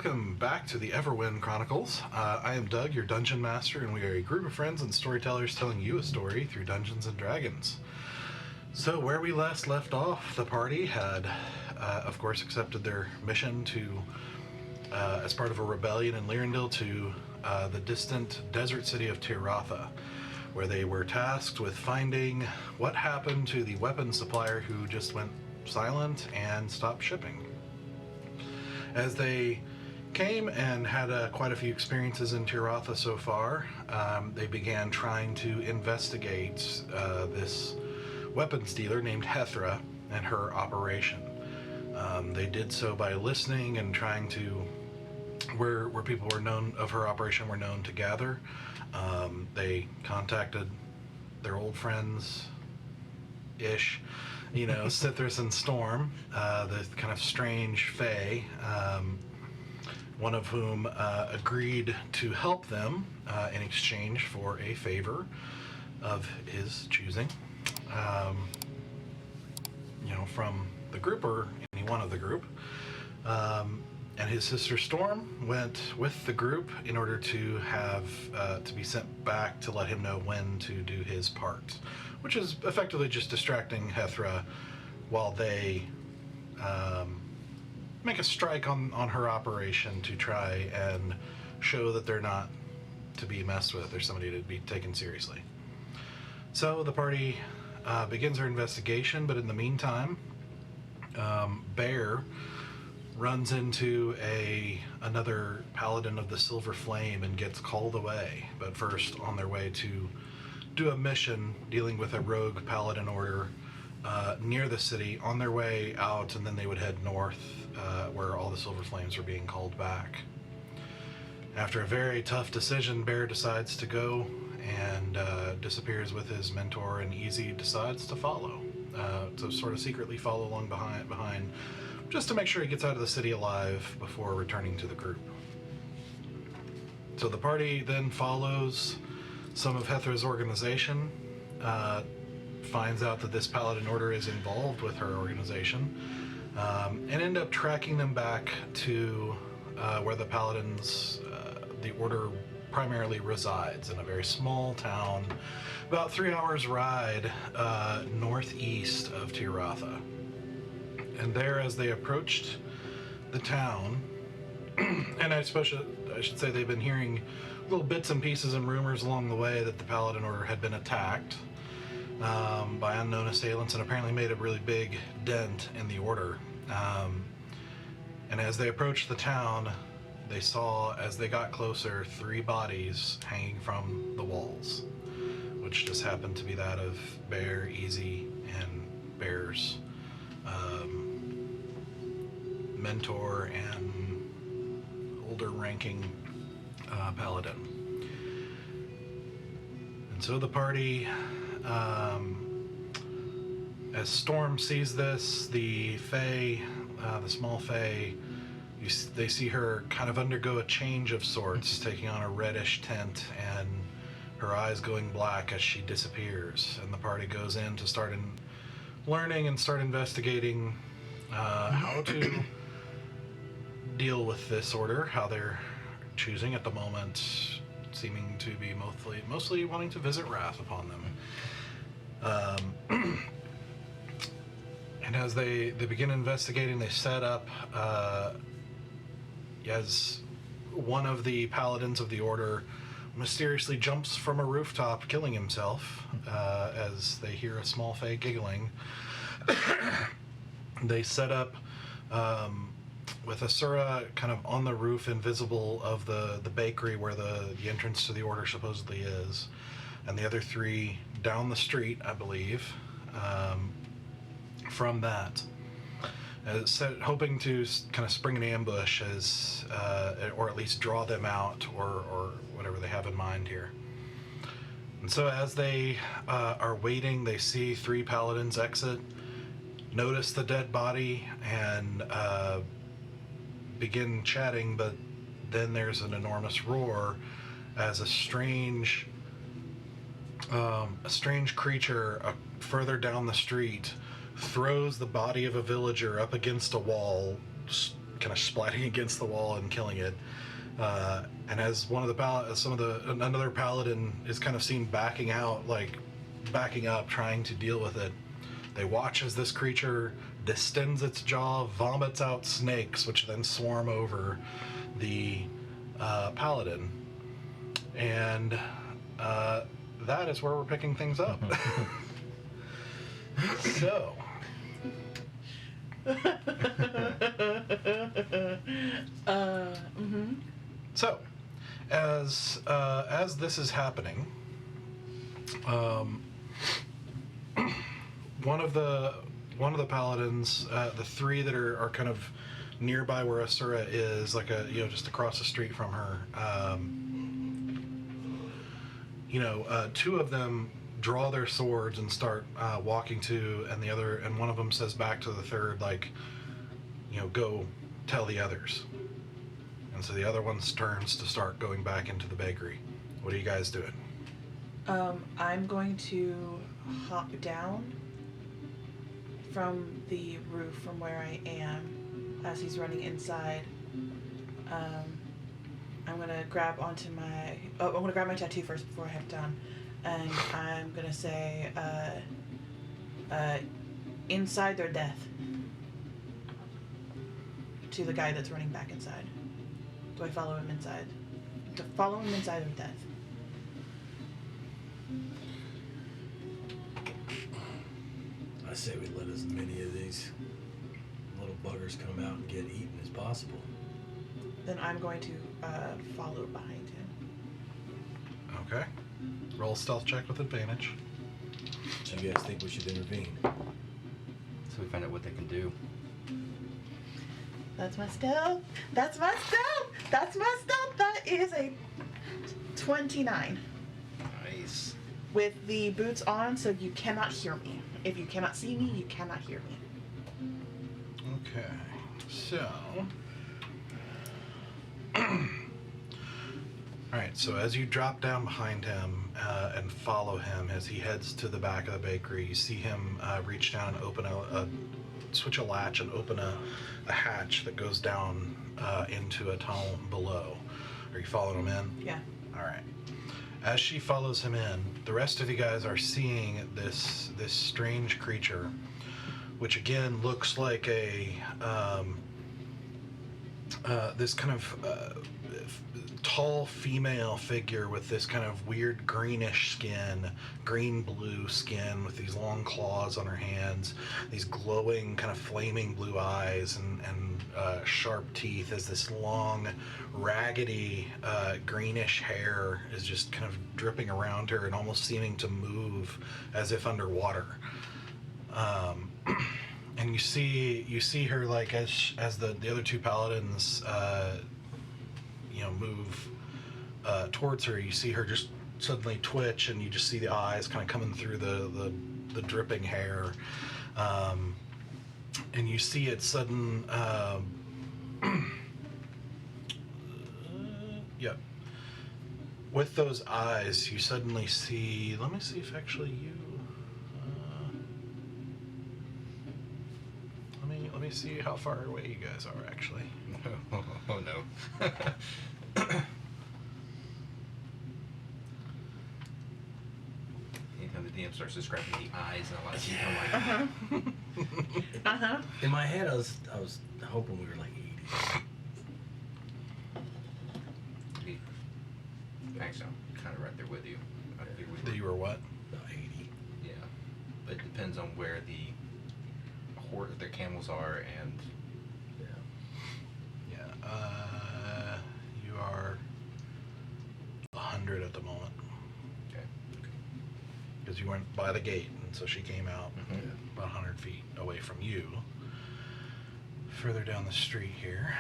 welcome back to the Everwind Chronicles. I am Doug, your dungeon master, and we are a group of friends and storytellers telling you a story through Dungeons and Dragons. So, where we last left off, the party had, of course, accepted their mission to, as part of a rebellion in Lyrandil, to the distant desert city of Tiratha, where they were tasked with finding what happened to the weapons supplier who just went silent and stopped shipping. As they came and had quite a few experiences in Tiratha so far, they began trying to investigate this weapons dealer named Hethra and her operation. They did so by listening and trying to, where people were known of her operation were known to gather. They contacted their old friends-ish, Sithris and Storm, the kind of strange fae, one of whom agreed to help them in exchange for a favor of his choosing, from the group or any one of the group. And his sister Storm went with the group in order to have to be sent back to let him know when to do his part, which is effectively just distracting Hethra while they make a strike on her operation to try and show that they're not to be messed with. They're somebody to be taken seriously. So the party begins her investigation, but in the meantime, Bear runs into another paladin of the Silver Flame and gets called away, but first on their way to do a mission dealing with a rogue paladin order near the city on their way out, and then they would head north where all the Silver Flames were being called back. After a very tough decision, Bear decides to go and disappears with his mentor, and Easy decides to follow, to sort of secretly follow along behind just to make sure he gets out of the city alive before returning to the group. So the party then follows some of Hethra's organization, finds out that this paladin order is involved with her organization, and end up tracking them back to where the paladins, the order primarily resides, in a very small town, about 3 hours ride northeast of Tiratha. And there, as they approached the town, and I suppose I should say they've been hearing little bits and pieces and rumors along the way that the Paladin Order had been attacked by unknown assailants and apparently made a really big dent in the Order. And as they approached the town, they saw, as they got closer, 3 bodies hanging from the walls, which just happened to be that of Bear, Easy, and Bear's mentor and older ranking paladin. And so the party, as Storm sees this, the fae, the small fae, they see her kind of undergo a change of sorts, taking on a reddish tint and her eyes going black as she disappears. And the party goes in to start learning and start investigating how to deal with this order, how they're choosing at the moment, seeming to be mostly wanting to visit wrath upon them. And as they begin investigating, they set up, as one of the paladins of the order mysteriously jumps from a rooftop, killing himself, as they hear a small fae giggling. They set up with Asura kind of on the roof, invisible, of the bakery where the entrance to the order supposedly is, and the other 3 down the street, I believe, from that, hoping to kind of spring an ambush as, or at least draw them out, or whatever they have in mind here. And so as they are waiting, they see 3 paladins exit, notice the dead body, and begin chatting, but then there's an enormous roar as a strange creature further down the street throws the body of a villager up against a wall, kind of splatting against the wall and killing it. And as another paladin is kind of seen backing out, like backing up, trying to deal with it, they watch as this creature distends its jaw, vomits out snakes, which then swarm over the paladin. And that is where we're picking things up. So. So, as this is happening, one of the paladins, the three that are kind of nearby where Asura is, like just across the street from her, two of them draw their swords and start walking to, and one of them says back to the third, like, go tell the others. And so the other one turns to start going back into the bakery. What are you guys doing? I'm going to hop down from the roof from where I am as he's running inside. I'm gonna grab onto I'm gonna grab my tattoo first before I head down, and I'm gonna say, inside their death, to the guy that's running back inside. Do I follow him inside? To follow him inside or death? I say we let as many of these little buggers come out and get eaten as possible. Then I'm going to follow behind him. Okay. Roll a stealth check with advantage. So you guys think we should intervene? So we find out what they can do. That's my stealth. That's my stealth. That's my stealth. That is a 29. Nice. With the boots on, so you cannot hear me. If you cannot see me, you cannot hear me. Okay. So. Alright, so as you drop down behind him and follow him as he heads to the back of the bakery, you see him reach down and open switch a latch and open a hatch that goes down into a tunnel below. Are you following him in? Yeah. Alright. As she follows him in, the rest of you guys are seeing this strange creature, which again looks like a this kind of tall female figure with this kind of weird greenish skin, green-blue skin with these long claws on her hands, these glowing kind of flaming blue eyes and sharp teeth as this long, raggedy, greenish hair is just kind of dripping around her and almost seeming to move as if underwater. And you see her, like, as the other two paladins move towards her, you see her just suddenly twitch, and you just see the eyes kind of coming through the dripping hair, and you see it sudden yeah, with those eyes you suddenly see, let me see if actually you let me see how far away you guys are actually. Oh no. Anytime the DM starts describing the eyes and all that, I'm like, In my head, I was hoping we were like 80. Actually, I'm kind of right there with you. I figure That you were what? About 80. Yeah, but it depends on where the camels are, and you are 100 at the moment. okay. Because you went by the gate, and so she came out about 100 feet away from you. Further down the street here.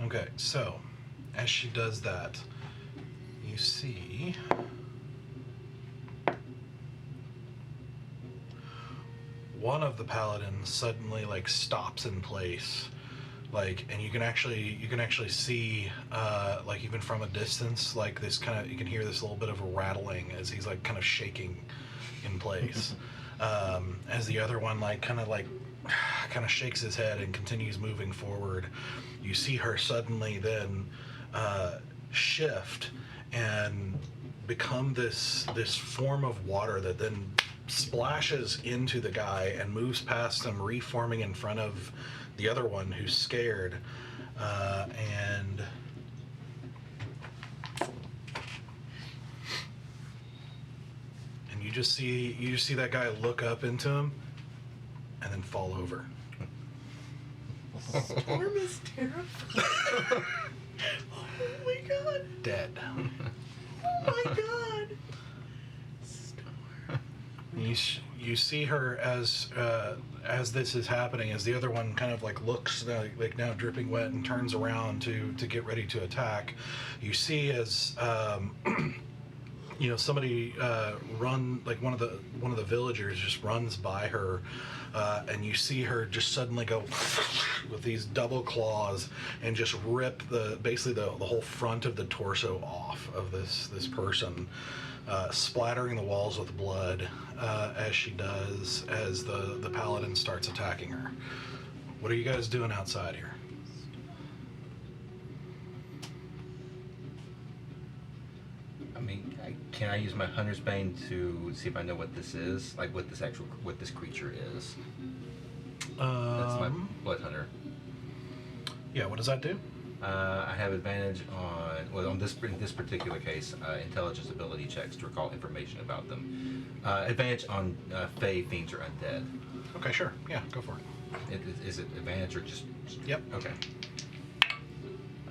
Okay, so as she does that, you see one of the paladins suddenly like stops in place, like, and you can actually see like even from a distance, like this kind of, you can hear this little bit of a rattling as he's like kind of shaking in place. as the other one kind of shakes his head and continues moving forward. You see her suddenly then shift and become this form of water that then splashes into the guy and moves past him, reforming in front of the other one who's scared. And you just see that guy look up into him and then fall over. Storm is terrifying. Oh my god. Dead. Oh my god. Storm. You see her as this is happening, as the other one kind of looks like now dripping wet and turns around to get ready to attack. You see as somebody run, one of the villagers just runs by her, and you see her just suddenly go with these double claws and just rip basically the whole front of the torso off of this person, splattering the walls with blood as she does, as the paladin starts attacking her. What are you guys doing outside here? Can I use my Hunter's Bane to see if I know what this is? What this creature is? That's my Blood Hunter. Yeah, what does that do? I have advantage on this particular case, intelligence ability checks to recall information about them. Advantage on Fey, Fiends, or Undead. Okay, sure. Yeah, go for it. Is it advantage or just... Yep. Okay.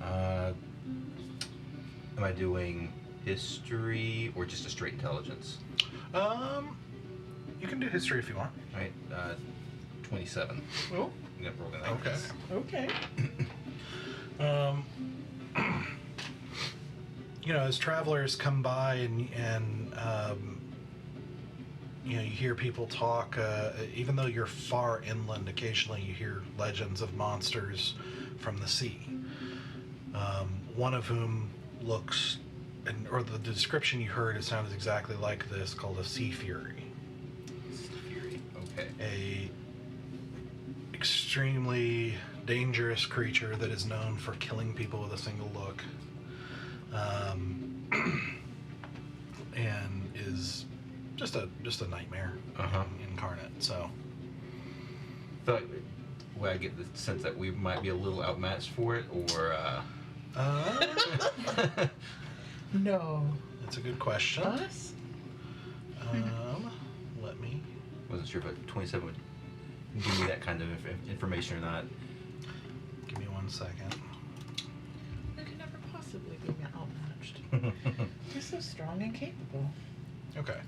Am I doing history or just a straight intelligence? You can do history if you want. All right, 27. Oh, Yep, roll a 9. okay. As travelers come by and you hear people talk, even though you're far inland, occasionally you hear legends of monsters from the sea. One of whom looks, or the description you heard, it sounded exactly like this, called a sea fury. Sea Fury, okay. A extremely dangerous creature that is known for killing people with a single look, and is just a nightmare incarnate. So, I feel like I get the sense that we might be a little outmatched for it, or No. that's a good question. Us? Let me. wasn't sure if 27 would give me that kind of information or not. Give me 1 second. You could never possibly be outmatched. You're so strong and capable. Okay.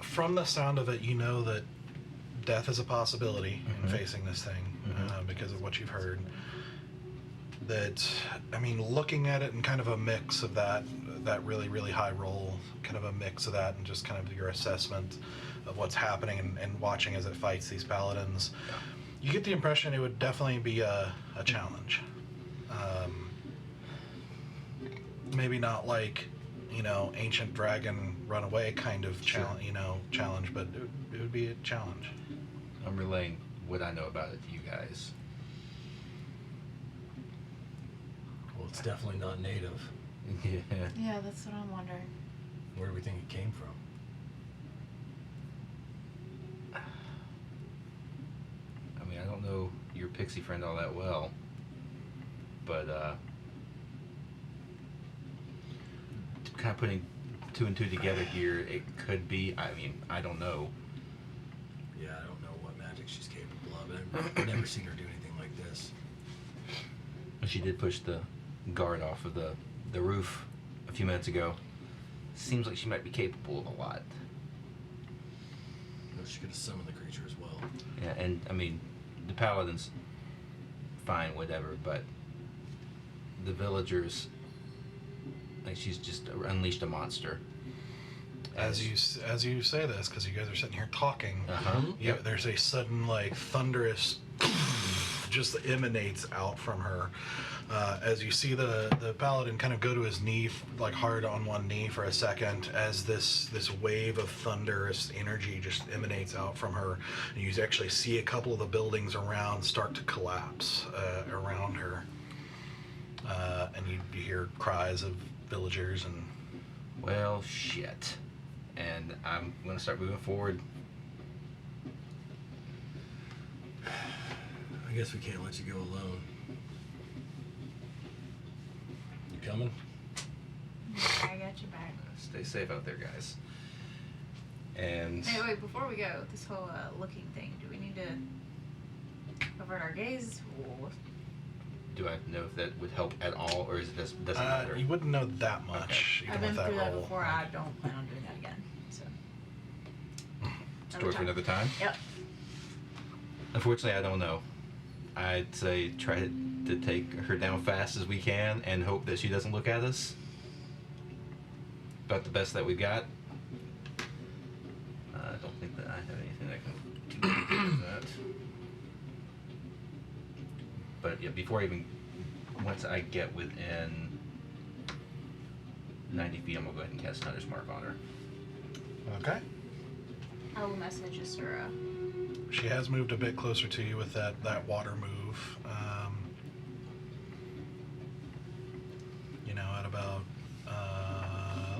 From the sound of it, you know that death is a possibility in facing this thing, because of what you've heard. That, looking at it in kind of a mix of that really, really high roll, kind of a mix of that and just kind of your assessment of what's happening and watching as it fights these paladins, you get the impression it would definitely be a challenge. Maybe not like, ancient dragon runaway kind of challenge, but it would be a challenge. I'm relaying what I know about it to you guys. Well, it's definitely not native. Yeah. Yeah, that's what I'm wondering. Where do we think it came from? I don't know your pixie friend all that well, but kind of putting 2 and 2 together here, it could be. I don't know. Yeah, I don't know what magic she's capable of. I've never seen her do anything like this. She did push the guard off of the roof a few minutes ago. Seems like she might be capable of a lot. She could have summoned the creature as well. Yeah, and the paladins, fine, whatever, but the villagers, she's just unleashed a monster. As you say this, because you guys are sitting here talking, Uh-huh. there's a sudden thunderous just emanates out from her. As you see the paladin kind of go to his knee, like hard on one knee for a second, as this wave of thunderous energy just emanates out from her, and you actually see a couple of the buildings around start to collapse around her, and you hear cries of villagers and. Well, shit. And I'm gonna start moving forward. I guess we can't let you go alone. You coming? I got your back. Stay safe out there, guys. And Hey, wait, before we go, this whole looking thing, do we need to avert our gaze? Or... do I know if that would help at all, or is it doesn't matter? You wouldn't know that much, I've even been with that through that roll. before. I don't plan on doing that again. So. Story for another time? Yep. Unfortunately, I don't know. I'd say try to take her down fast as we can and hope that she doesn't look at us. About the best that we've got. I don't think that I have anything that can do that. But yeah, once I get within 90 feet, I'm gonna go ahead and cast Hunter's Mark on her. Okay. I will message Asura. She has moved a bit closer to you with that water move. At about,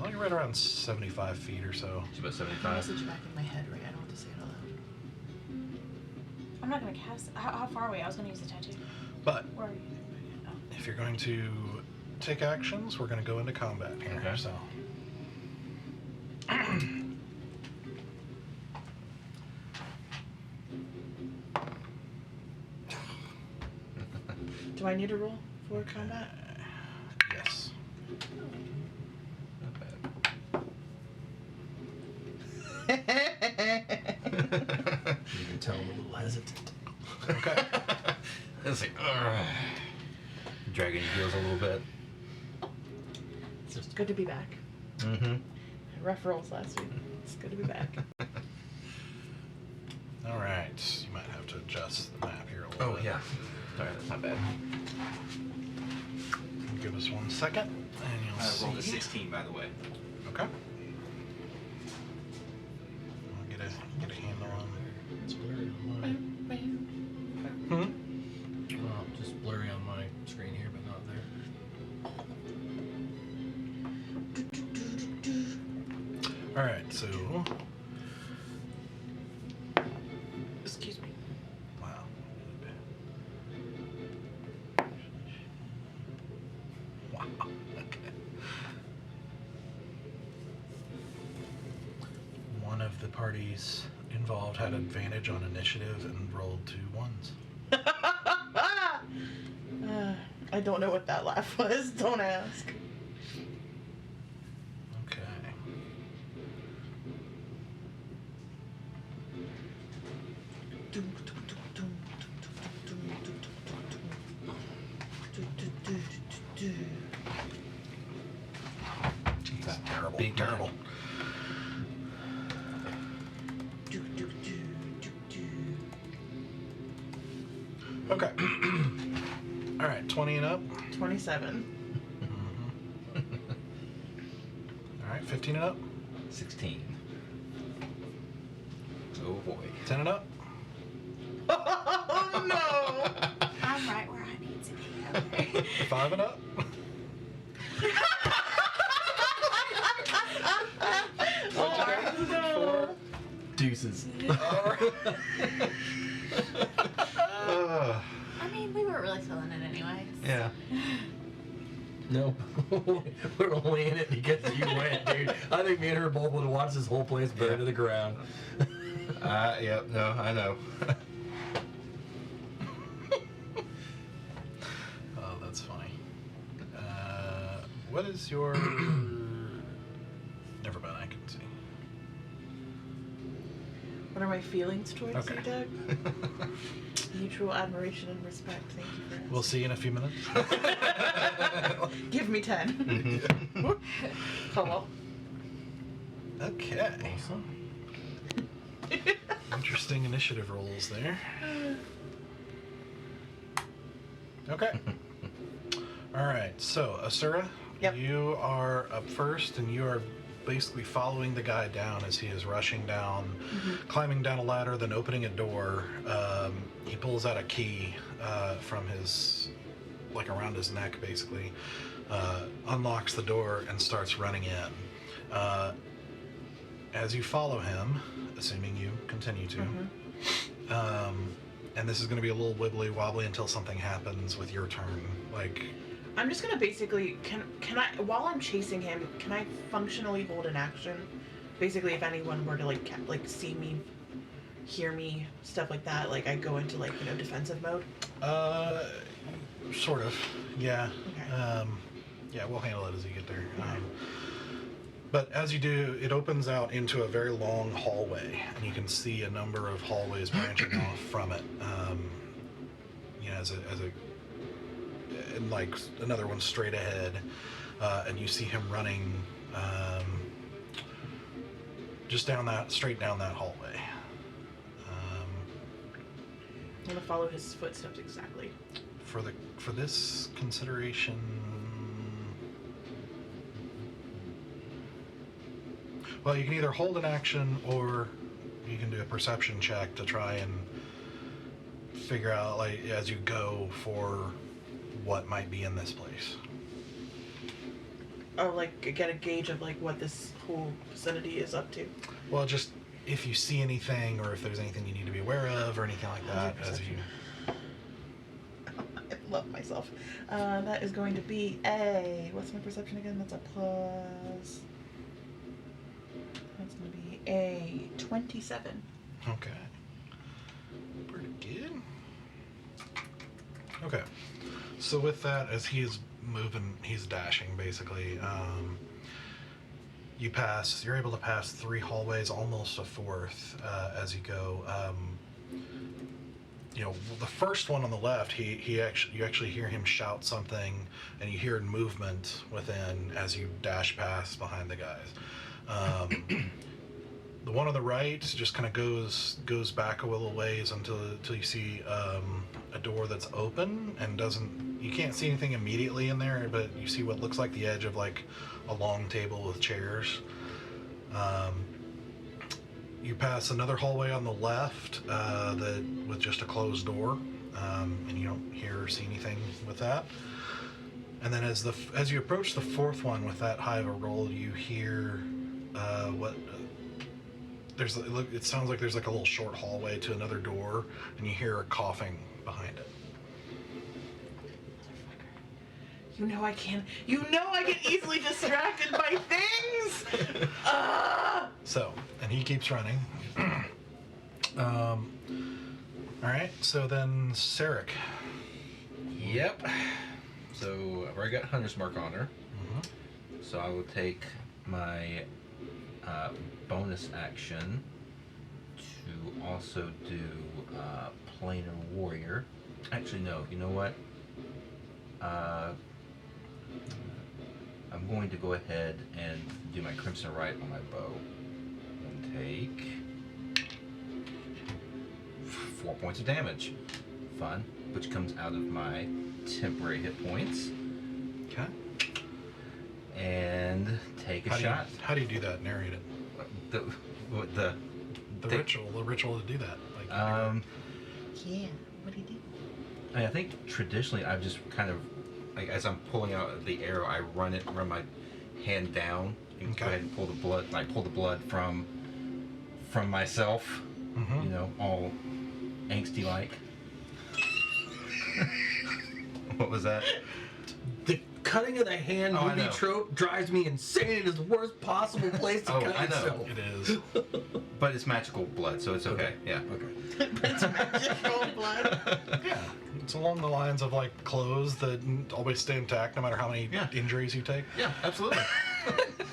like right around 75 feet or so. She's about I 75. message back in my head, right? I don't want to say it out loud. I'm not gonna cast. How far away? I was gonna use the tattoo. But Where are you? Oh. if you're going to take actions, we're going to go into combat here. Okay. So. Do I need a roll for combat? Yes. Not bad. You can tell I'm a little hesitant. Okay. It's like, ugh. Dragging your heels a little bit. It's just good to be back. Mm-hmm. Rough rolls last week. It's good to be back. All right. You might have to adjust the map here a little Oh, bit. yeah. Sorry, that's not bad. Give us 1 second, and you'll I see. rolled a 16, by the way. Okay. I'll get a handle on. It's blurry on mine. Well, just blurry on my screen here, but not there. All right. So. Excuse me. Wow. Wow. Okay. One of the parties involved had advantage on initiative and rolled 2 ones. I don't know what that laugh was. Don't ask. Okay. That's terrible. Big terrible. Okay. All right, 20 and up. 27. All right, 15 and up. 16. Oh, boy. 10 and up. Oh no! I'm right where I need to be. Okay. 5 and up. Oh no! Deuces. I mean, we weren't really feeling it anyways. Yeah. No, we're only in it because you went, dude. I think me and her both would have watched this whole place burn to the ground. Yep, no, I know. Oh, that's funny. What is your... Never mind, I can see. What are my feelings towards Okay. you, Doug? Mutual admiration and respect. Thank you for asking. We'll see you in a few minutes. Give me 10. Hello. Okay. Awesome. Interesting initiative rolls there. Okay. All right. So, Asura, Yep. you are up first, and you are basically following the guy down as he is rushing down, climbing down a ladder, then opening a door. He pulls out a key from his, like around his neck, basically, unlocks the door, and starts running in. As you follow him, assuming you continue to, and this is going to be a little wibbly wobbly until something happens with your turn. Like, I'm just gonna basically can I while I'm chasing him, can I functionally hold an action? Basically, if anyone were to like see me, hear me, stuff like that, like I go into like defensive mode. Sort of, yeah. Okay. Yeah, we'll handle it as you get there. But as you do, it opens out into a very long hallway, and you can see a number of hallways branching off from it. And like another one straight ahead, and you see him running just straight down that hallway. I'm gonna follow his footsteps exactly. For this consideration, well, you can either hold an action or you can do a perception check to try and figure out, like, as you go, for what might be in this place. Oh, like get a gauge of like what this whole vicinity is up to. Well, just if you see anything, or if there's anything you need to be aware of, or anything like that, as you. I love myself. That is going to be a. What's my perception again? That's a plus. That's going to be a 27. Okay. Pretty good. Okay. So with that, as he is moving, he's dashing basically. You're able to pass 3 hallways, almost a 4th, as you go. The first one on the left, you actually hear him shout something, and you hear movement within as you dash past behind the guys. The one on the right just kind of goes back a little ways until you see a door that's open and you can't see anything immediately in there, but you see what looks like the edge of like a long table with chairs. You pass another hallway on the left with just a closed door, and you don't hear or see anything with that. And then as you approach the 4th one with that high of a roll, you hear it sounds like there's like a little short hallway to another door, and you hear a coughing behind it. You know I can easily distracted by things. So, and he keeps running. All right. So then, Sarek. Yep. So I've already got Hunter's Mark on her. So I will take my bonus action to also do Planar Warrior. Actually, no. You know what? I'm going to go ahead and do my Crimson Right on my bow and take 4 points of damage. Fun, which comes out of my temporary hit points. Okay. And take a shot. How do you do that? Narrate it. The ritual to do that. Like, Yeah. What do you do? I think traditionally I've just kind of, like, as I'm pulling out the arrow, I run my hand down and go ahead and pull the blood from myself. All angsty like. What was that? The cutting of the hand movie trope drives me insane. It is the worst possible place to cut yourself. It is. But it's magical blood, so it's okay. Yeah. Okay. It's magical blood. Yeah. It's along the lines of like clothes that always stay intact no matter how many injuries you take. Yeah, absolutely.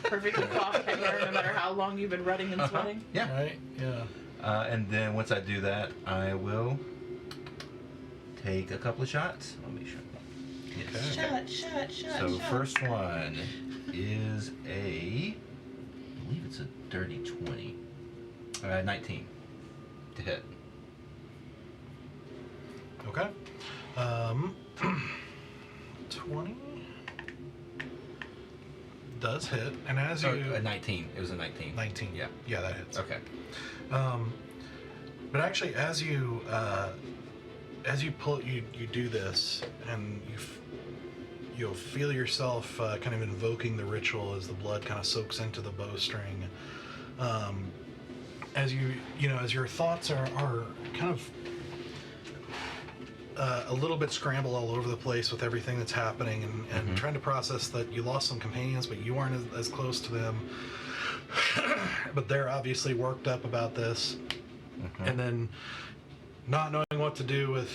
Perfectly cloth hair, no matter how long you've been running and sweating. Yeah. Right? Yeah. And then once I do that, I will take a couple of shots. I'll make sure. Yes. Shot. So first one is I believe it's a dirty 20. 19 to hit. Okay. 20 does hit, and as you a 19. It was a 19. 19. Yeah. Yeah, that hits. Okay. But actually, as you pull, you do this, and you'll feel yourself kind of invoking the ritual as the blood kind of soaks into the bowstring. As as your thoughts are kind of a little bit scrambled all over the place with everything that's happening, and trying to process that you lost some companions, but you aren't as close to them. But they're obviously worked up about this. And then not knowing what to do with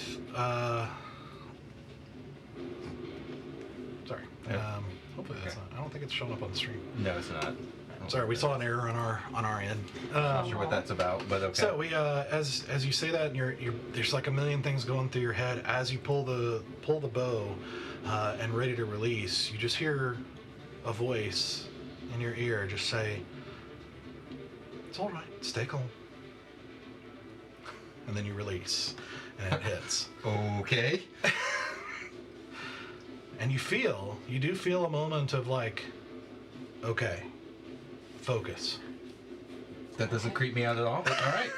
sorry. Hopefully that's not, I don't think it's showing up on the stream. No, it's not. Sorry, we saw an error on our end. Not sure what that's about, but okay. So we as you say that, and you're there's like a million things going through your head as you pull the bow and ready to release, you just hear a voice in your ear just say, "It's all right, stay calm." And then you release, and it hits. Okay. And you do feel a moment of like, okay, focus. That doesn't creep me out at all. All right.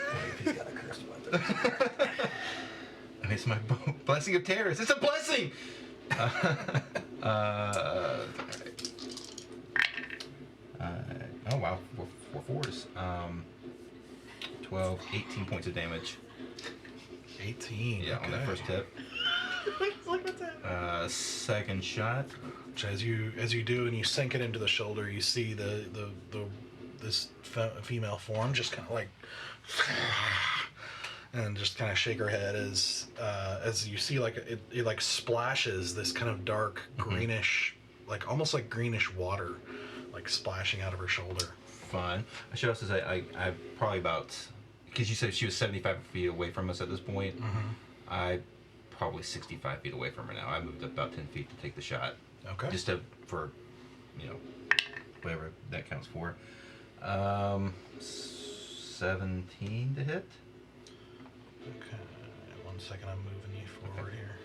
He's got a cursed weapon. And it's my blessing of terrors. It's a blessing. Oh wow, four fours. 12, 18 points of damage. 18. Yeah, okay. on that first hit. Look what's that. Second shot. Which as you do and you sink it into the shoulder, you see this female form just kind of like, and just kind of shake her head as you see like it like splashes this kind of dark greenish, like almost like greenish water, like splashing out of her shoulder. Fun. I should also say I probably about, because you said she was 75 feet away from us at this point. I probably 65 feet away from her now. I moved up about 10 feet to take the shot. Okay. Just for whatever that counts for. 17 to hit. Okay. 1 second, I'm moving you forward here.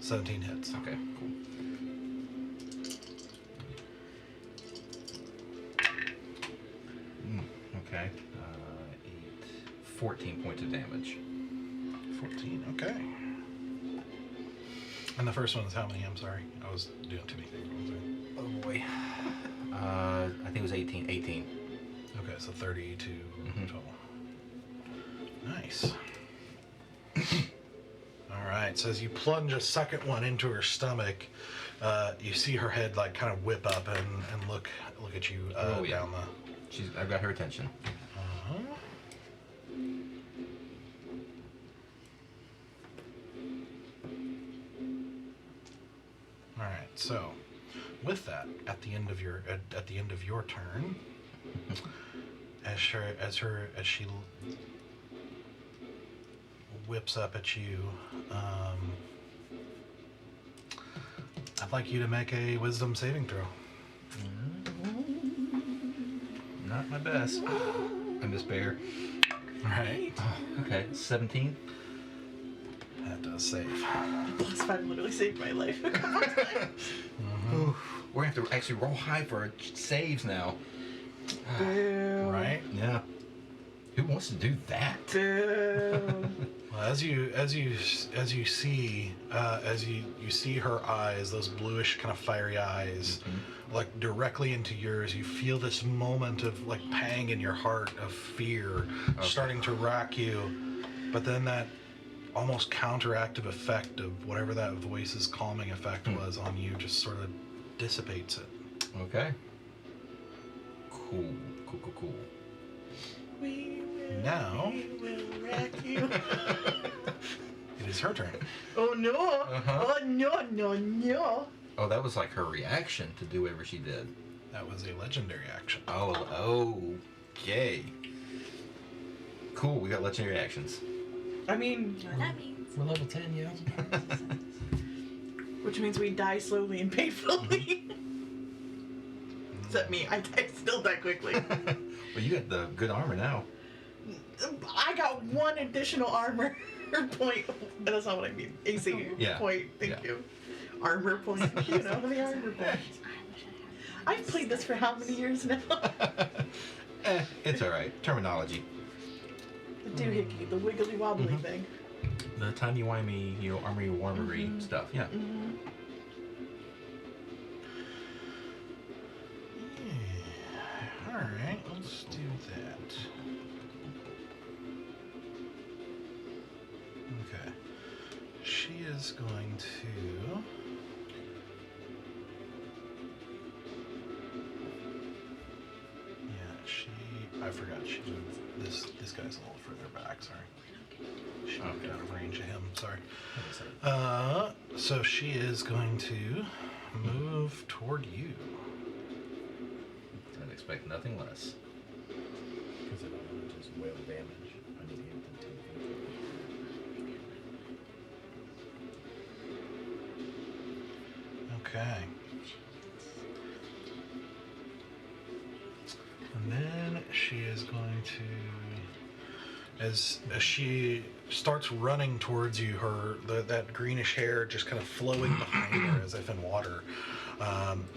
17 hits. Okay, cool. Okay. 14 points of damage. 14. Okay. And the first one is how many? I'm sorry. I was doing too many things. Oh boy. I think it was 18. 18. Okay, so 32 total. Nice. All right. So as you plunge a second one into her stomach, you see her head like kind of whip up and look at you down the. I've got her attention. All right. So, with that, at the end of your turn, as she whips up at you, I'd like you to make a wisdom saving throw. Not my best. I'm despair. All right. Okay, 17. That does save. Plus 5 literally saved my life. Ooh, we're gonna have to actually roll high for our saves now. Boo. Right. Yeah. Who wants to do that? Boo. Well, as you see her eyes, those bluish kind of fiery eyes, like directly into yours, you feel this moment of like pang in your heart of fear starting to rack you, but then that almost counteractive effect of whatever that voice's calming effect was on you just sort of dissipates it. Okay. Cool. We Now will wreck you. it is her turn. Oh no! Oh no! Oh, that was like her reaction to do whatever she did. That was a legendary action. Oh, okay. Cool, we got legendary actions. I mean, You know what that means? We're level 10, yeah. which means we die slowly and painfully. Except me, I still die quickly. Well, you got the good armor now. I got 1 additional armor. Armor point. That's not what I mean. AC Yeah. point. Thank Yeah. you. Armor point. You know, the armor point. I've played this for how many years now? It's alright. Terminology. The doohickey, the wiggly wobbly thing. The timey-wimey, armory warmery stuff. Yeah. Mm-hmm. Yeah. Alright, let's do that. Okay. She is going to... I forgot she moved. This guy's a little further back, sorry. She moved out of range of him, sorry. So she is going to move toward you. I'd expect nothing less. Because I don't want to just whale damage. I need to hit the 10 feet. Okay. And then she is going to, as she starts running towards you, that greenish hair just kind of flowing behind her as if in water.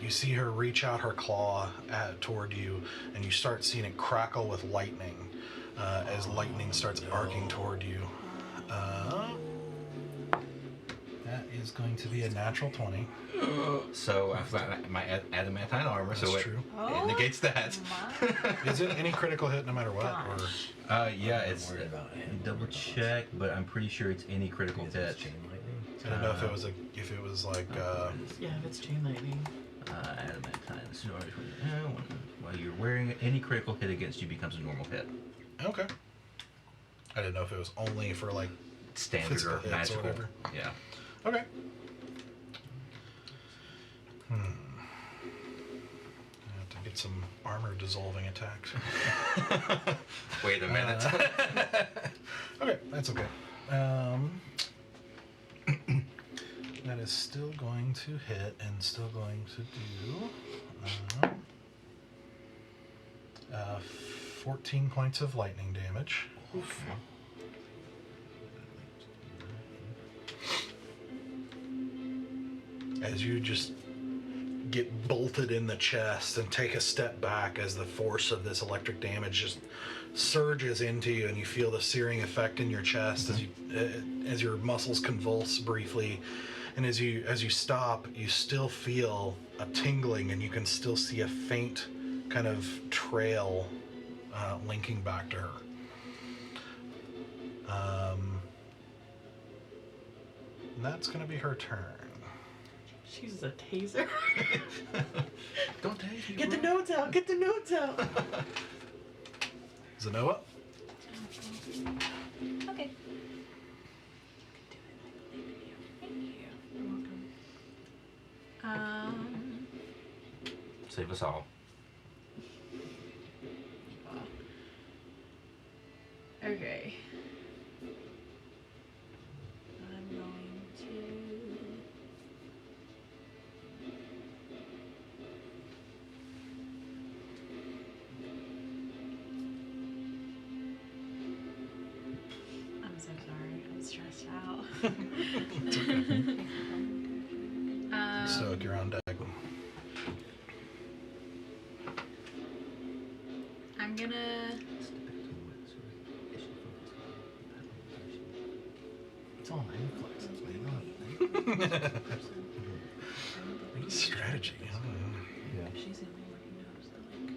You see her reach out her claw toward you, and you start seeing it crackle with lightning as lightning starts arcing toward you. That is going to be a natural 20. So I've got my adamantine armor, so That's it true. negates that. Is it any critical hit no matter what? Or Yeah, it's worried about him. double check, but I'm pretty sure it's any critical Because it's hit. chain lightning. I don't know if it was like Yeah, if it's chain lightning. Adamantine. So while you're wearing it, any critical hit against you becomes a normal hit. okay. I didn't know if it was only for like Standard physical or hits magical. or whatever. Yeah. Okay. I have to get some armor dissolving attacks. Wait a minute. Okay, that's okay. That is still going to hit and still going to do 14 points of lightning damage. As you just get bolted in the chest and take a step back as the force of this electric damage just surges into you, and you feel the searing effect in your chest as your muscles convulse briefly, and as you stop, you still feel a tingling, and you can still see a faint kind of trail linking back to her. And that's going to be her turn. She uses a taser. Don't tase me. Get the notes out. Get the notes out. Zanoa? Okay. Save us all. Okay. I'm going to. I'm so sorry. I'm stressed out. It's okay. So you're on deck. I'm gonna. It's all nine flexes, man. Strategy. I don't know. Yeah. She's the only one who knows that, like.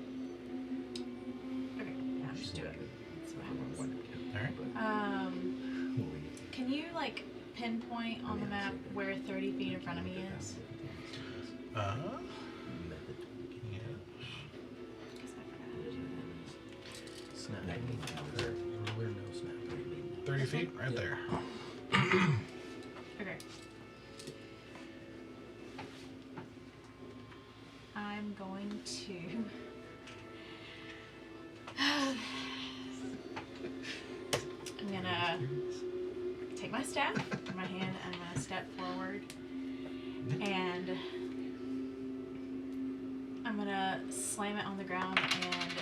Okay, yeah, I'm just doing it. That's what happens. All right. Can you like pinpoint on the map where 30 feet in front of me is? Yes. Snap. Where no snap. 30 feet, right there. Okay. I'm going to. I'm gonna take my staff in my hand and I'm gonna step forward and I'm gonna slam it on the ground, and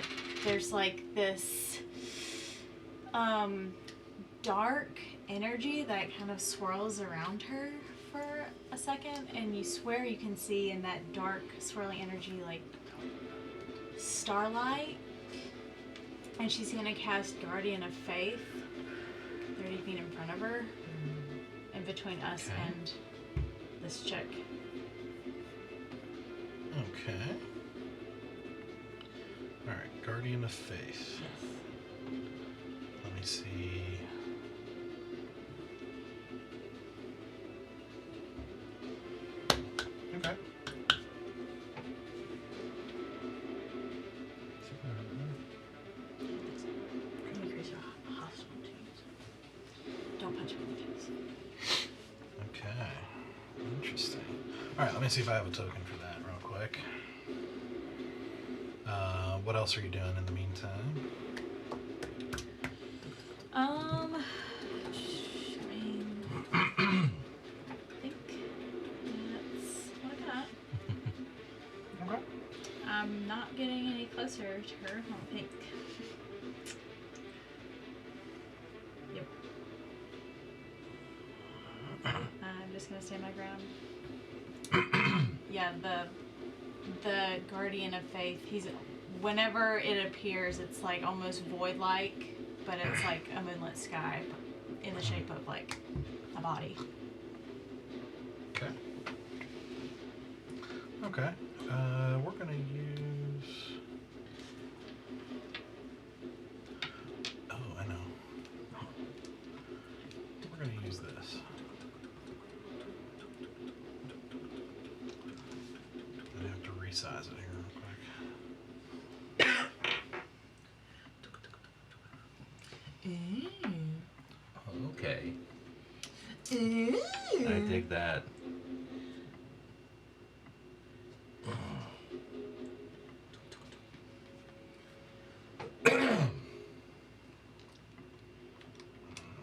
there's like this dark energy that kind of swirls around her for a second, and you swear you can see in that dark swirling energy like starlight. And she's gonna cast Guardian of Faith 30 feet in front of her, in between us Okay. and this chick. Okay. Alright, Guardian of Faith. Let me see. Okay. Increase your hostile chance. Don't punch me in the face. Okay. Interesting. Alright, let me see if I have a token for that real quick. What else are you doing in the meantime? I mean, I think that's what I got. Okay. I'm not getting any closer to her, I don't think. Yep. I'm just gonna stand my ground. Yeah, the Guardian of Faith, whenever it appears, it's like almost void-like, but it's like a moonlit sky in the shape of like a body. Okay. Okay. We're gonna use. Oh, I know. We're gonna use this. I have to resize it here real quick. Okay. I dig that.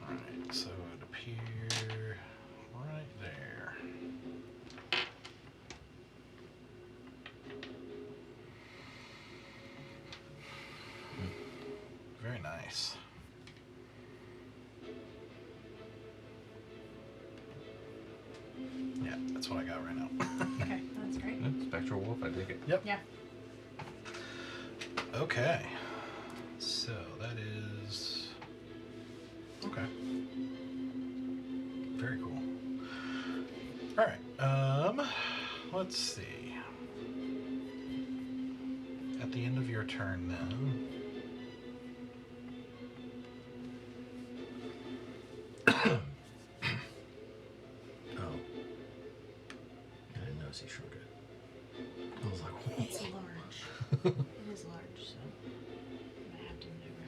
Alright, so it would appear right there. Very nice. Yeah, that's what I got right now. Okay, that's great. Yeah, Spectral Wolf, I dig it. Yep. Yeah. Okay. So that is. Okay. Very cool. Alright, let's see. At the end of your turn then. Oh. I didn't notice he shrunk it. I was like, It's large. It is large, so I have to maneuver.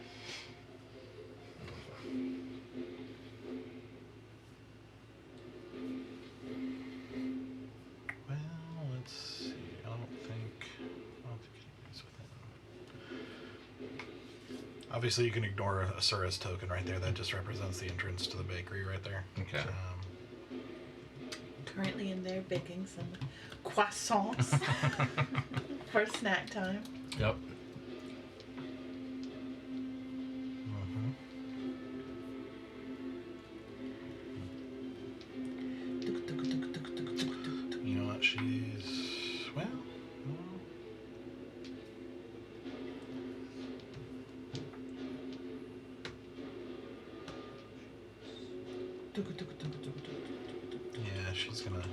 Well, let's see. I don't think he's within. Obviously, you can ignore Asura's token right there. That just represents the entrance to the bakery right there. Okay. Currently in there baking some croissants for snack time. Yep. You know what? She's well. Yeah, she's gonna.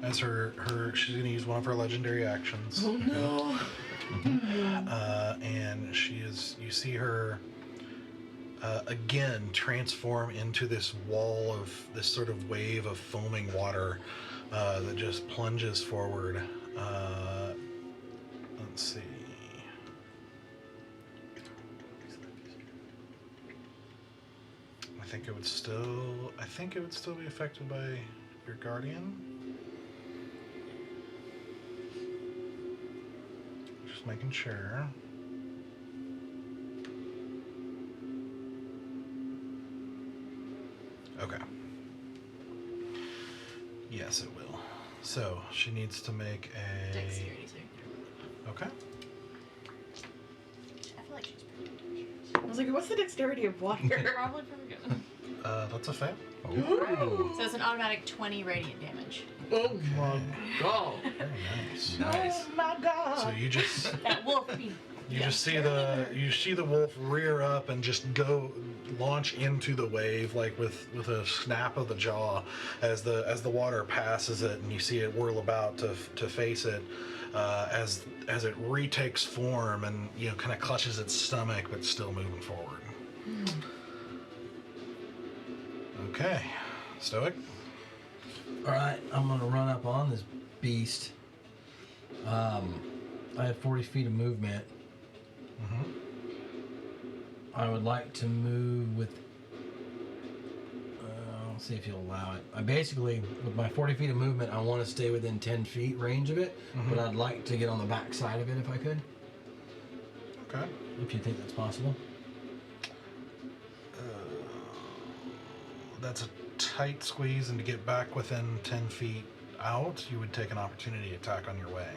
As she's gonna use one of her legendary actions. Oh no! And you see her again transform into this wall of this sort of wave of foaming water that just plunges forward. Let's see. I think it would still be affected by your guardian. Just making sure. Okay. Yes, it will. So she needs to make a. Dexterity saving throw. Okay. I feel like she's pretty good. I was like, what's the dexterity of water? Probably pretty good. That's a fail. Oh. So it's an automatic 20 radiant damage. Oh my god. Very nice. Nice. Oh my god. So you just That wolf be just see the wolf rear up and just go launch into the wave like with a snap of the jaw as the water passes it, and you see it whirl about to face it as it retakes form and kind of clutches its stomach but still moving forward. Okay, Stoic. Alright, I'm gonna run up on this beast. I have 40 feet of movement. Mm-hmm. I would like to move with. I'll see if you'll allow it. I basically, with my 40 feet of movement, I want to stay within 10 feet range of it, but I'd like to get on the back side of it if I could. Okay. If you think that's possible. That's a tight squeeze, and to get back within 10 feet out, you would take an opportunity attack on your way.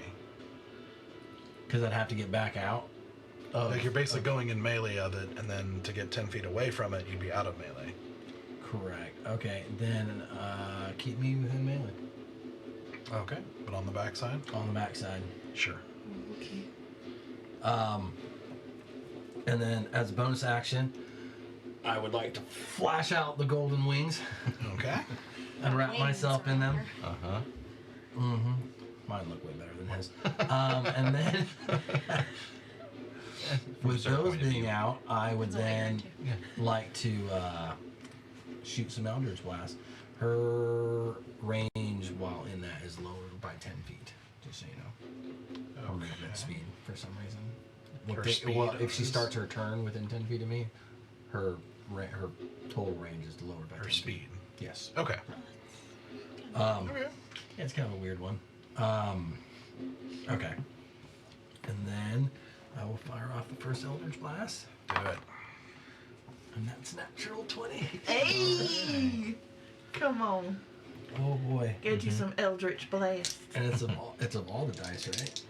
Because I'd have to get back out. Like you're basically going in melee of it, and then to get 10 feet away from it, you'd be out of melee. Correct. Okay, then keep me within melee. Okay, but on the backside? On the back side. Sure. Okay. And then as a bonus action, I would like to flash out the golden wings Okay. and wrap Wings myself in them. Uh-huh. Mm-hmm. Mine look way better than his. And then, with certain those point of being view. out, I would That's all I then heard like to shoot some Eldritch Blast. Her range while in that is lowered by 10 feet, just so you know. Her movement speed, for some reason. Her speed if she is- starts her turn within 10 feet of me, her total range is lowered by Her 10 speed. feet. Yes. Okay. Yeah, it's kind of a weird one. Okay. And then I will fire off the first Eldritch Blast. Do it. And that's natural 20. Hey! Come on. Oh boy. Get you some Eldritch Blast. And it's of all the dice, right?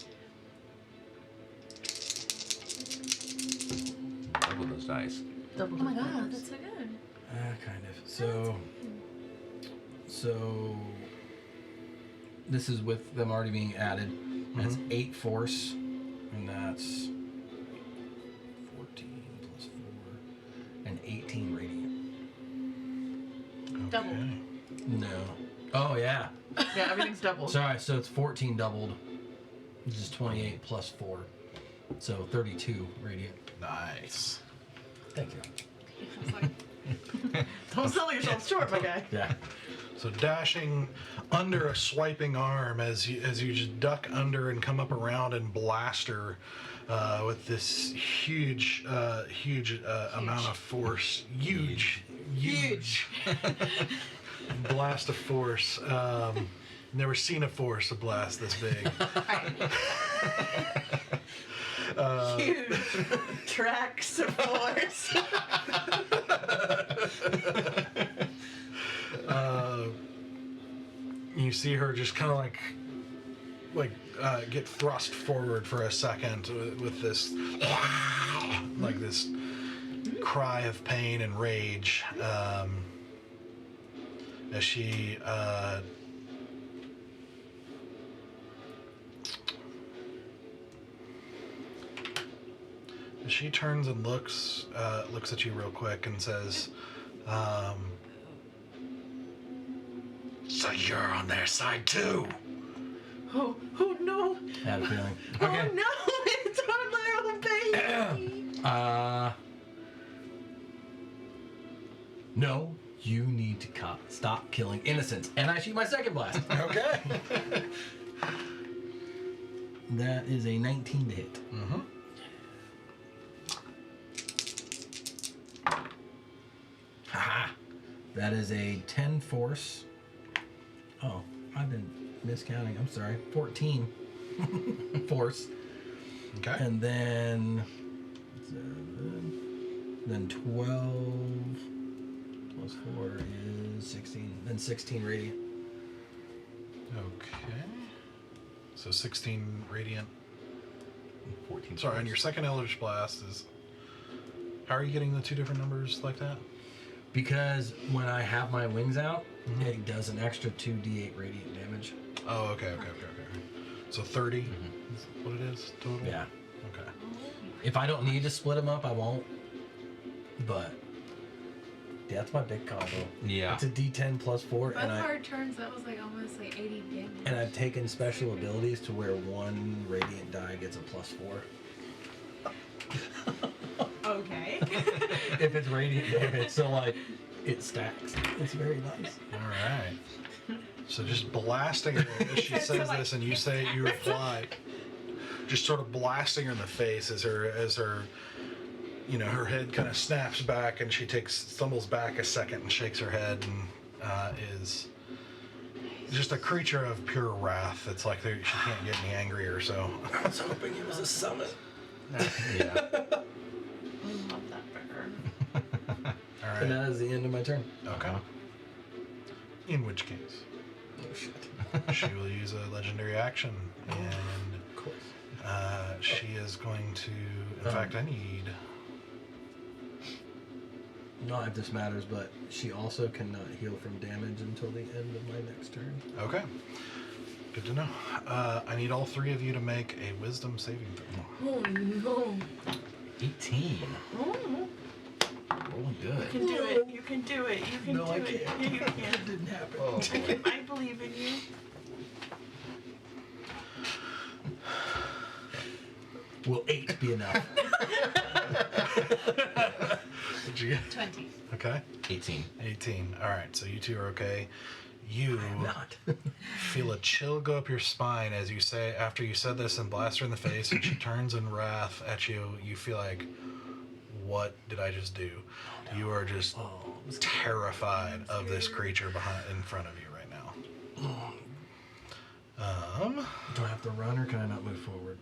Double those dice. Double Oh my the god, numbers. that's so good. Kind of. So this is with them already being added. That's 8 force, and that's 14 plus 4, and 18 radiant. Double. Okay. No. Oh yeah. Yeah, everything's double. Sorry. So it's 14 doubled, which is 28 plus 4, so 32 radiant. Nice. Thank you. I was like, Don't sell yourself short, my guy. Yeah. So dashing under a swiping arm as you just duck under and come up around and blast her with this huge amount of force. Huge blast of force. Never seen a force, a blast this big. Huge tracks of force. You see her just kind of like get thrust forward for a second with this like this cry of pain and rage as she turns and looks at you real quick and says, "So you're on their side too." Oh no. I had a feeling. Oh Okay. no, it's our little baby. No, you need to stop killing innocents. And I shoot my second blast. Okay. That is a 19 to hit. Mm-hmm. Haha. That is a 10 force. Oh, I've been miscounting. I'm sorry. 14 force. Okay. And then 7, then 12 plus 4 is 16. Then 16 radiant. Okay. So 16 radiant. 14. Sorry, and your second Eldritch Blast is... How are you getting the two different numbers like that? Because when I have my wings out, it does an extra 2d8 radiant damage. Oh, okay. So 30 is what it is total? Yeah. Okay. If I don't need to split them up, I won't. But yeah, that's my big combo. Yeah. It's a D10 plus 4, Both hard turns, that was like almost like 80 damage. and I've taken special abilities to where one radiant die gets a plus 4. Okay. If it's radiant damage, so like it stacks. It's very nice. All right. So just blasting her as she says like, this, and you say you reply. Just sort of blasting her in the face as her her head kind of snaps back, and she stumbles back a second and shakes her head, and is just a creature of pure wrath. It's like she can't get any angrier. So I was hoping it was a summon. Yeah. I love that for her. all right. And that is the end of my turn. Okay. In which case, Oh shit. she will use a legendary action, and Of course. she is going to. In fact, I need. Not if this matters, but she also cannot heal from damage until the end of my next turn. Okay. Good to know. I need all three of you to make a wisdom saving throw. Oh no. 18. Oh, Rolling you good. can do it. You can do it. You can No, do I it. can't. Yeah, you can. It didn't happen. Oh, boy. I believe in you. Will 8 be enough? What'd you get? 20. Okay. 18. 18. All right. So you two are okay. You I'm not. feel a chill go up your spine as you say, after you said this and blast her in the face, and she turns in wrath at you. You feel like, what did I just do? You are just terrified of this creature in front of you right now. Do I have to run or can I not move forward?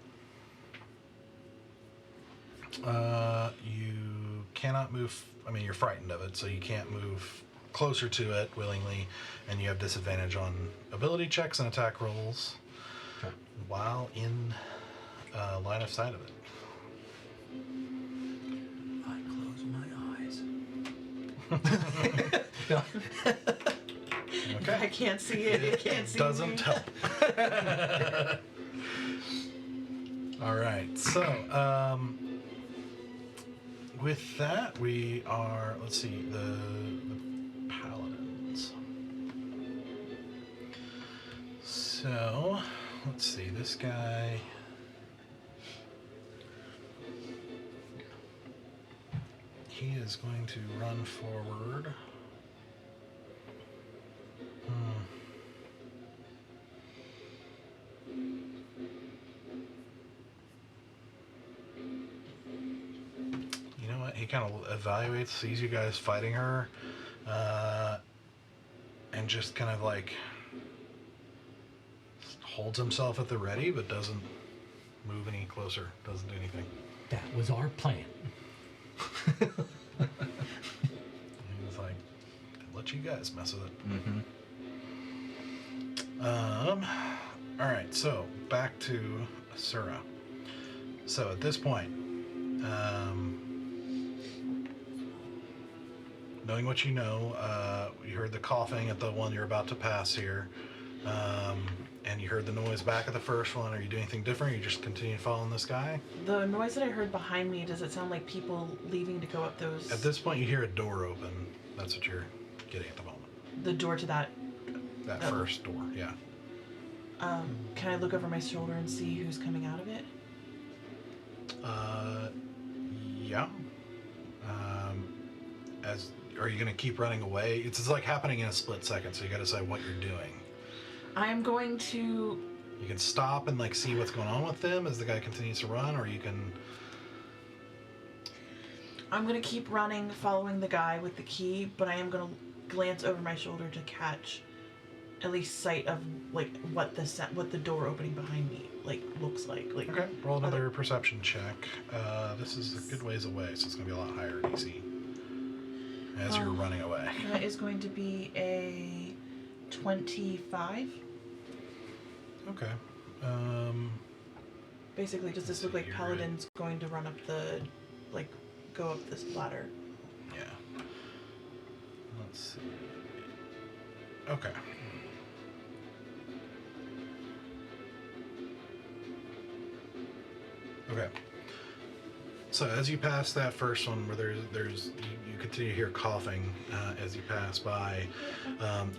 You cannot move. I mean, you're frightened of it, so you can't move closer to it willingly, and you have disadvantage on ability checks and attack rolls Okay. while in line of sight of it. I close my eyes. Okay. I can't see it. It can't see Doesn't me. help. All right. So, with that, we are. Let's see the paladins. So, let's see this guy. He is going to run forward. You know what? He kind of evaluates, sees you guys fighting her, and just kind of like holds himself at the ready, but doesn't move any closer, doesn't do anything. That was our plan. He was like, "I'll let you guys mess with it." Mm-hmm. All right, so back to Asura. So at this point, knowing what you know, you heard the coughing at the one you're about to pass here, and you heard the noise back at the first one. Are you doing anything different? Or you just continue following this guy? The noise that I heard behind me, does it sound like people leaving to go up those... At this point, you hear a door open. That's what you're getting at the moment. The door to that... That Oh. first door, yeah. Can I look over my shoulder and see who's coming out of it? Yeah. Are you gonna keep running away? It's like happening in a split second, so you gotta decide what you're doing. I'm going to... You can stop and like see what's going on with them as the guy continues to run, or you can... I'm going to keep running, following the guy with the key, but I am going to glance over my shoulder to catch at least sight of like what the door opening behind me like looks like. Like Okay, roll another perception check. This is a good ways away, so it's gonna be a lot higher DC as you're running away. That is going to be a 25. Okay. Basically, does this look like You're Paladin's going to run up the, like, go up this ladder? Yeah. Let's see. Okay. Okay. So as you pass that first one, where you continue to hear coughing as you pass by,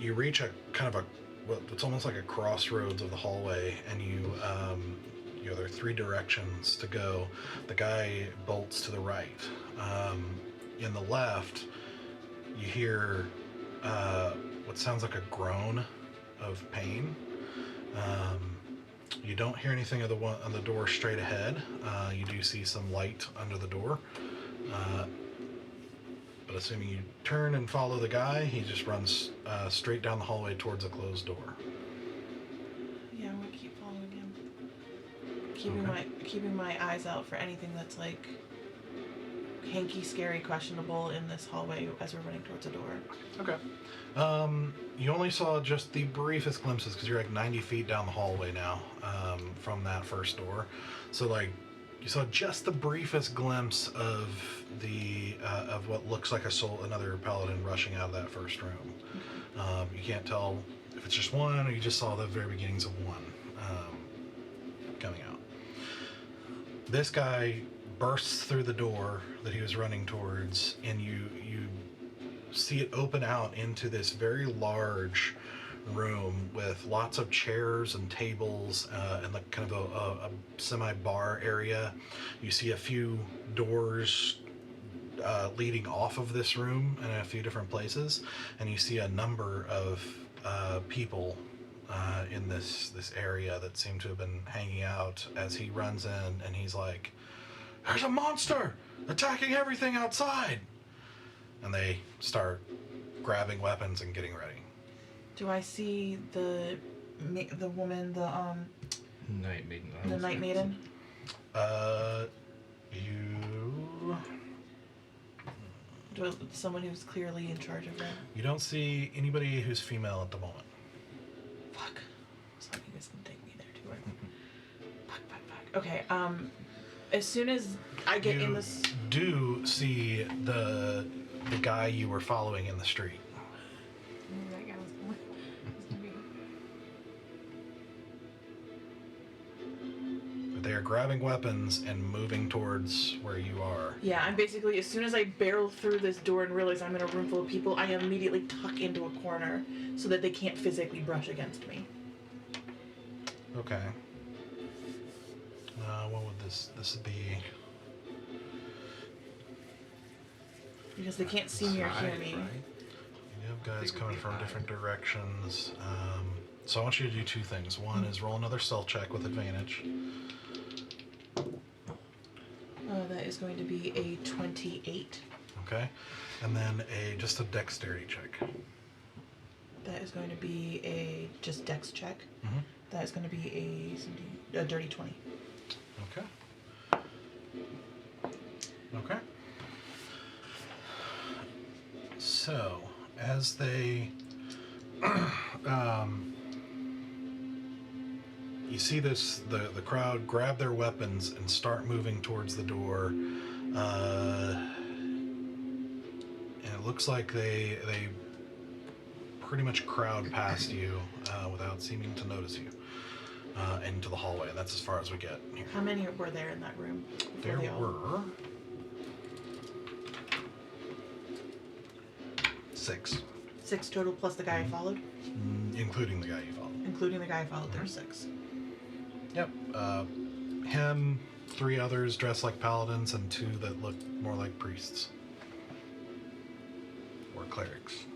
you reach a kind of a, well, it's almost like a crossroads of the hallway, and there are 3 directions to go. The guy bolts to the right. In the left, you hear what sounds like a groan of pain. You don't hear anything on the door straight ahead. You do see some light under the door. But assuming you turn and follow the guy, he just runs straight down the hallway towards a closed door. Yeah, I'm gonna keep following him. Keeping my eyes out for anything that's like hanky, scary, questionable in this hallway as we're running towards a door. Okay. You only saw just the briefest glimpses because you're like 90 feet down the hallway now from that first door. So like you saw just the briefest glimpse of the of what looks like another paladin rushing out of that first room. You can't tell if it's just one or you just saw the very beginnings of one coming out. This guy bursts through the door that he was running towards, and you see it open out into this very large room with lots of chairs and tables and like kind of a semi-bar area. You see a few doors leading off of this room in a few different places, and you see a number of people in this area that seem to have been hanging out as he runs in, and he's like, "There's a monster attacking everything outside!" And they start grabbing weapons and getting ready. Do I see the woman, the Night Maiden. the Night Maiden? Someone who's clearly in charge of them. You don't see anybody who's female at the moment. Fuck. Something is gonna take me there too. Fuck. Okay. As soon as I get in this, do see the guy you were following in the street. That guy was gonna be. But they are grabbing weapons and moving towards where you are. yeah, I'm basically, as soon as I barrel through this door and realize I'm in a room full of people, I immediately tuck into a corner so that they can't physically brush against me. Okay. What would this be? Because they can't see me or hear me. You have guys coming from different directions. So I want you to do 2 things. One is roll another stealth check with advantage. That is going to be a 28. Okay. And then just a dexterity check. That is going to be a just dex check. Mm-hmm. That is going to be a dirty 20. Okay. Okay. So, as they, you see the crowd grab their weapons and start moving towards the door, and it looks like they pretty much crowd past you without seeming to notice you into the hallway. And that's as far as we get here. How many were there in that room? There were 6. 6 total plus the guy I followed? Including the guy you followed. Including the guy I followed, there were 6. Yep. Him, 3 others dressed like paladins, and 2 that look more like priests. Or clerics.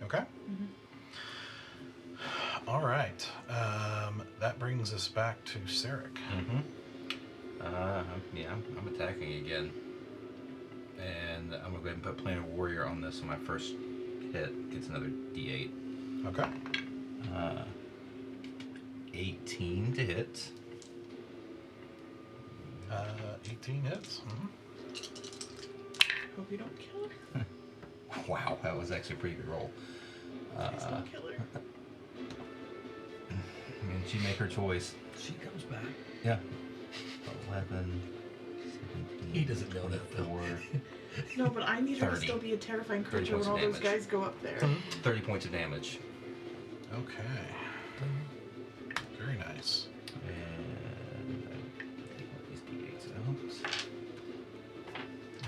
Okay. Mm-hmm. All right. That brings us back to Sarek. Yeah, I'm attacking again. And I'm going to go ahead and put Planar Warrior on this, so my first hit gets another D8. Okay. 18 to hit. 18 hits. Mm-hmm. Hope you don't kill her. Wow, that was actually a pretty good roll. Please don't kill her. And she make her choice. She comes back. Yeah. 11. 17, He doesn't know that, though. 24, No, but I need her to 30. still be a terrifying 30 creature when points all of those damage. guys go up there. 30 points of damage. Okay. Very nice. And I take one of these d8s out.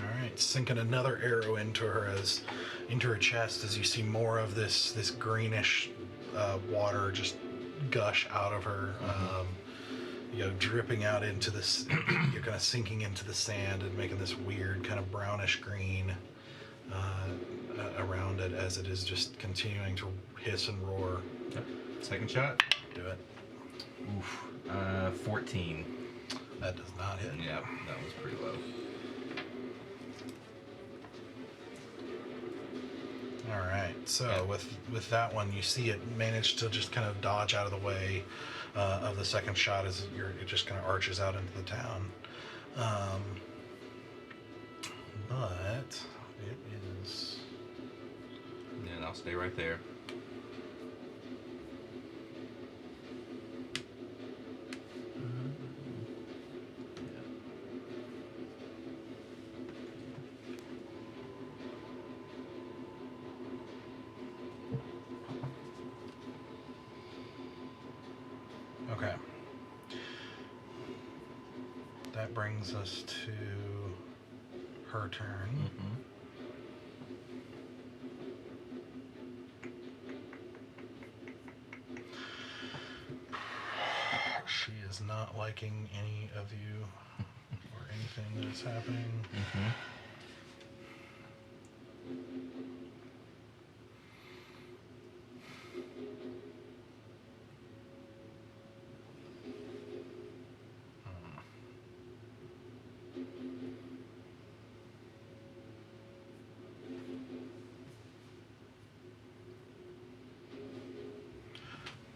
All right, sinking another arrow into her chest as you see more of this greenish water just gush out of her, dripping out into this. You're kind of sinking into the sand and making this weird kind of brownish green around it as it is just continuing to hiss and roar. Yep. Second shot. Do it. Oof. 14. That does not hit. Yeah, that was pretty low. All right. So with that one, you see it managed to just kind of dodge out of the way of the second shot as it just kind of arches out into the town. But it is. And I'll stay right there. Okay. That brings us to her turn. Mm-hmm. She is not liking any of you or anything that is happening. Mm-hmm.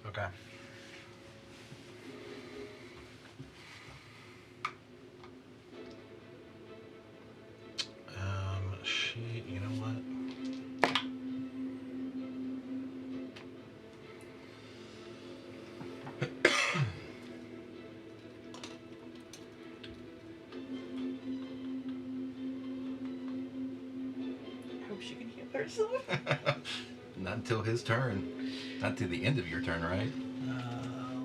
Okay. You know what? I hope she can heal herself. Not until his turn. Not to the end of your turn, right?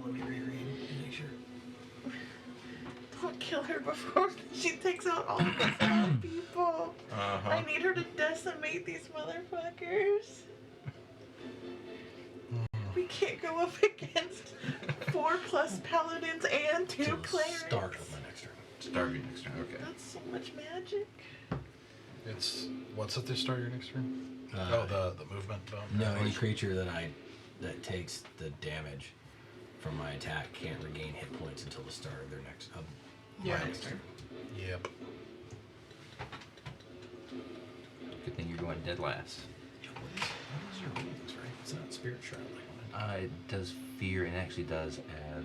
Let me reread. Make sure. Don't kill her before she takes out all of these bad people. Uh-huh. I need her to decimate these motherfuckers. We can't go up against 4+ paladins and 2 Till clerics. start of my next turn. Start of your next turn, okay. That's so much magic. It's what's at the start of your next turn? The movement bone. No, any creature that takes the damage from my attack can't regain hit points until the start of their next Yeah, my next turn. Yep. Good thing you're going dead last. What is your ratings, right? It's not Spirit Shroud like mine. It does fear and actually does add.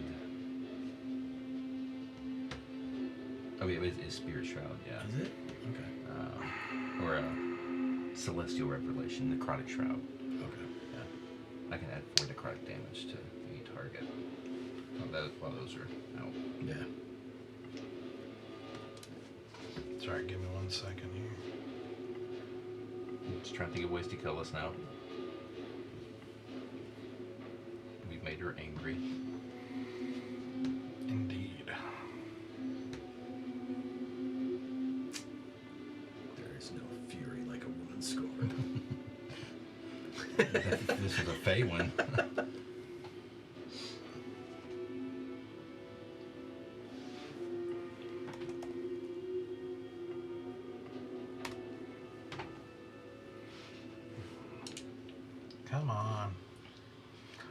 Oh, yeah, it is Spirit Shroud, yeah. Is it? Okay. Or Celestial Revelation, Necrotic Shroud. Okay. I can add 4 necrotic damage to any target while those are out. Yeah. Sorry, give me 1 second here. Just trying to think of ways to kill us now. We've made her angry. Indeed. There is no fury like a woman scorned. This is a Fey one. Come on.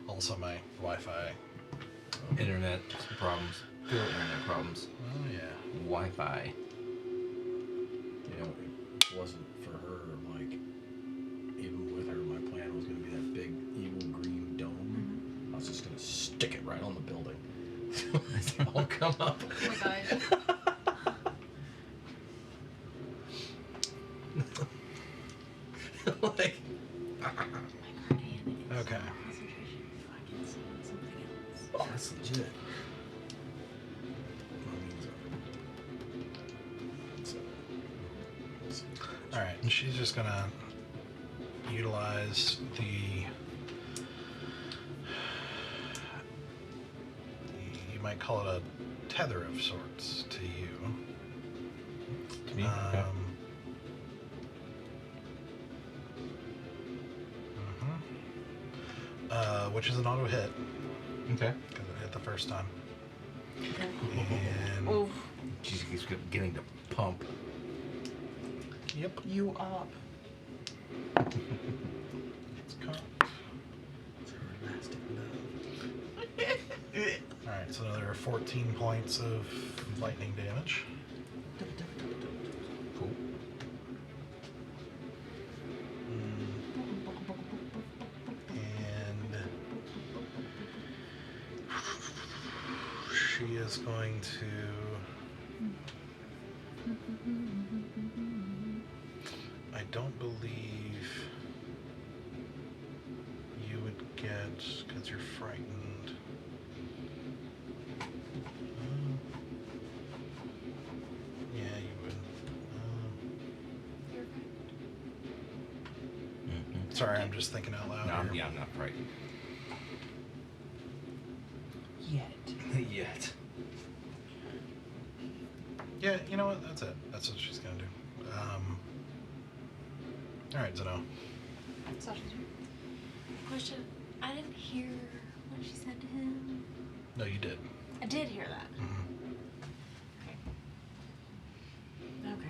Also, my Wi-Fi. Internet problems. Still internet problems. Oh yeah. Wi-Fi. You know, it wasn't for her, like, even with her, my plan was going to be that big evil green dome. I was just going to stick it right on the building. It's all come up. Oh my god. That's legit. All right, and she's just gonna utilize you might call it a tether of sorts to you. To me? Okay. Which is an auto hit Okay. because it hit the first time. Okay. And Oof. She keeps getting to pump. yep, You up. it's caught. All right, so there are 14 points of lightning damage. Cool. And she is going to I don't believe you would get because you're frightened. Yeah, you would. Sorry, I'm just thinking out loud. No, here. I'm not frightened. Yet. Yet. Yeah, you know what? That's it. That's what she's gonna do. All right, Zeno. Sasha's turn. Question. I didn't hear what she said to him. No, you did. I did hear that. Mm-hmm. Okay.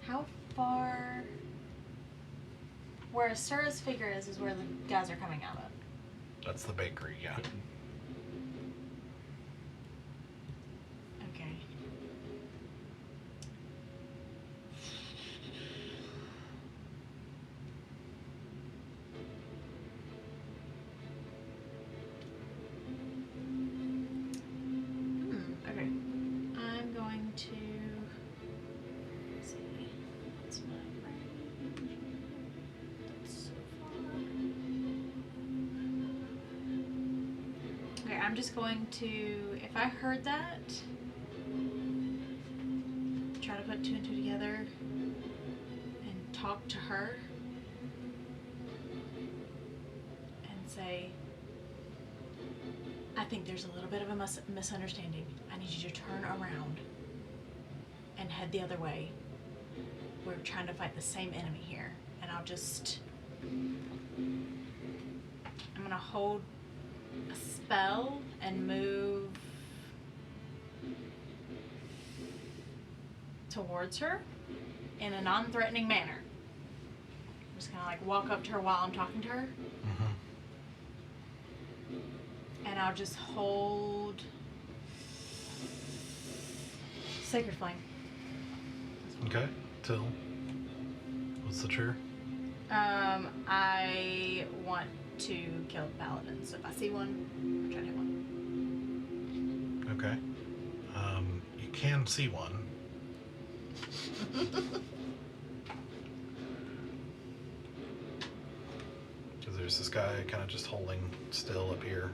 How far? Where Sura's figure is where the guys are coming out of. That's the bakery. Yeah. Okay. Okay. I'm going to let's see. What's my range? That's so far. Okay, I'm just going to, if I heard that, try to put two and two together and talk to her and say, I think there's a little bit of a misunderstanding. I need you to turn around and head the other way. We're trying to fight the same enemy here. And I'm gonna hold a spell and move towards her in a non-threatening manner. I'm just gonna like walk up to her while I'm talking to her. Mm-hmm. And I'll just hold Sacred Flame. Okay. Till. What's the trigger? I want to kill the paladin, so if I see one, I'm trying to hit one. Okay. You can see one. Because there's this guy kind of just holding still up here.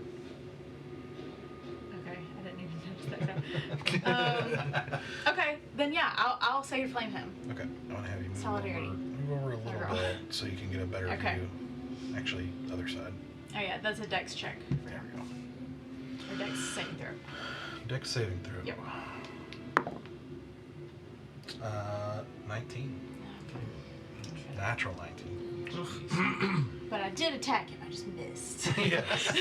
Okay, I didn't even notice that. Okay, then yeah, I'll Sacred Flame him. Okay. I want to have you move Solidarity. over a little Girl. bit so you can get a better Okay. view. Actually, other side. Oh yeah, that's a dex check. There we go. Or dex saving throw. Dex saving throw. Yep. 19. Okay. Natural 19. But I did attack him, I just missed. Yes.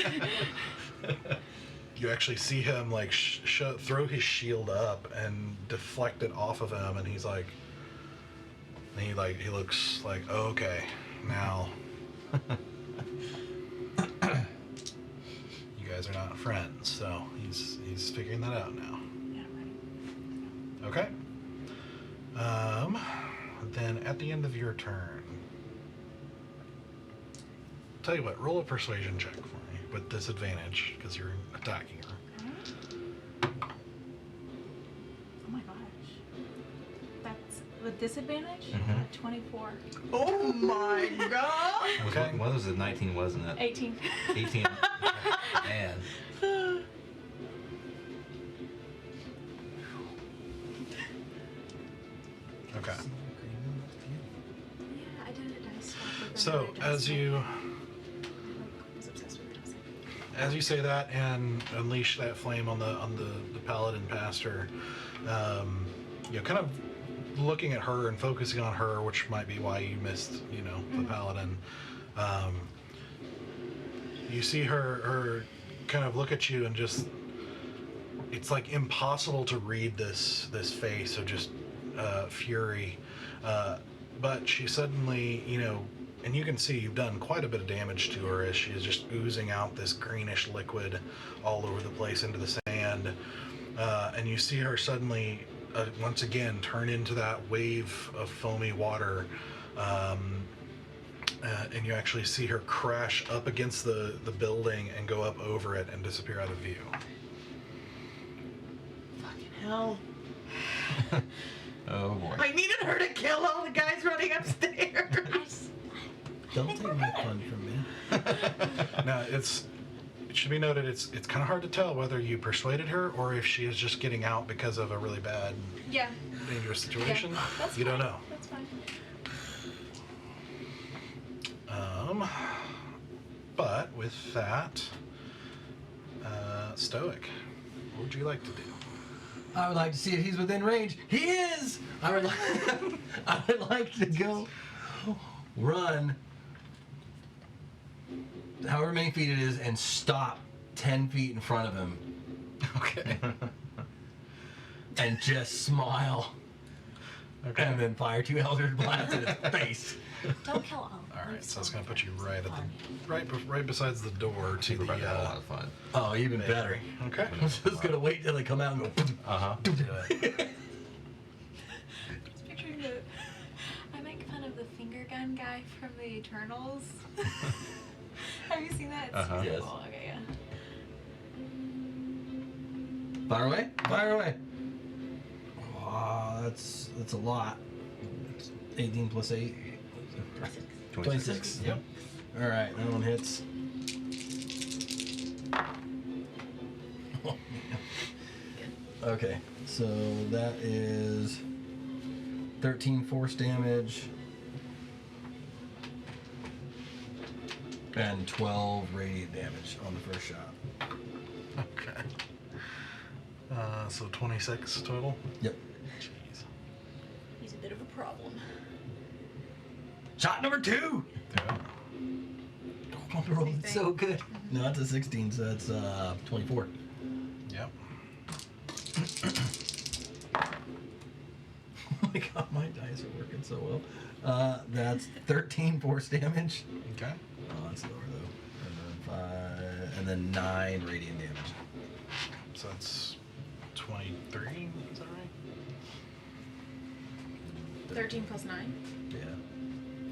You actually see him like throw his shield up and deflect it off of him, and he's like, he looks like, oh, okay, now you guys are not friends, so he's figuring that out now. Yeah, I'm ready. Okay. Then at the end of your turn, tell you what, roll a persuasion check for me with disadvantage because you're attacking her. Oh my gosh. That's with disadvantage? 24. Oh my god! Okay. What was it? 19, wasn't it? 18. 18. Man. Okay. Yeah, I did a dice swap with So another dice as swap. you I was obsessed with it. as you say that and unleash that flame on the paladin pastor, kind of looking at her and focusing on her, which might be why you missed, the paladin. You see her kind of look at you and just, it's like impossible to read this face of just fury. But she suddenly, and you can see you've done quite a bit of damage to her as she is just oozing out this greenish liquid all over the place into the sand. And you see her suddenly, once again, turn into that wave of foamy water. And you actually see her crash up against the building and go up over it and disappear out of view. Fucking hell. Oh boy. I needed her to kill all the guys running upstairs. Don't take my fun from me. Now, it should be noted, it's kind of hard to tell whether you persuaded her or if she is just getting out because of a really bad, Yeah. dangerous situation. That's You don't fine. know. That's fine. But with that, Stoic, what would you like to do? I would like to see if he's within range. He is! I would like to go run however many feet it is and stop 10 feet in front of him Okay. and just smile Okay. and then fire 2 Eldritch Blasts in his face. Don't kill all. All right, so it's gonna put you right besides the door to Super the. had a lot of fun. Oh, even better. Okay. I'm just gonna wait till they come out and go. Uh-huh. Do it. Just picturing I make fun of the finger gun guy from the Eternals. Have you seen that? It's Uh-huh. super Yes. cool. Okay, yeah. Fire away! Fire away! Oh, that's a lot. 18 plus 8. 26. Yep. All right, that one hits. Okay, so that is 13 force damage and 12 radiant damage on the first shot. Okay. So 26 total. Yep. Jeez. He's a bit of a problem. Shot number 2. Yeah. Oh, the roll is so good. No, it's a 16, so that's 24. Yep. Oh my god, my dice are working so well. That's 13 force damage. Okay. Oh, that's lower though. And then 5, and then 9 radiant damage. So that's 23. Is that right? 13 plus 9. Yeah.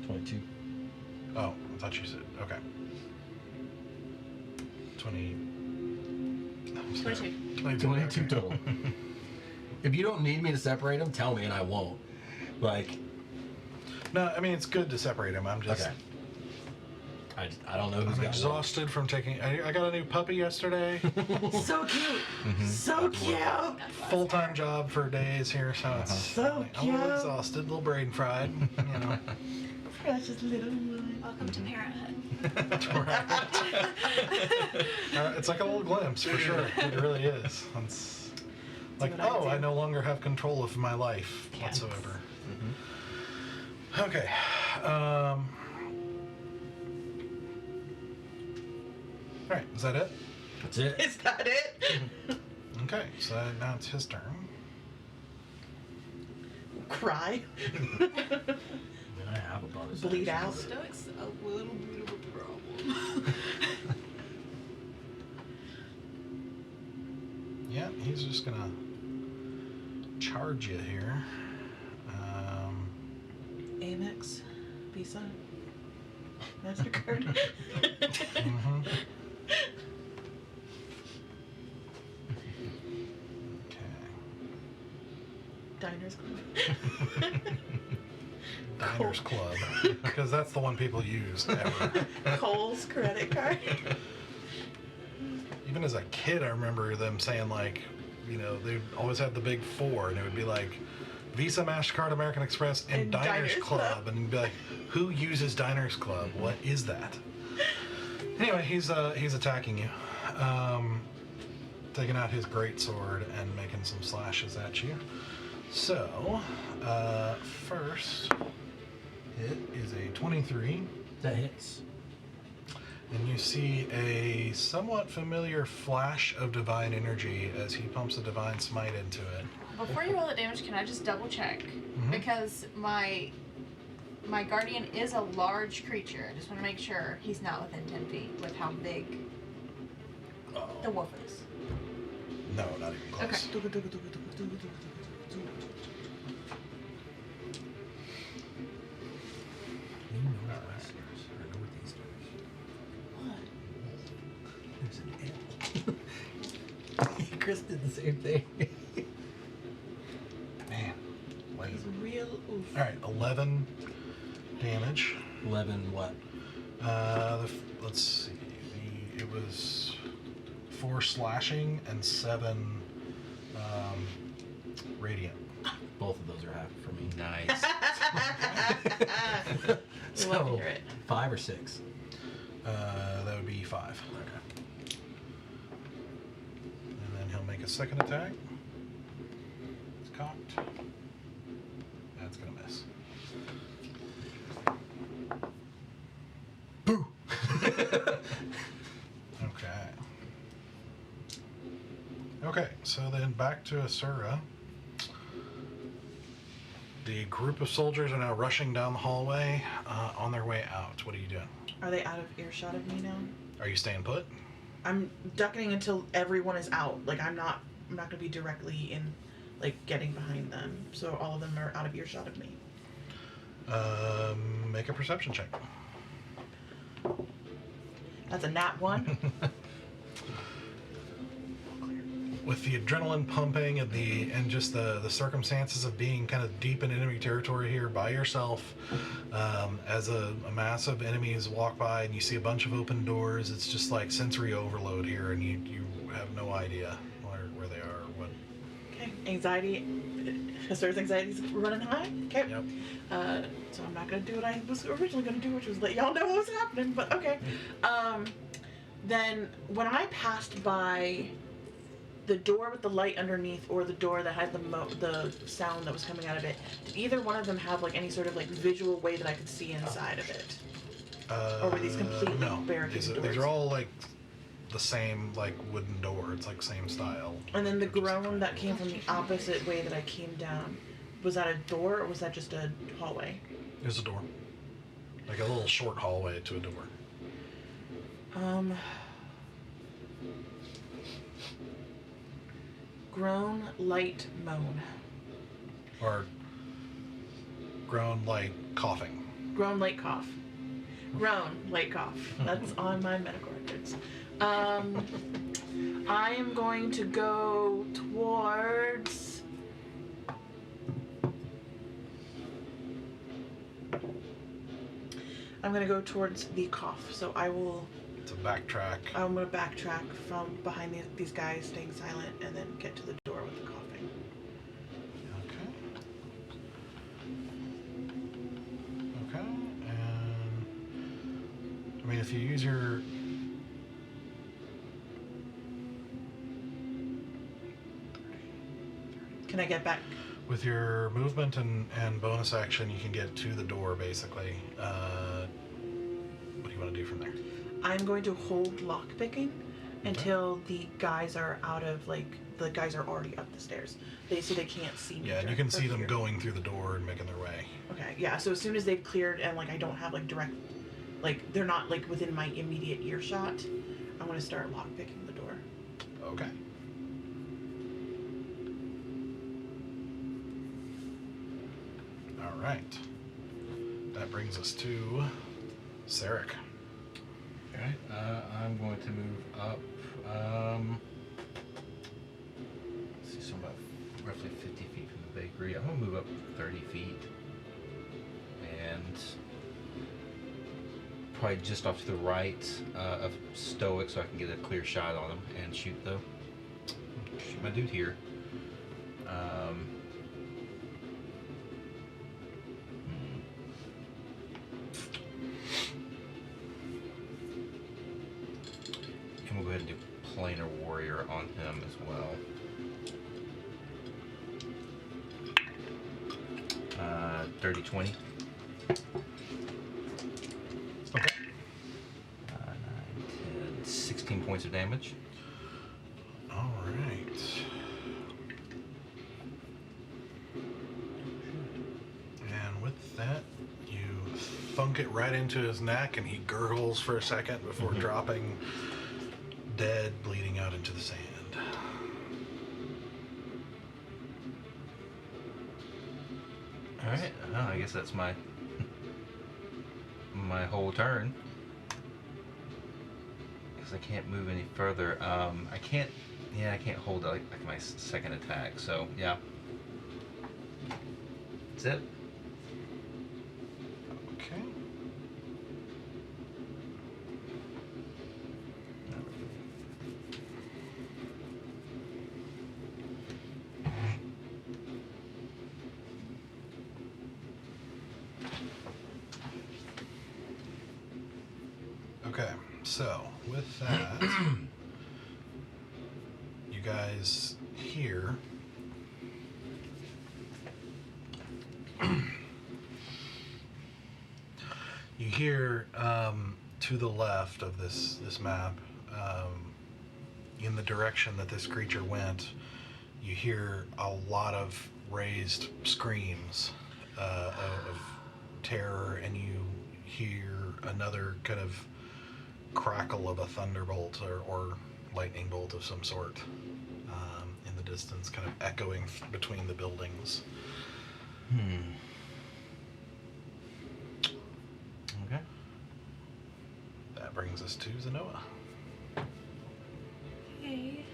22. Oh, I thought you said okay. 20. I'm sorry. 22. 22 okay. total. If you don't need me to separate them, tell me and I won't. Like, No, I mean it's good to separate them. I'm just. okay. I don't know who's I'm got exhausted from taking. I got a new puppy yesterday. So cute. So cute. Full-time job for days here, so it's So I'm a little cute. exhausted, a little brain fried. Precious little one. Welcome to Parenthood. It's like a little glimpse for sure. It really is. It's like, what I oh, do. I no longer have control of my life Yes. whatsoever. Okay. All right. Is that it? That's it. Is that it? Okay. So now it's his turn. Cry. I have a bonus. Bleed action. out. Stoic's a little bit of a problem. Yeah, he's just gonna charge you here. Amex, Visa, MasterCard. Mhm. Okay. Diners Diners Club. Diners Club, because that's the one people use ever. Kohl's credit card. Even as a kid, I remember them saying like, you know, they always had the big four, and it would be like Visa, MasterCard, American Express, and Diners Club, and you'd be like, who uses Diners Club? What is that? Anyway, he's attacking you, taking out his greatsword and making some slashes at you. So, first hit is a 23. That hits. And you see a somewhat familiar flash of divine energy as he pumps a divine smite into it. Before you roll the damage, can I just double check? Because my guardian is a large creature. I just want to make sure he's not within 10 feet with how big the wolf is. No, not even close. Okay. You know these stairs. I know what these stairs. What? There's an L. Chris did the same thing. Man. He's real oof. Alright, 11 damage. 11 what? Let's see. It was 4 slashing and 7 radiant. Both of those are half for me. Nice. We love to hear it. 5 or 6? That would be 5. Okay. And then he'll make a second attack. It's cocked. That's gonna miss. Boo! Okay. Okay, so then back to Asura. The group of soldiers are now rushing down the hallway on their way out. What are you doing? Are they out of earshot of me now? Are you staying put? I'm ducking until everyone is out. Like I'm not gonna be directly in, like getting behind them. So all of them are out of earshot of me. Make a perception check. That's a nat 1. With the adrenaline pumping and just the circumstances of being kind of deep in enemy territory here by yourself, as a mass of enemies walk by and you see a bunch of open doors, it's just like sensory overload here, and you have no idea where they are or what. Okay. Anxiety. Asura's anxiety's running high. Okay. Yep. So I'm not gonna do what I was originally gonna do, which was let y'all know what was happening. But okay. Then when I passed by the door with the light underneath, or the door that had the sound that was coming out of it, did either one of them have like any sort of like visual way that I could see inside of it? Or were these completely barricaded doors? These are all like the same like wooden door. It's like same style. And then the groan that came from the opposite way that I came down, was that a door or was that just a hallway? There's a door. Like a little short hallway to a door. Groan, light, moan. Or groan like coughing. Groan, light, cough. Groan, light, cough. That's on my medical records. I am going to go towards... I'm going to go towards the cough. So I will... It's a backtrack. I'm going to backtrack from behind these guys, staying silent, and then get to the door with the coughing. Okay, and I mean, if you use your Can I get back? with your movement and bonus action, you can get to the door basically. What do you want to do from there? I'm going to hold lockpicking until the guys are out of, like, the guys are already up the stairs. They can't see me. Yeah, and you can see them going through the door and making their way. Okay, yeah, so as soon as they've cleared and, like, I don't have, like, direct, like, they're not, like, within my immediate earshot, I'm going to start lockpicking the door. Okay. All right. That brings us to Sarek. Alright, I'm going to move up, let's see, so about roughly 50 feet from the big agree. I'm gonna move up 30 feet. And probably just off to the right of Stoic so I can get a clear shot on him and shoot my dude here. And we'll go ahead and do Planar Warrior on him as well. 30-20. Okay. 9, 10, 16 points of damage. All right. And with that, you thunk it right into his neck, and he gurgles for a second before dropping dead, bleeding out into the sand. All right. I guess that's my whole turn. Because I can't move any further. I can't hold like my second attack. So yeah. That's it. Okay. Okay, so with that, you guys hear to the left of this map, in the direction that this creature went, you hear a lot of raised screams of terror, and you hear another kind of crackle of a thunderbolt or lightning bolt of some sort in the distance, kind of echoing between the buildings. Okay. That brings us to Zenoa. Hey.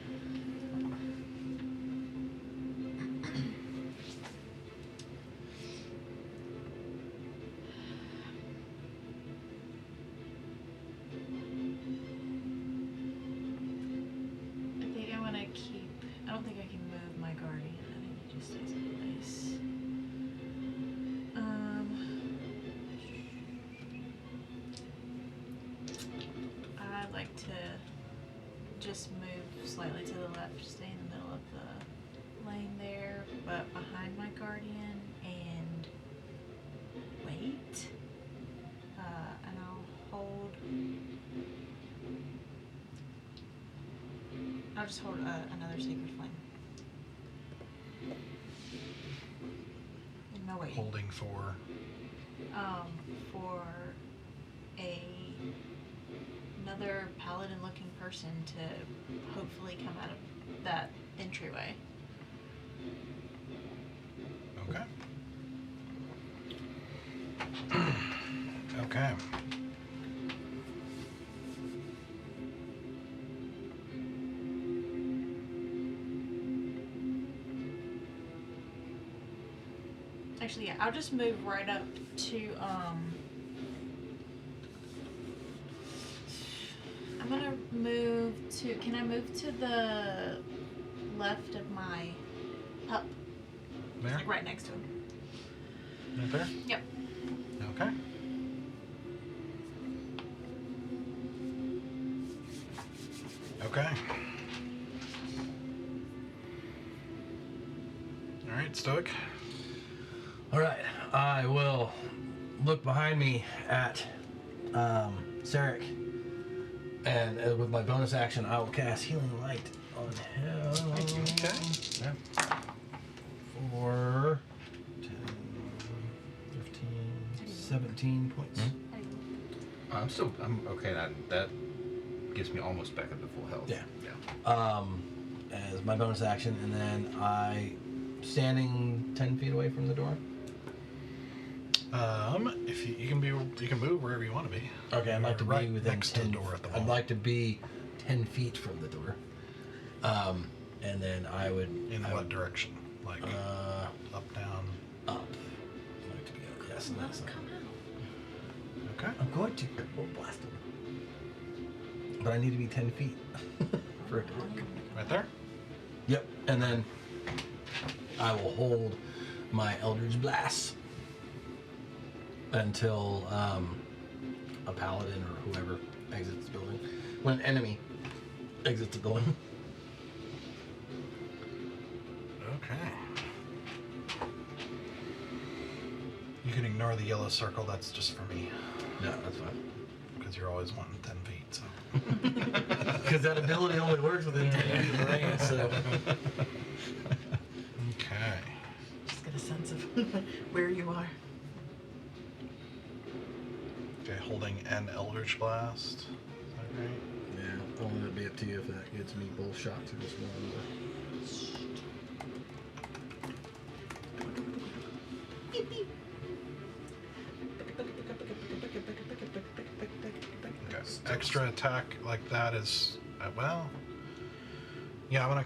I don't think I can move my guardian. I think he just stays in place. I'd like to just move slightly to the left, stay in the middle of the lane there, but behind my guardian, and wait. And I'll hold. I'll just hold another sacred flame. In my way. Holding for another paladin-looking person to hopefully come out of that entryway. Okay. Okay. Actually, yeah, I'll just move right up to, I'm gonna move to, can I move to the left of my pup? There? Like right next to him. Right there? Yep. Okay. Okay. All right, Stoic. All right, I will look behind me at Sarek, and with my bonus action, I will cast Healing Light on him. Okay. Yeah. For 10, 15, 17 points. I'm okay. That gives me almost back up to full health. Yeah. Yeah. As my bonus action, and then I standing 10 feet away from the door. If you can move wherever you want to be. Okay, I'd like to Right be within next to 10. the door at the I'd wall. like to be 10 feet from the door. And then I would. In what direction? Like up, down. Up. Like to be up. Yes, Let that's us up. come out. Okay. I'm going to. We'll blast him. But I need to be 10 feet for it to work. Right there? Yep. And then I will hold my Eldritch Blast until a paladin or whoever exits the building. When an enemy exits the building. Okay. You can ignore the yellow circle, that's just for me. Yeah, that's fine. Because you're always wanting 10 feet, so. Because that ability only works within 10 feet of range, so. Okay. Just get a sense of where you are. Okay, holding an Eldritch Blast. Is that right? Yeah, I'll let it be up to you if that gets me both shots or just one. Okay. Extra attack like that is, well, yeah, I'm gonna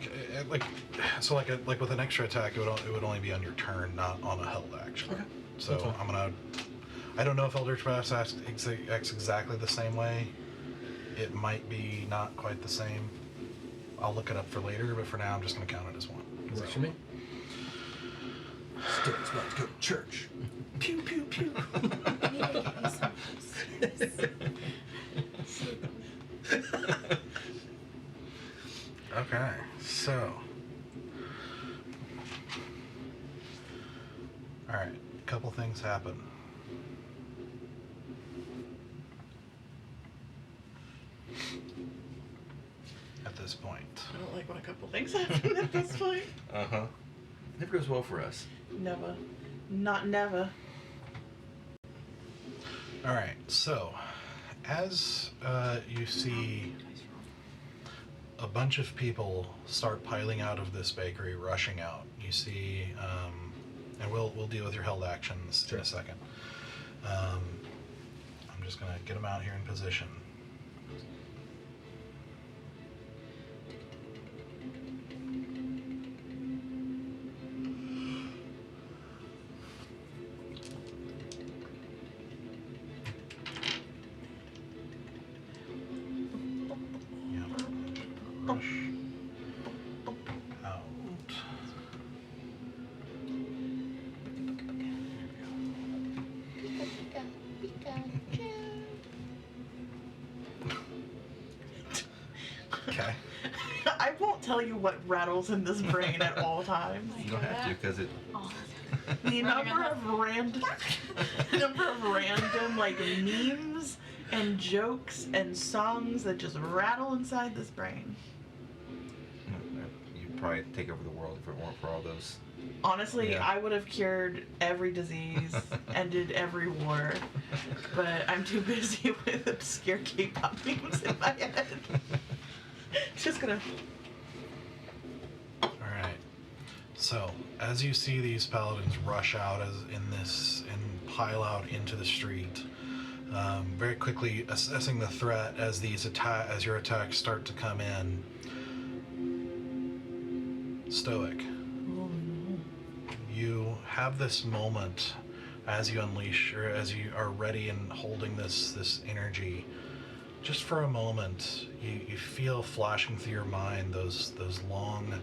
like with an extra attack, it would only be on your turn, not on a held action. Okay. So That's fine. I don't know if Eldritch Blast acts exactly the same way. It might be not quite the same. I'll look it up for later, but for now, I'm just gonna count it as one. Works for me. Stuart's about to go to church. Pew, pew, pew. I need to get you some Okay, so. Alright, a couple things happen. At this point. I don't like when a couple things happen at this point. Uh-huh. Never goes well for us. Never. Not never. Alright, so as you see a bunch of people start piling out of this bakery, rushing out, you see, and we'll deal with your held actions in a second. I'm just going to get them out here in position. Rush out. Okay. I won't tell you what rattles in this brain at all times. You don't have to, because it... Oh, The number of random like memes and jokes and songs that just rattle inside this brain. You'd probably take over the world if it weren't for all those. Honestly, Yeah. I would have cured every disease, ended every war, but I'm too busy with obscure K-pop memes in my head. Just gonna. All right. So, as you see these paladins rush out and pile out into the street, very quickly assessing the threat as as your attacks start to come in. Stoic. You have this moment as you unleash, or as you are ready and holding this energy. Just for a moment, you feel flashing through your mind those long,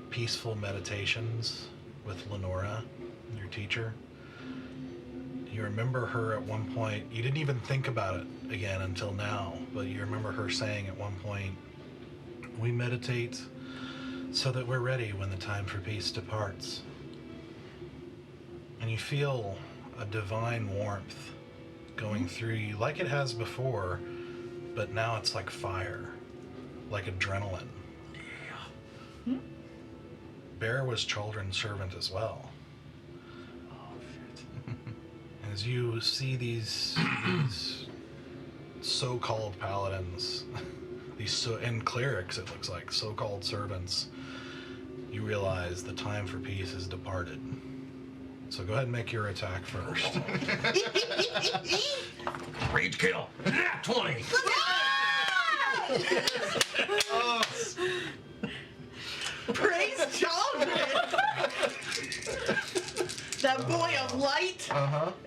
peaceful meditations with Lenora, your teacher. You remember her at one point, you didn't even think about it again until now, but you remember her saying at one point, "We meditate so that we're ready when the time for peace departs." And you feel a divine warmth going through you like it has before, but now it's like fire, like adrenaline. Yeah. Bear was children's servant as well. Oh, shit. As you see these so-called paladins, and clerics, it looks like, so-called servants, you realize the time for peace has departed. So go ahead and make your attack first. Rage kill. 20. Praise chocolate! That boy of light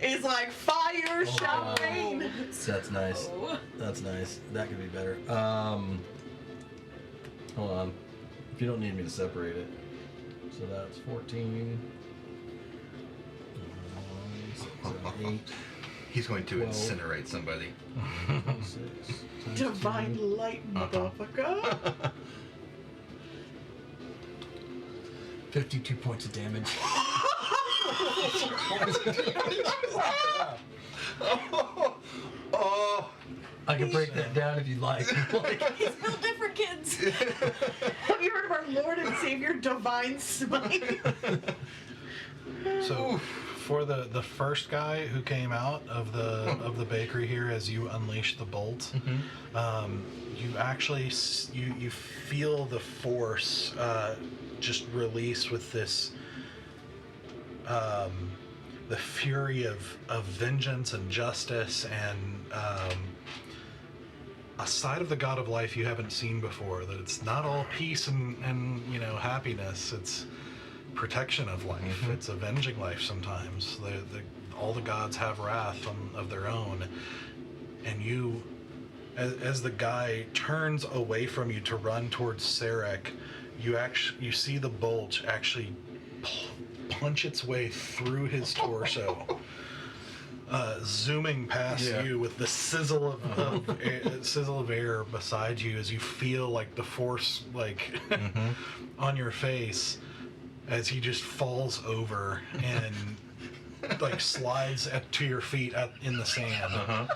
is like fire, shout rain. That's nice. Oh. That's nice. That could be better. Hold on. If you don't need me to separate it. So that's 14. 8. He's going to 12. incinerate somebody. 6. Divine light, motherfucker. 52 points of damage. Oh, I can break that down if you'd like. He's built different kids. Have you heard of our Lord and Savior, Divine Smite? so for the first guy who came out of the bakery here, as you unleash the bolt, you actually you feel the force just release with this. The fury of vengeance and justice and a side of the God of Life you haven't seen before. That it's not all peace and happiness. It's protection of life. It's avenging life sometimes. All the gods have wrath of their own. And you, as the guy turns away from you to run towards Sarek, you see the bolt actually punch its way through his torso, zooming past you with the sizzle of air beside you as you feel like the force on your face as he just falls over and like slides to your feet in the sand.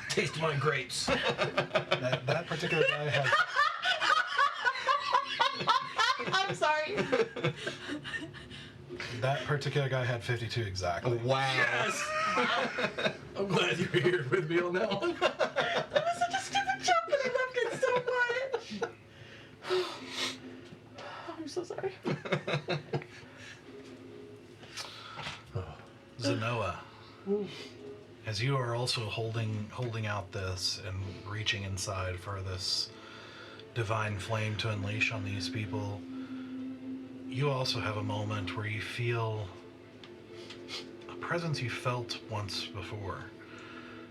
Taste my grapes. That particular guy had. I'm sorry. That particular guy had 52 exactly. Wow. Yes! I'm glad you're here with me on that one. That was such a stupid jump, but I loved it so much. I'm so sorry. Zenoa, as you are also holding out this and reaching inside for this divine flame to unleash on these people, you also have a moment where you feel a presence you felt once before.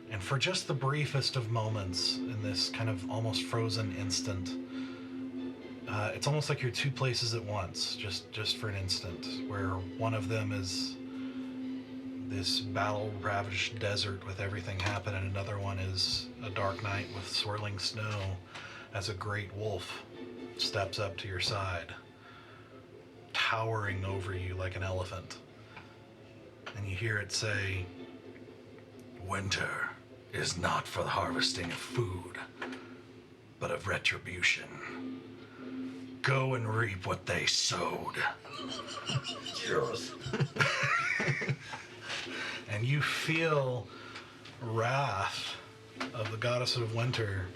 And for just the briefest of moments in this kind of almost frozen instant, it's almost like you're two places at once, just for an instant, where one of them is this battle-ravaged desert with everything happen, and another one is a dark night with swirling snow as a great wolf steps up to your side, towering over you like an elephant. And you hear it say, "Winter is not for the harvesting of food, but of retribution. Go and reap what they sowed." Yes. And you feel wrath of the goddess of winter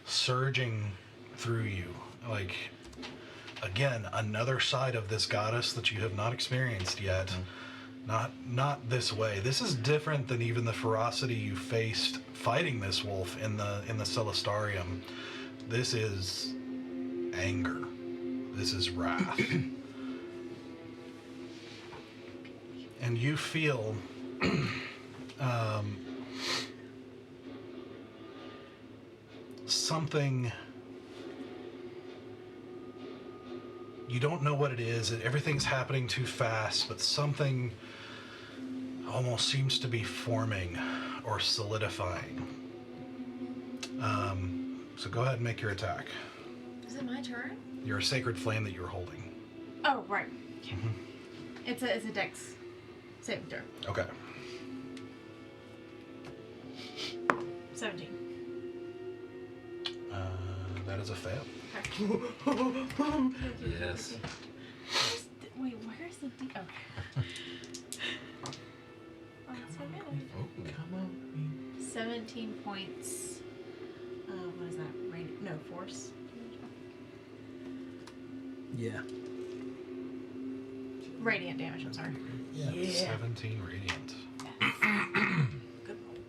surging through you. Like, again, another side of this goddess that you have not experienced yet. Not this way. This is different than even the ferocity you faced fighting this wolf in the Celestarium. This is anger. This is wrath. And you feel something. You don't know what it is. Everything's happening too fast, but something almost seems to be forming or solidifying. So go ahead and make your attack. Is it my turn? Your sacred flame that you're holding. Oh, right. Okay. It's a dex saving throw. Okay. 17. That is a fail. Yes. Wait, where's the D? Okay. Oh, it's so good. Oh, come on. 17 points. What is that? No, force. Yeah. Radiant damage, I'm sorry. Yeah. 17 radiant. Good roll.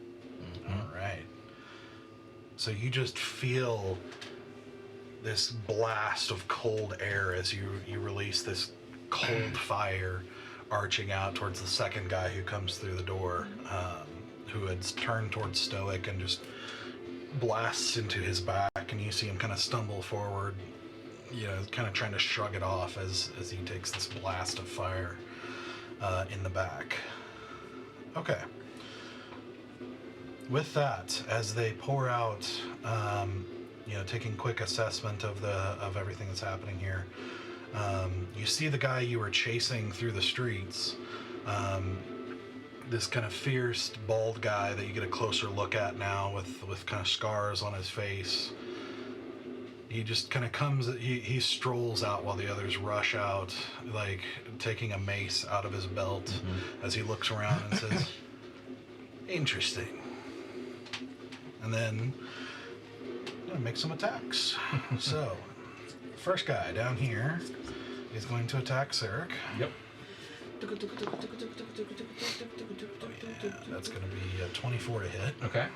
All right. So you just feel this blast of cold air as you release this cold fire arching out towards the second guy who comes through the door, who had turned towards Stoic and just blasts into his back, and you see him kind of stumble forward, kind of trying to shrug it off as he takes this blast of fire in the back. Okay. With that, as they pour out, taking quick assessment of everything that's happening here, you see the guy you were chasing through the streets, this kind of fierce, bald guy that you get a closer look at now with kind of scars on his face. He just kind of he strolls out while the others rush out, like taking a mace out of his belt as he looks around and says, "Interesting." And then make some attacks. So, first guy down here is going to attack Sarek. Yep. Yeah, that's going to be a 24 to hit. Okay.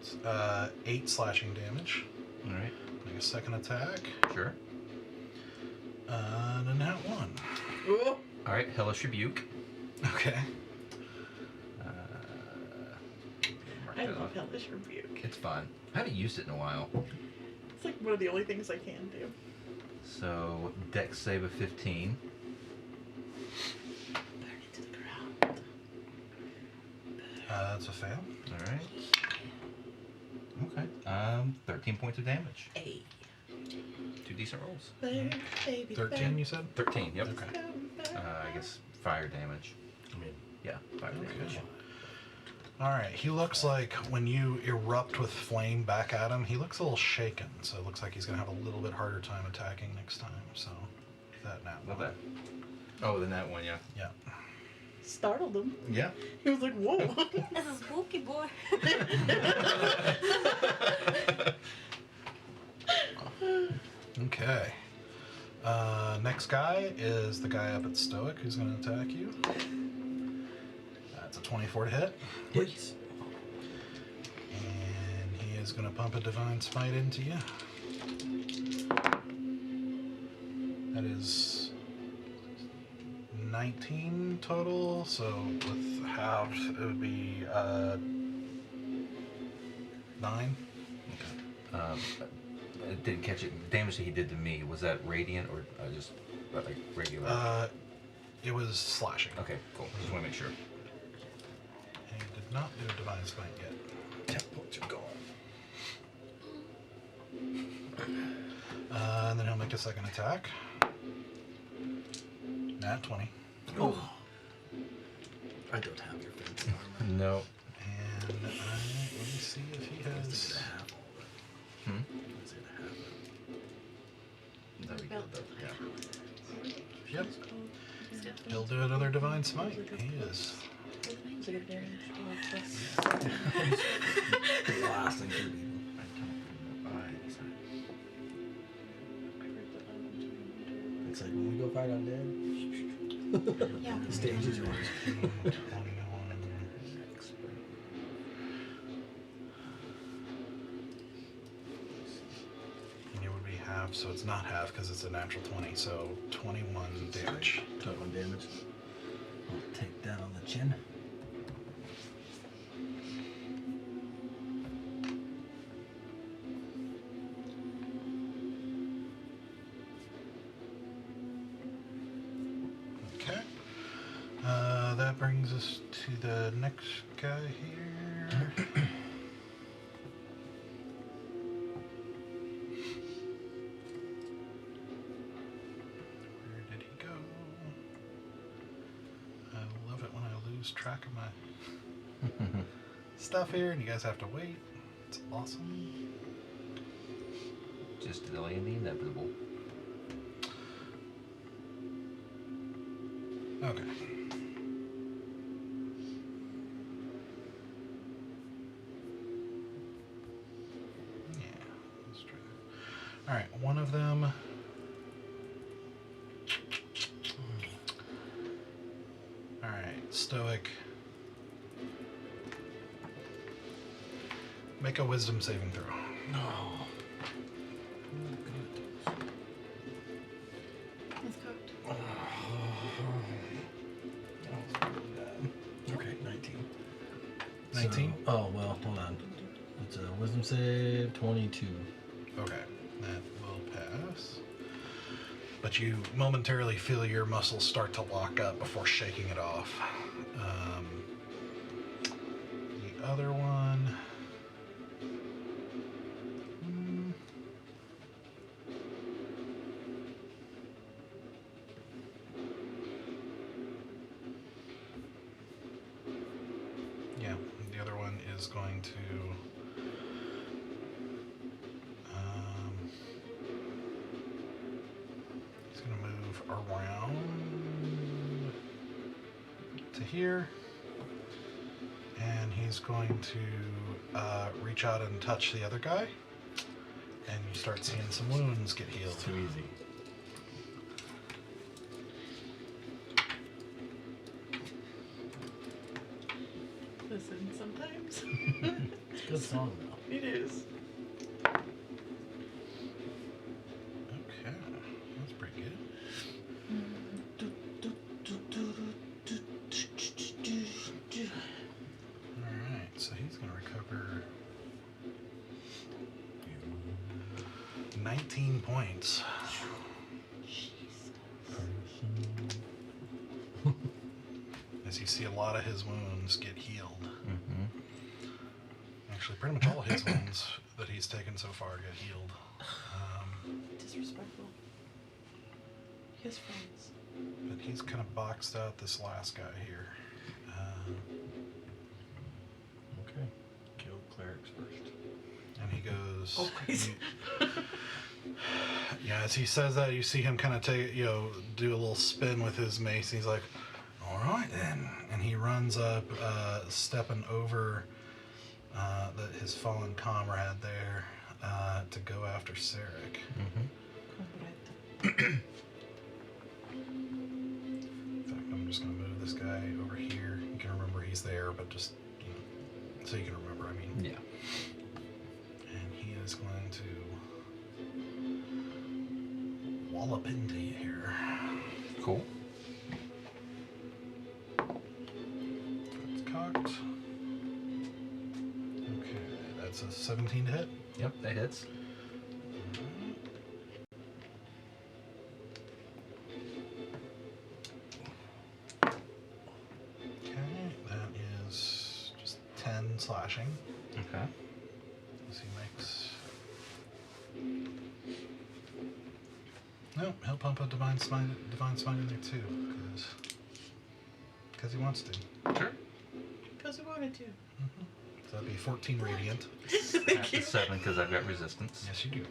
It's 8 slashing damage. All right. Make a second attack. Sure. And a nat 1. Ooh. All right. Hellish Rebuke. Okay. Mark I that love off. Hellish Rebuke. It's fun. I haven't used it in a while. It's like one of the only things I can do. So, Dex save of 15. Burn it to the ground. That's a fail. All right. Okay. 13 points of damage. Hey. 2 decent rolls. Burn, baby, 13, you said? 13. Yep. Okay. I guess fire damage. Yeah, fire damage. Alright, he looks like when you erupt with flame back at him, he looks a little shaken, so it looks like he's going to have a little bit harder time attacking next time, so that nat Love one. that. Oh, then that one, yeah. Yeah. Startled him. Yeah. He was like, whoa. That's a spooky boy. Okay. Next guy is the guy up at Stoic who's going to attack you. That's a 24 to hit. Hits. And he is going to pump a Divine Smite into you. That is 19 total, so with halved, it would be 9. I didn't catch it. The damage that he did to me, was that radiant or just like regular? It was slashing. Okay, cool. Just want to make sure. And he did not do a Divine Smite yet. 10 points are gone. And then he'll make a second attack. Nat 20. Oh. I don't have your fancy armor. No. And let me see if he has. Is it half? That'd be good though. Yeah. Yep. He'll do another Divine Smite. He is. Is it advantage or plus? Blasting through people. It's like when we go fight undead. Yeah. The stage is yours. 21. And it would be half, so it's not half because it's a natural 20, so 21 damage. 21 damage. I'll take that on the chin. Okay. That brings us to the next guy here. Where did he go? I love it when I lose track of my stuff here and you guys have to wait. It's awesome. Just delaying the inevitable. Okay. Yeah, let's try that. Alright, one of them stoic. Make a wisdom saving throw. No. It's cooked. Okay, 19. 19? So, oh, well, hold on. It's a wisdom save, 22. Okay, that will pass. But you momentarily feel your muscles start to lock up before shaking it off. The other one... Yeah, the other one is going to... he's going to move around to here. And he's going to reach out and touch the other guy. And you start seeing some wounds get healed. Too easy. Listen, sometimes. It's a good song, though. It is. Okay, that's pretty good. Alright, so he's going to recover 19 points. As you see a lot of his wounds get healed. Actually, pretty much all his wounds that he's taken so far get healed. Disrespectful. His friends. But he's kind of boxed out this last guy here. Okay. Kill clerics first. And he goes... Always. Yeah, as he says that, you see him kind of take, do a little spin with his mace. And he's like, "All right then," and he runs up, stepping over his fallen comrade there to go after Sarek. In fact, I'm just gonna move this guy over here. You can remember he's there, but just so you can remember. I mean, Yeah. and he is going to wallop into you here. Cool. It's cocked. Okay, that's a 17 to hit. Yep, that hits. Okay, that is just 10 slashing. Okay. As he makes... No, he'll pump a divine smite in there too, because he wants to. Sure. Because we wanted to. So that'd be 14 radiant. Half to 7 because I've got resistance. Yes, you do.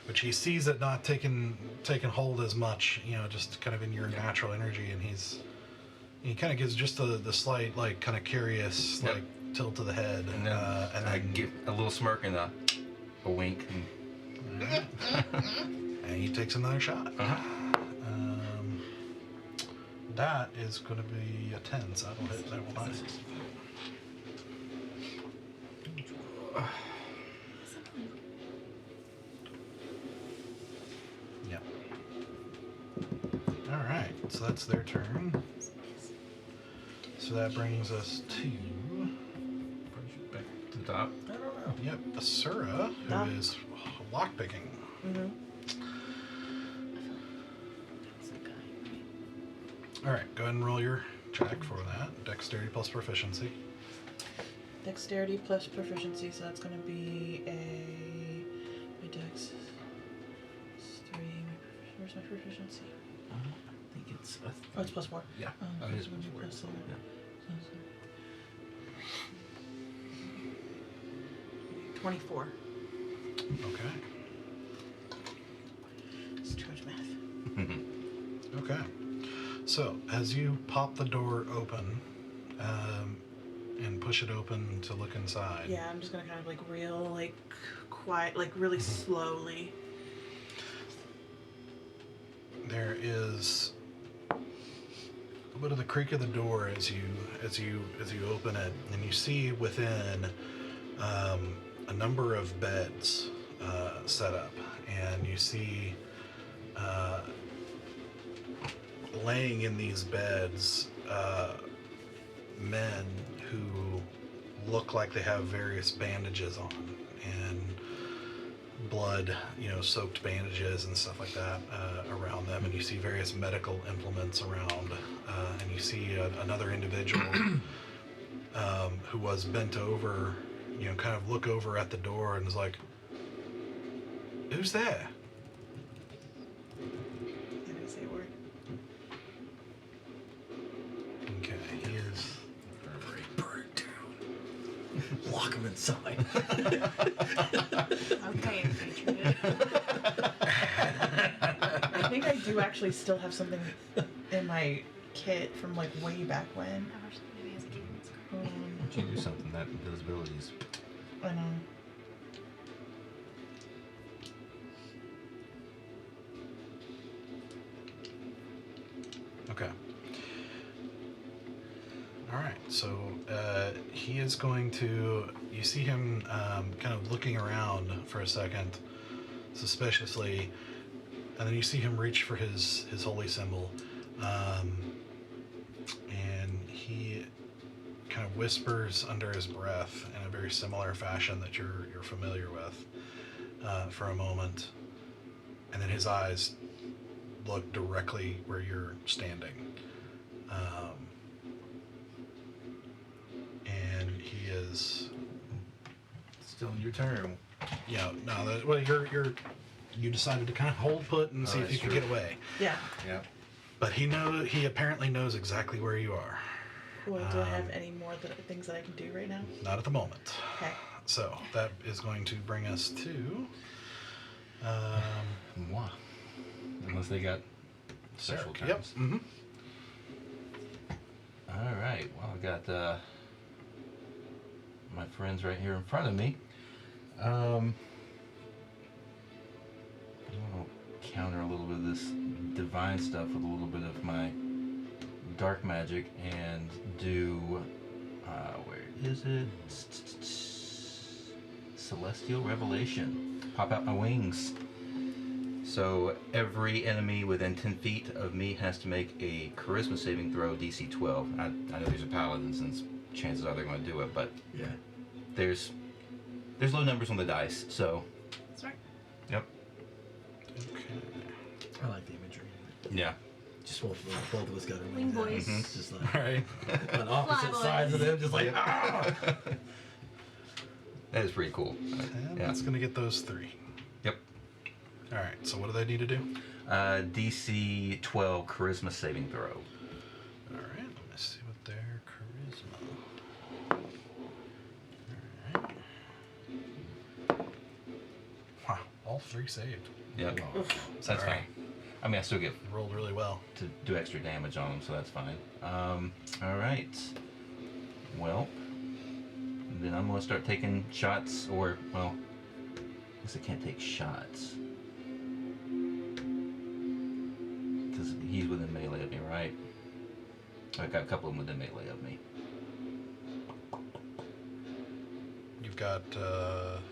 Which he sees it not taking hold as much, just kind of in your natural energy, and he kind of gives just the slight, like, kind of curious, Yep. like, tilt to the head, And then I give a little smirk and a wink. and he takes another shot. That is going to be a 10, so that'll hit. That will not hit. Yep. All right, so that's their turn. So that brings us to, Back to the top. I don't know. yep, Asura, who Ah. is lockpicking. All right, go ahead and roll your check for that. Dexterity plus proficiency. Dexterity plus proficiency, so that's going to be my dex is 3. Where's my proficiency? I think it's... Oh, it's plus 4. Yeah. So It is it's gonna be plus plus 4. 24. Okay. It's too much math. Okay. So as you pop the door open, and push it open to look inside. Yeah, I'm just going to kind of like real, like quiet, like really slowly. There is bit of the creak of the door as you open it, and you see within a number of beds set up, and you see laying in these beds men who look like they have various bandages on and blood, soaked bandages and stuff like that around them, and you see various medical implements around, and you see another individual who was bent over, kind of look over at the door and is like, "Who's there?" Did I say a word? Okay, he is. Burn it down. Lock him inside. Okay, Patriot. I think I do actually still have something in my kit from like way back when. I wish maybe as a kid. Um, Why don't you do something that those abilities? I know. Okay. All right. So he is going to. You see him kind of looking around for a second, suspiciously, and then you see him reach for his holy symbol, and he kind of whispers under his breath in a very similar fashion that you're familiar with for a moment, and then his eyes look directly where you're standing. And he is, Still your turn. well, you decided to kind of hold put and see if you could get away. Yeah. Yeah. But he apparently knows exactly where you are. Well, do I have any more things that I can do right now? Not at the moment. Okay. So that is going to bring us to. Moi. Unless they got special Sarah. terms. Yep. Mm-hmm. All right. Well, I got my friends right here in front of me. I'm gonna counter a little bit of this divine stuff with a little bit of my dark magic and do. Where is it? Celestial Revelation. Pop out my wings. So every enemy within 10 feet of me has to make a charisma saving throw, DC 12. I know these are paladins, and chances are they're going to do it, but Yeah. there's low numbers on the dice, so That's right. yep, Okay. I like the imagery. yeah. Just both of us got our Wing wings out. boys. It's just like All right. on opposite Fly sides of boys. them, just like ah! That is pretty cool. And Yeah. that's going to get those 3. Yep. All right. So what do they need to do? DC 12 charisma saving throw. All right. Let me see what their charisma. All right. Wow. All 3 saved. Yep. Oof. That's Sorry. fine. I mean, I still get You rolled really well. to do extra damage on them, so that's fine. All right. Well, then I'm gonna start taking shots, or well, I guess I can't take shots because he's within melee of me, right? I got a couple of them within melee of me. You've got 2 of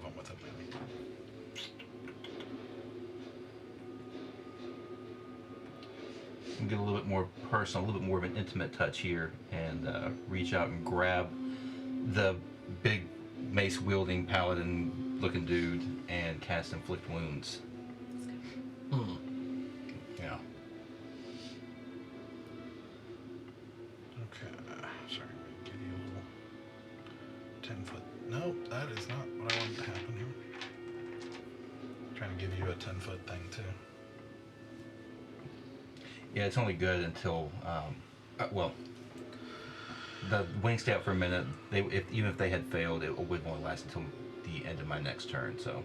them with him. I'm get a little bit more personal, a little bit more of an intimate touch here, and reach out and grab the big mace wielding paladin looking dude and cast inflict wounds. Yeah. Okay. Sorry. Give you a little 10-foot. No, that is not what I wanted to happen here. Trying to give you a 10-foot thing too. Yeah, it's only good until well, the wings stay out for a minute. Even if they had failed, it would only last until the end of my next turn. So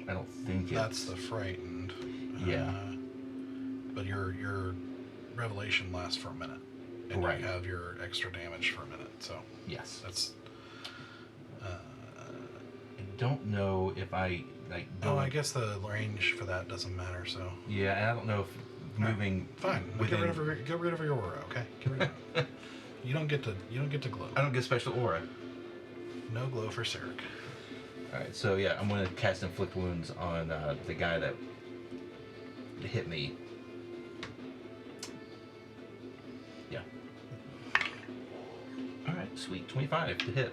I don't think That's it's the frightened. Yeah. But your revelation lasts for a minute, and Right. you have your extra damage for a minute. So yes. that's. I don't know if I like. Oh, I guess the range for that doesn't matter. So Yeah, and I don't know if moving. Fine. Within... Get rid of your aura, okay? Get rid of it. You don't get to glow. I don't get special aura. No glow for Sarek. Alright, so yeah, I'm going to cast Inflict Wounds on the guy that hit me. Yeah. Alright, sweet. 25 to hit.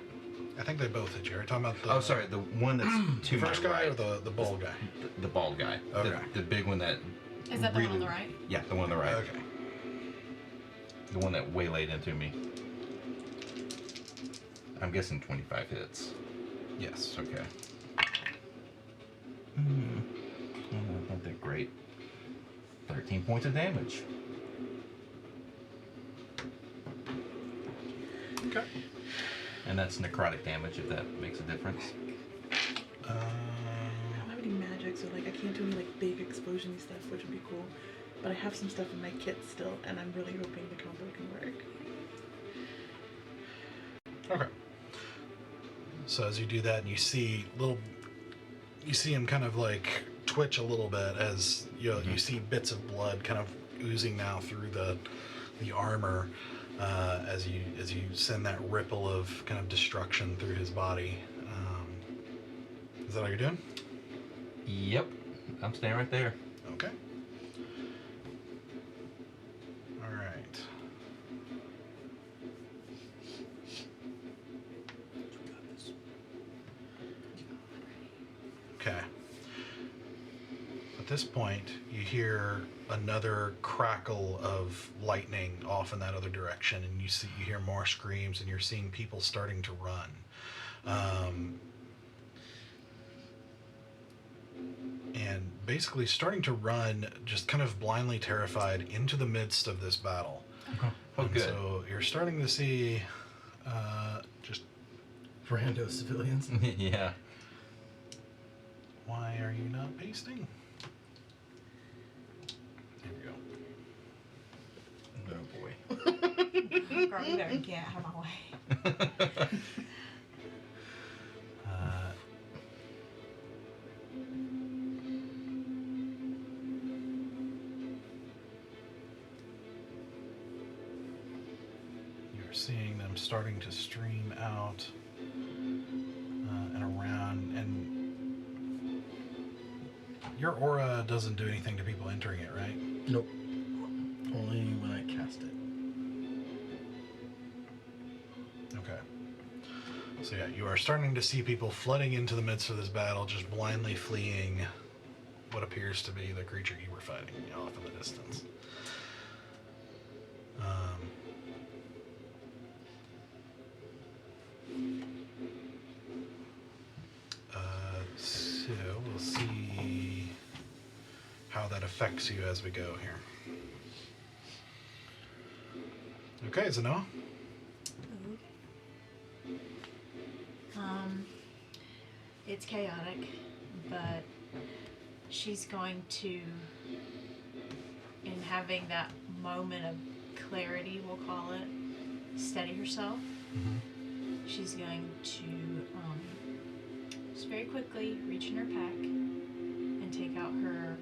I think they both hit you. Are you talking about the... Oh, sorry, the one that's to the first my guy right. or the bald guy? The bald guy. Okay. The big one that... Is that the one on the right? Yeah, the one on the right. Okay. The one that waylaid into me. I'm guessing 25 hits. Yes. Okay. Not that great. 13 points of damage. Okay. And that's necrotic damage, if that makes a difference. I don't have any magic, so like I can't do any like big explosion stuff, which would be cool. But I have some stuff in my kit still, and I'm really hoping the combo can work. Okay. So as you do that, and you see him kind of like twitch a little bit as you see bits of blood kind of oozing now through the armor as you send that ripple of kind of destruction through his body. Is that all you're doing? Yep. I'm staying right there. Okay. All right. Okay. At this point, you hear another crackle of lightning off in that other direction, and you hear more screams, and you're seeing people starting to run. And basically starting to run, just kind of blindly terrified, into the midst of this battle. Oh, And good. so you're starting to see just Rando civilians. Yeah. why are you not pasting? There we go. Oh boy. Girl, you better get out of my way. You're seeing them starting to stream out and around, and your aura doesn't do anything to people entering it, right? Nope. Only when I cast it. Okay. So yeah, you are starting to see people flooding into the midst of this battle, just blindly fleeing what appears to be the creature you were fighting off in the distance. So we'll see how that affects you as we go here. Okay, Zanoa. It's chaotic, but she's going to, in having that moment of clarity, we'll call it, steady herself. She's going to just very quickly reach in her pack and take out her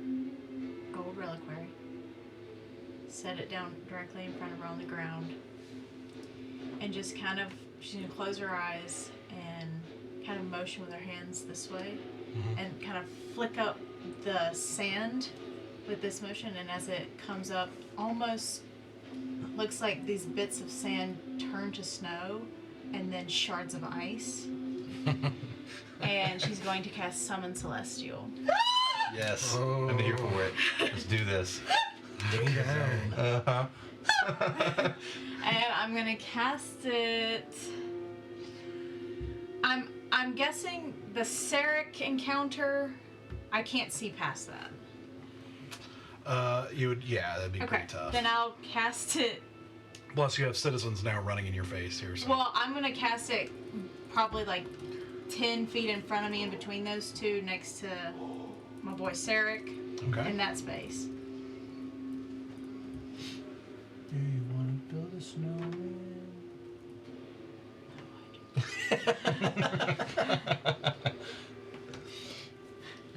gold reliquary, set it down directly in front of her on the ground, and just kind of, she's going to close her eyes and kind of motion with her hands this way and kind of flick up the sand with this motion, and as it comes up, almost looks like these bits of sand turn to snow and then shards of ice. And she's going to cast Summon Celestial. Yes. I'm here for it. Let's do this. Danger zone. Uh-huh. And I'm gonna cast it. I'm guessing the Sarek encounter, I can't see past that. You would, yeah, that'd be pretty tough. Then I'll cast it. Plus, you have citizens now running in your face here. So. Well, I'm gonna cast it probably like 10 feet in front of me, in between those two, next to my boy Sarek, Okay. in that space. Do you want to build a snowman?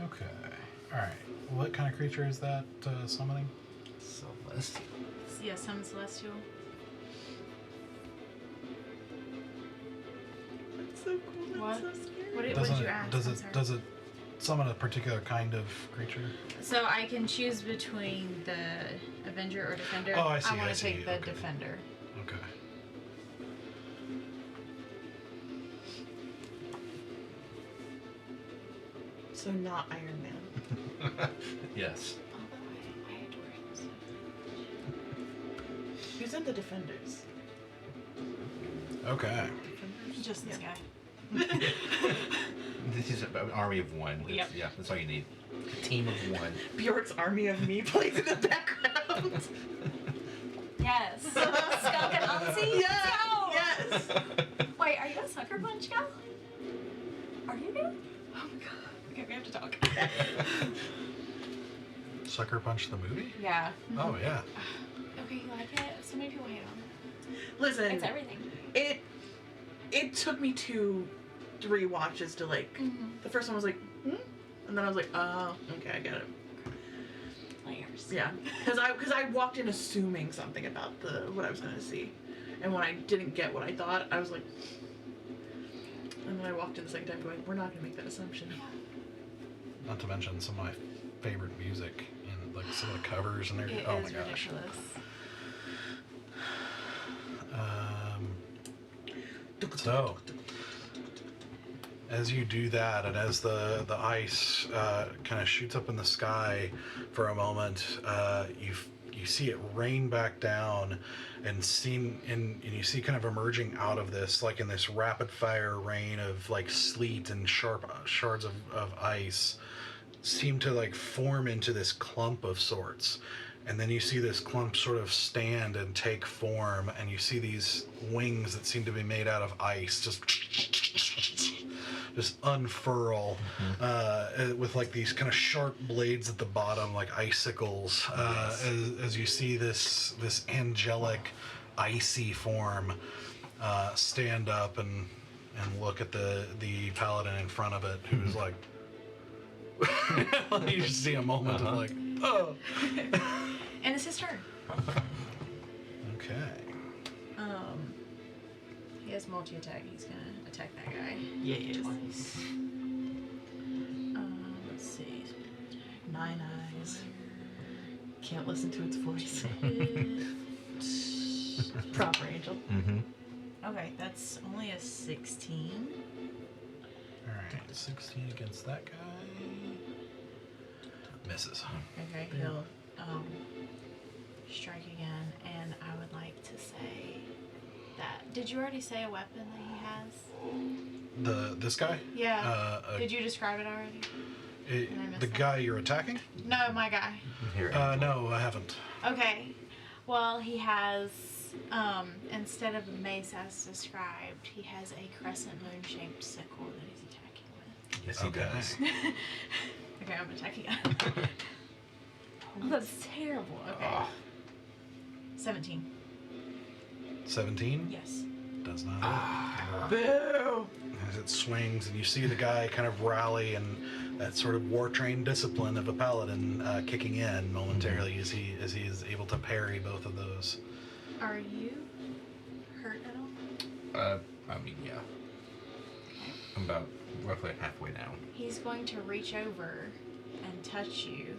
Okay. All right. What kind of creature is that summoning? So Celestial. Yeah, some celestial. That's so cool. What? That's so scary. What did Doesn't you it, ask? does I'm it sorry. does it summon a particular kind of creature? So I can choose between the Avenger or Defender. Oh, I see, want I to see, take the okay. Defender. Okay. So not Iron Man. Yes. Although I adore him so Who's in the Defenders? Okay. Defenders? Just this Yeah. guy. This is an army of one. Yep. Yeah, that's all you need. A team of one. Bjork's army of me plays in the background. Yes. Skunk and Unsy? Yeah. Go! Yes. Wait, are you a Sucker Punch gal? Are you new? Oh my god. Okay, we have to talk. Sucker Punch the movie? Yeah. Oh yeah. Okay, you like it? So many people hate on it. Listen, It's everything. it took me 3 watches to like. Mm-hmm. The first one was like, and then I was like, oh, okay, I get it. Layers. Yeah, because I walked in assuming something about what I was gonna see, and when I didn't get what I thought, I was like, and then I walked in the second time going, we're not gonna make that assumption. Not to mention some of my favorite music and like some of the covers and everything. It Oh is my gosh. ridiculous. So, as you do that, and as the ice kind of shoots up in the sky for a moment, you see it rain back down, and you see kind of emerging out of this, like in this rapid fire rain of like sleet and sharp shards of ice, seem to like form into this clump of sorts. And then you see this clump sort of stand and take form, and you see these wings that seem to be made out of ice just unfurl with like these kind of sharp blades at the bottom, like icicles, as you see this angelic, icy form stand up and look at the paladin in front of it, who's like, you just see a moment of like, oh. And it's his turn. Okay. He has multi-attack. He's gonna attack that guy. Yes. Twice. Let's see. 9 eyes. Can't listen to its voice. Proper angel. Mm-hmm. Okay, that's only a 16. All right. 16 against that guy. Misses. Okay, he'll strike again, and I would like to say that. Did you already say a weapon that he has? This guy? Yeah. Did you describe it already? Did I miss The that? guy you're attacking? No, my guy. Here. No, I haven't. Okay. Well, he has, instead of a mace as described, he has a crescent moon-shaped sickle that he's attacking with. Yes, he Okay. does. Okay, I'm attacking him. Oh, that's terrible. Okay. 17. 17? Yes. Does not. Boo! As it swings, and you see the guy kind of rally, and that sort of war-trained discipline of a paladin kicking in momentarily as he is able to parry both of those. Are you hurt at all? I mean, yeah. I'm about roughly halfway down. He's going to reach over and touch you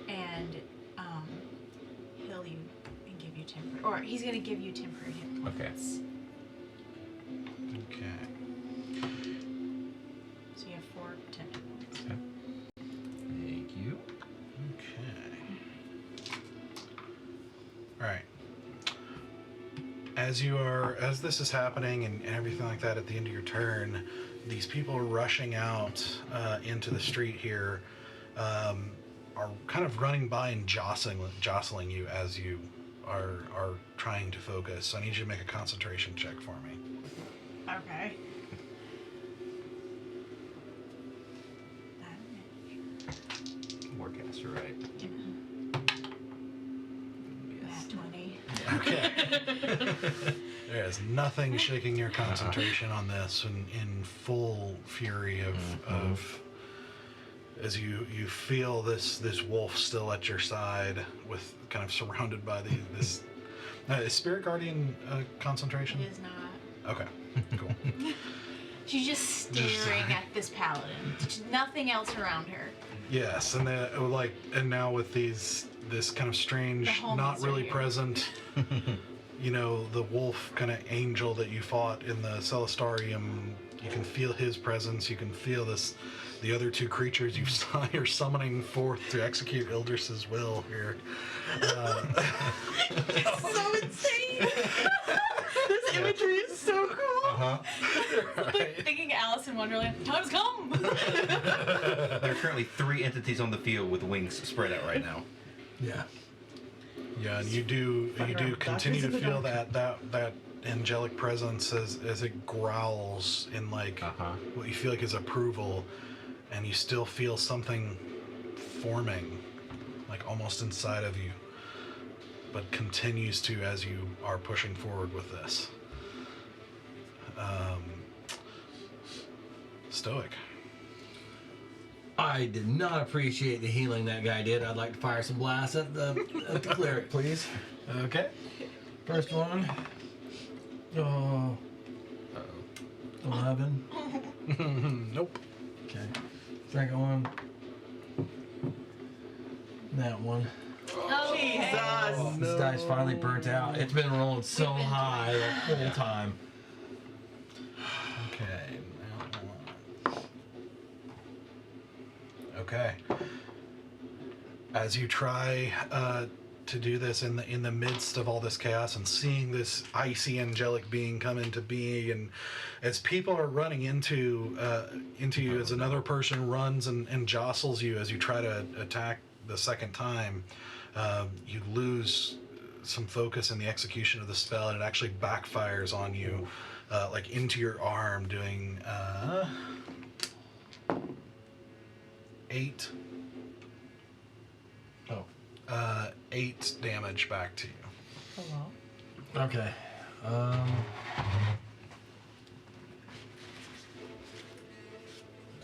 and heal you and give you temporary, or he's going to give you temporary hit points. Okay. So you have 4 temporary points. Okay. Thank you. Okay. All right. As this is happening and everything like that at the end of your turn, these people rushing out into the street here are kind of running by and jostling you as you are trying to focus. So I need you to make a concentration check for me. Okay. Warcaster, right? Yes. 20. Okay. There is nothing shaking your concentration on this in full fury of as you feel this wolf still at your side, with kind of surrounded by this. Is Spirit Guardian concentration? It is not. Okay, cool. She's just staring at this paladin. There's nothing else around her. Yes, and and now with this kind of strange, The homies not really are here. present, the wolf kind of angel that you fought in the Celestarium. You can feel his presence. You can feel the other two creatures you're summoning forth to execute Ildris's will here. So insane. This imagery is so cool. Like thinking Alice in Wonderland, time's come! There are currently 3 entities on the field with wings spread out right now. Yeah. Yeah, and you do continue to feel that angelic presence as it growls in what you feel like is approval, and you still feel something forming, like almost inside of you, but continues to as you are pushing forward with this. Stoic. I did not appreciate the healing that guy did. I'd like to fire some blasts at the cleric, please. Okay. First one. Oh. Uh-oh. 11. Nope. Okay. Second one. That one. Oh, Jesus. This dice finally burnt out. It's been rolling so We've been high the whole time. Okay. Now one. Okay. As you try to do this in the midst of all this chaos and seeing this icy angelic being come into being, and as people are running into you, as another person runs and jostles you as you try to attack the second time, you lose some focus in the execution of the spell, and it actually backfires on you, like into your arm, doing 8 8 damage back to you. Hello. Okay.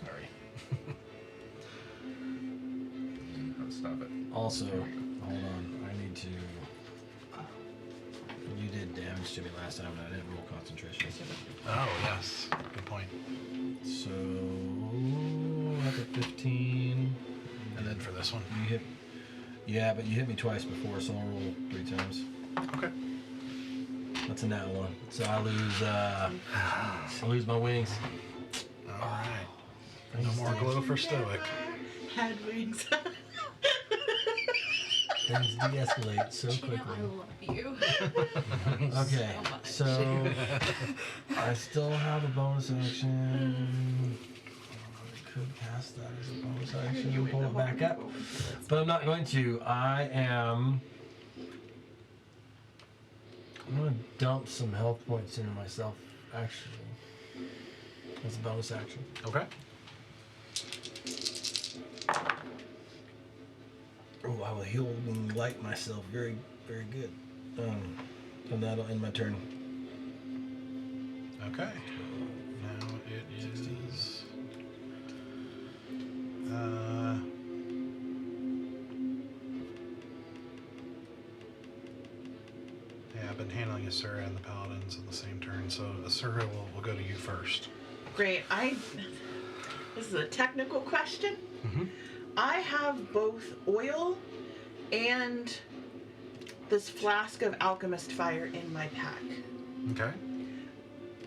Sorry. Stop it. Also, hold on. I need to. You did damage to me last time, and I didn't roll concentration. Oh yes, good point. So that's a 15. And then for this one. You hit. Yeah, but you hit me twice before, so I'll roll 3 times. Okay. That's a nat 1. So I lose my wings. All right. No more glow for Stoic. Had wings. Things de-escalate so Gina, quickly. I love you. Okay, So so I still have a bonus action. I could cast that as a bonus action and pull it back up, but I'm not going to. I'm gonna dump some health points into myself, actually, as a bonus action. Okay. Oh, I will heal and light myself very, very good. And that'll end my turn. Okay. Now it is. Yeah, I've been handling Asura and the Paladins in the same turn, so Asura will go to you first. Great. This is a technical question. Mm-hmm. I have both oil and this flask of alchemist fire in my pack. Okay.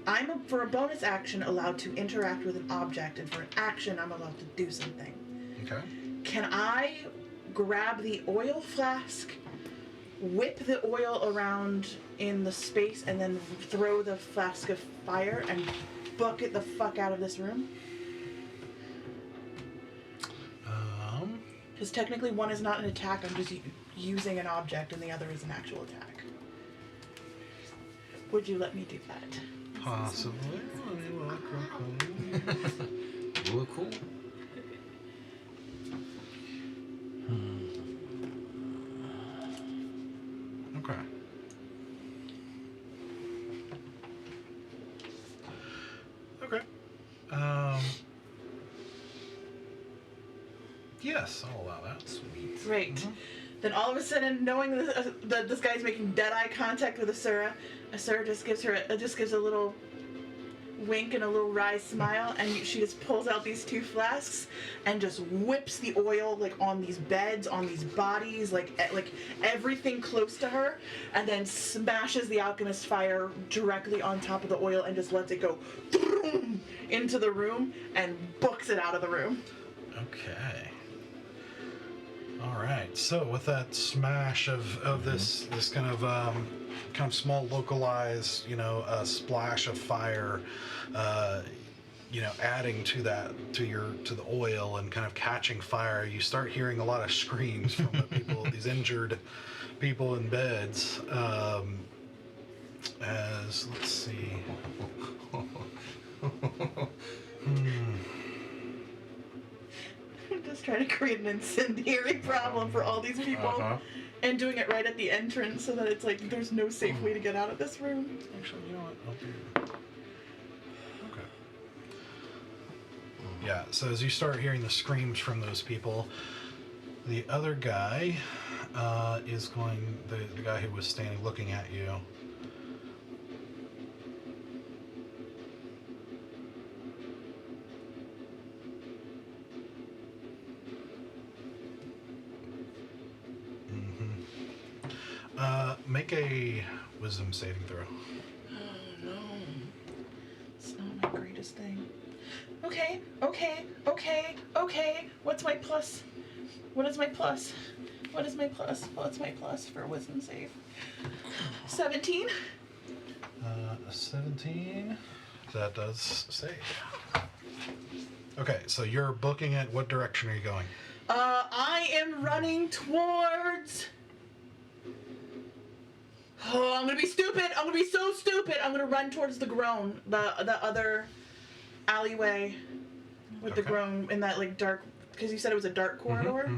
I'm, for a bonus action, allowed to interact with an object, and for an action, I'm allowed to do something. Okay. Can I grab the oil flask, whip the oil around in the space, and then throw the flask of fire and bucket the fuck out of this room? Because technically one is not an attack, I'm just using an object, and the other is an actual attack. Would you let me do that? Possibly. You look cool. Okay. Okay. Yes, I'll allow that. Sweet. Great. Then all of a sudden, knowing that this guy's making dead eye contact with Asura just gives a little wink and a little wry smile, and she just pulls out these 2 flasks and just whips the oil like on these beds, on these bodies, like everything close to her, and then smashes the alchemist fire directly on top of the oil and just lets it go into the room and books it out of the room. Okay. All right. So with that smash of this kind of small localized, splash of fire, adding to that to the oil and kind of catching fire, you start hearing a lot of screams from the people, these injured people in beds. As let's see. I'm just trying to create an incendiary problem for all these people, and doing it right at the entrance so that it's like there's no safe way to get out of this room. Actually, you know what? I'll do. Okay. Yeah. So as you start hearing the screams from those people, the other guy is going. The guy who was standing looking at you. Make a wisdom saving throw. Oh no. It's not my greatest thing. Okay. What's my plus? What is my plus? What's my plus for a wisdom save? 17? A 17. That does save. Okay, so you're booking it. What direction are you going? I am running towards... Oh, I'm gonna be stupid. I'm gonna be so stupid. I'm gonna run towards the groan, the other alleyway with the Okay. groan in that like dark. Because you said it was a dark corridor.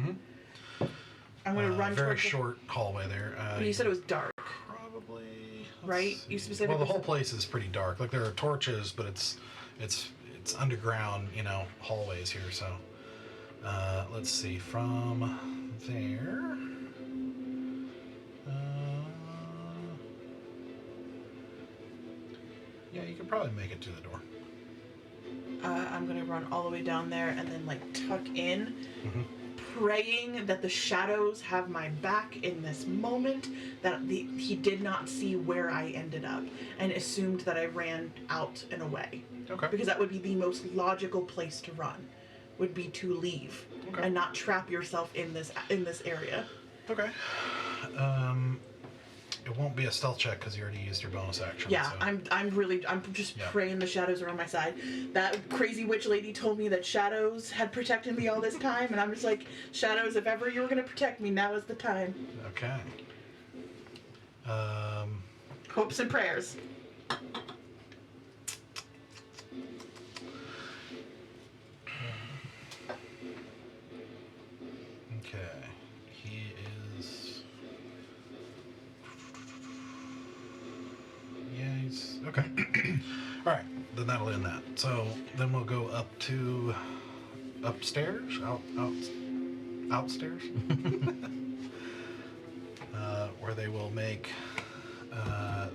I'm gonna run very towards. short hallway there. But you said it was dark, Probably. let's right? You see. specifically. Well, the whole place is pretty dark. Like there are torches, but it's underground, hallways here. So let's see from there. Yeah, you could probably make it to the door. I'm gonna run all the way down there and then like tuck in, praying that the shadows have my back in this moment. That he did not see where I ended up and assumed that I ran out and away. Okay. Because that would be the most logical place to run, would be to leave Okay. and not trap yourself in this area. Okay. It won't be a stealth check because you already used your bonus action. Yeah, so. I'm just Yeah. praying the shadows are on my side. That crazy witch lady told me that shadows had protected me all this time, and I'm just like, shadows, if ever you were gonna protect me, now is the time. Okay. Hopes and prayers. Okay. He is. Yeah, he's okay. All right, then that'll end that. So then we'll go up to upstairs, outstairs, where they will make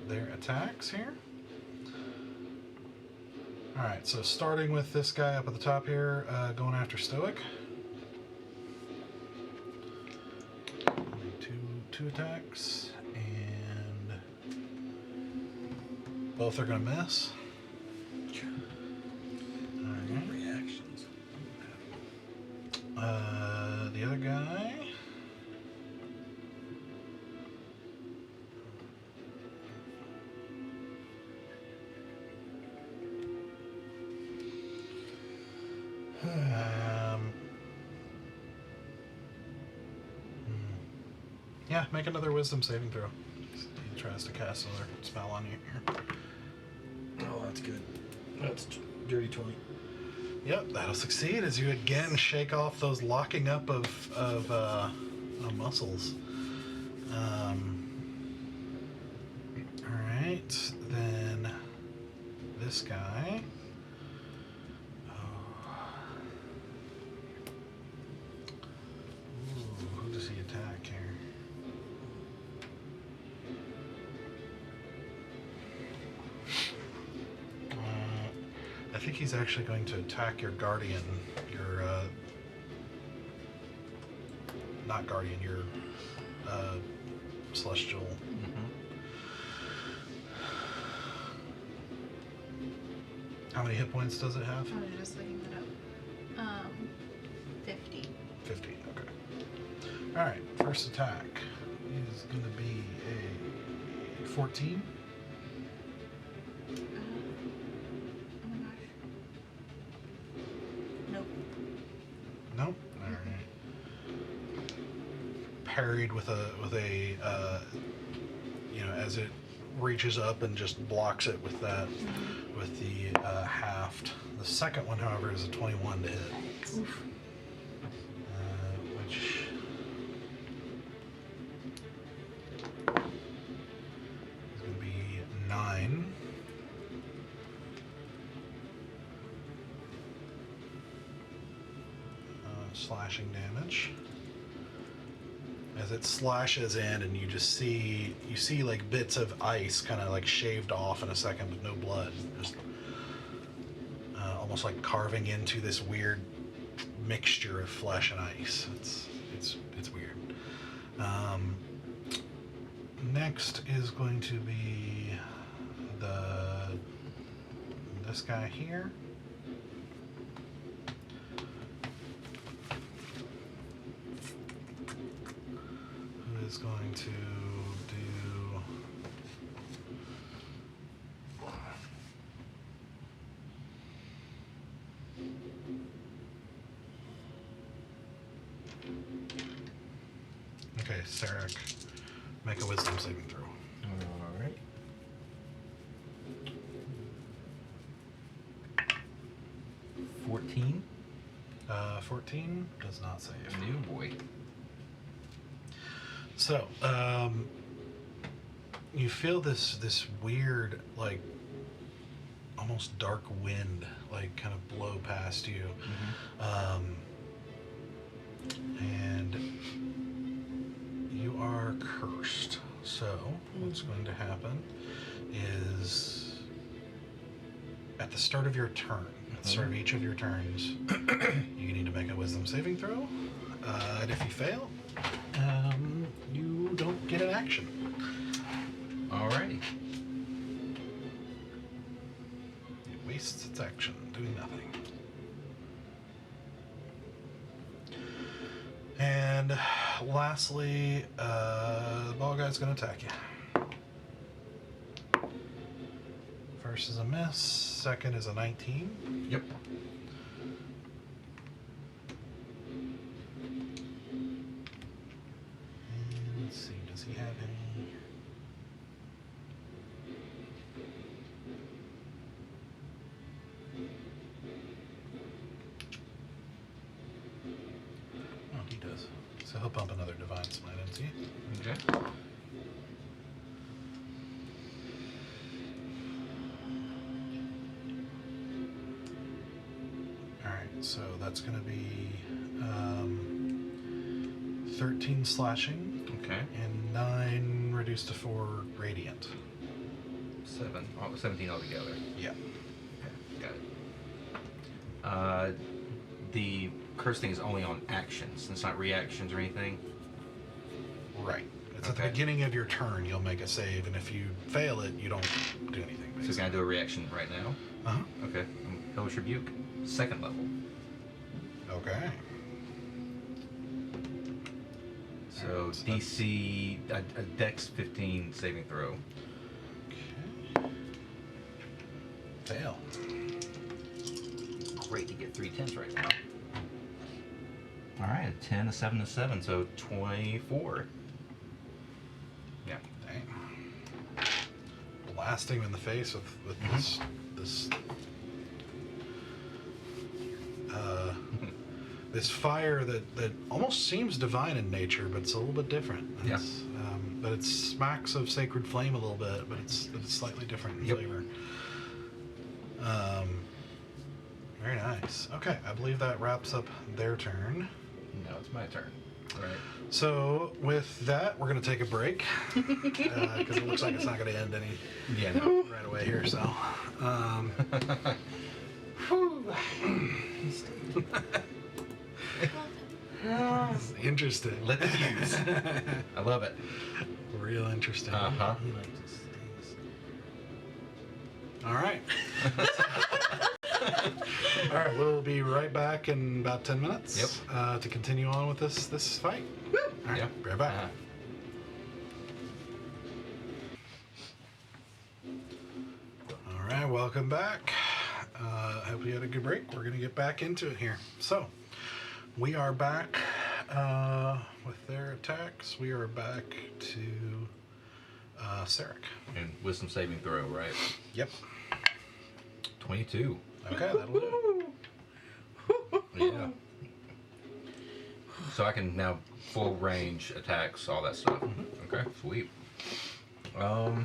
their attacks here. All right, so starting with this guy up at the top here, going after Stoic. Two attacks, and both are gonna miss. Alright. Reactions. The other guy. Yeah, make another wisdom saving throw. He tries to cast another spell on you here. Oh, that's good. That's dirty 20. Yep, that'll succeed as you again shake off those locking up of muscles. Alright, then this guy. I think he's actually going to attack your guardian. Your not guardian. Your celestial. Mm-hmm. How many hit points does it have? I was just looking that up. 50. 50. Okay. All right. First attack is going to be a 14. Oh my gosh. Nope. Nope. All right. Parried with a as it reaches up and just blocks it with that with the haft. The second one, however, is a 21 to hit. Oof. Which is going to be 9. Slashing damage. As it slashes in, and you see like bits of ice kind of like shaved off in a second, but no blood. Just almost like carving into this weird mixture of flesh and ice. It's weird. Next is going to be this guy here. Who is going to do okay, Sarek, make a wisdom saving throw. All right. 14. 14 does not save. New boy. So, you feel this weird, like, almost dark wind, like, kind of blow past you. And you are cursed. So, what's going to happen is, at the start of your turn, at the start of each of your turns, you need to make a wisdom saving throw. And if you fail, you don't get an action. Alrighty. It wastes its action doing nothing. And lastly, the ball guy's going to attack you. First is a miss, second is a 19. Yep. And let's see, does he have any? Oh, he does. So he'll bump another Divine Smite into you. Okay. Alright, so that's going to be 13 slashing Okay. and 9 reduced to 4 radiant. 17 altogether. Yeah. Okay, got it. The curse thing is only on actions. It's not reactions or anything. Right. It's at the Okay. beginning of your turn you'll make a save, and if you fail it, you don't do anything. So can I do a reaction right now? Uh-huh. Okay. Hellish Rebuke. 2nd level. Okay. So Alright, so DC, a Dex 15 saving throw. Okay. Fail. Great to get 3 10s right now. Alright, a 10, a 7, a 7, so 24. Yeah. Dang. Blasting him in the face with this this fire that almost seems divine in nature, but it's a little bit different. Yeah. It's, but it smacks of sacred flame a little bit, but it's slightly different in Yep. flavor. Very nice. Okay, I believe that wraps up their turn. Now it's my turn. Right. So with that, we're going to take a break because it looks like it's not going to end any Yeah, no. right away here. So Interesting. Let the views. I love it. Real interesting. Uh-huh. He likes to stays. All right. All right, we'll be right back in about 10 minutes. Yep. To continue on with this fight. All right, Yep. be right back. Uh-huh. All right, welcome back. I hope you had a good break. We're going to get back into it here. So, we are back with their attacks. We are back to Sarek. And wisdom saving throw, right? Yep. 22. Okay, that'll do. Yeah. So I can now full range attacks, all that stuff. Okay, sweet. Let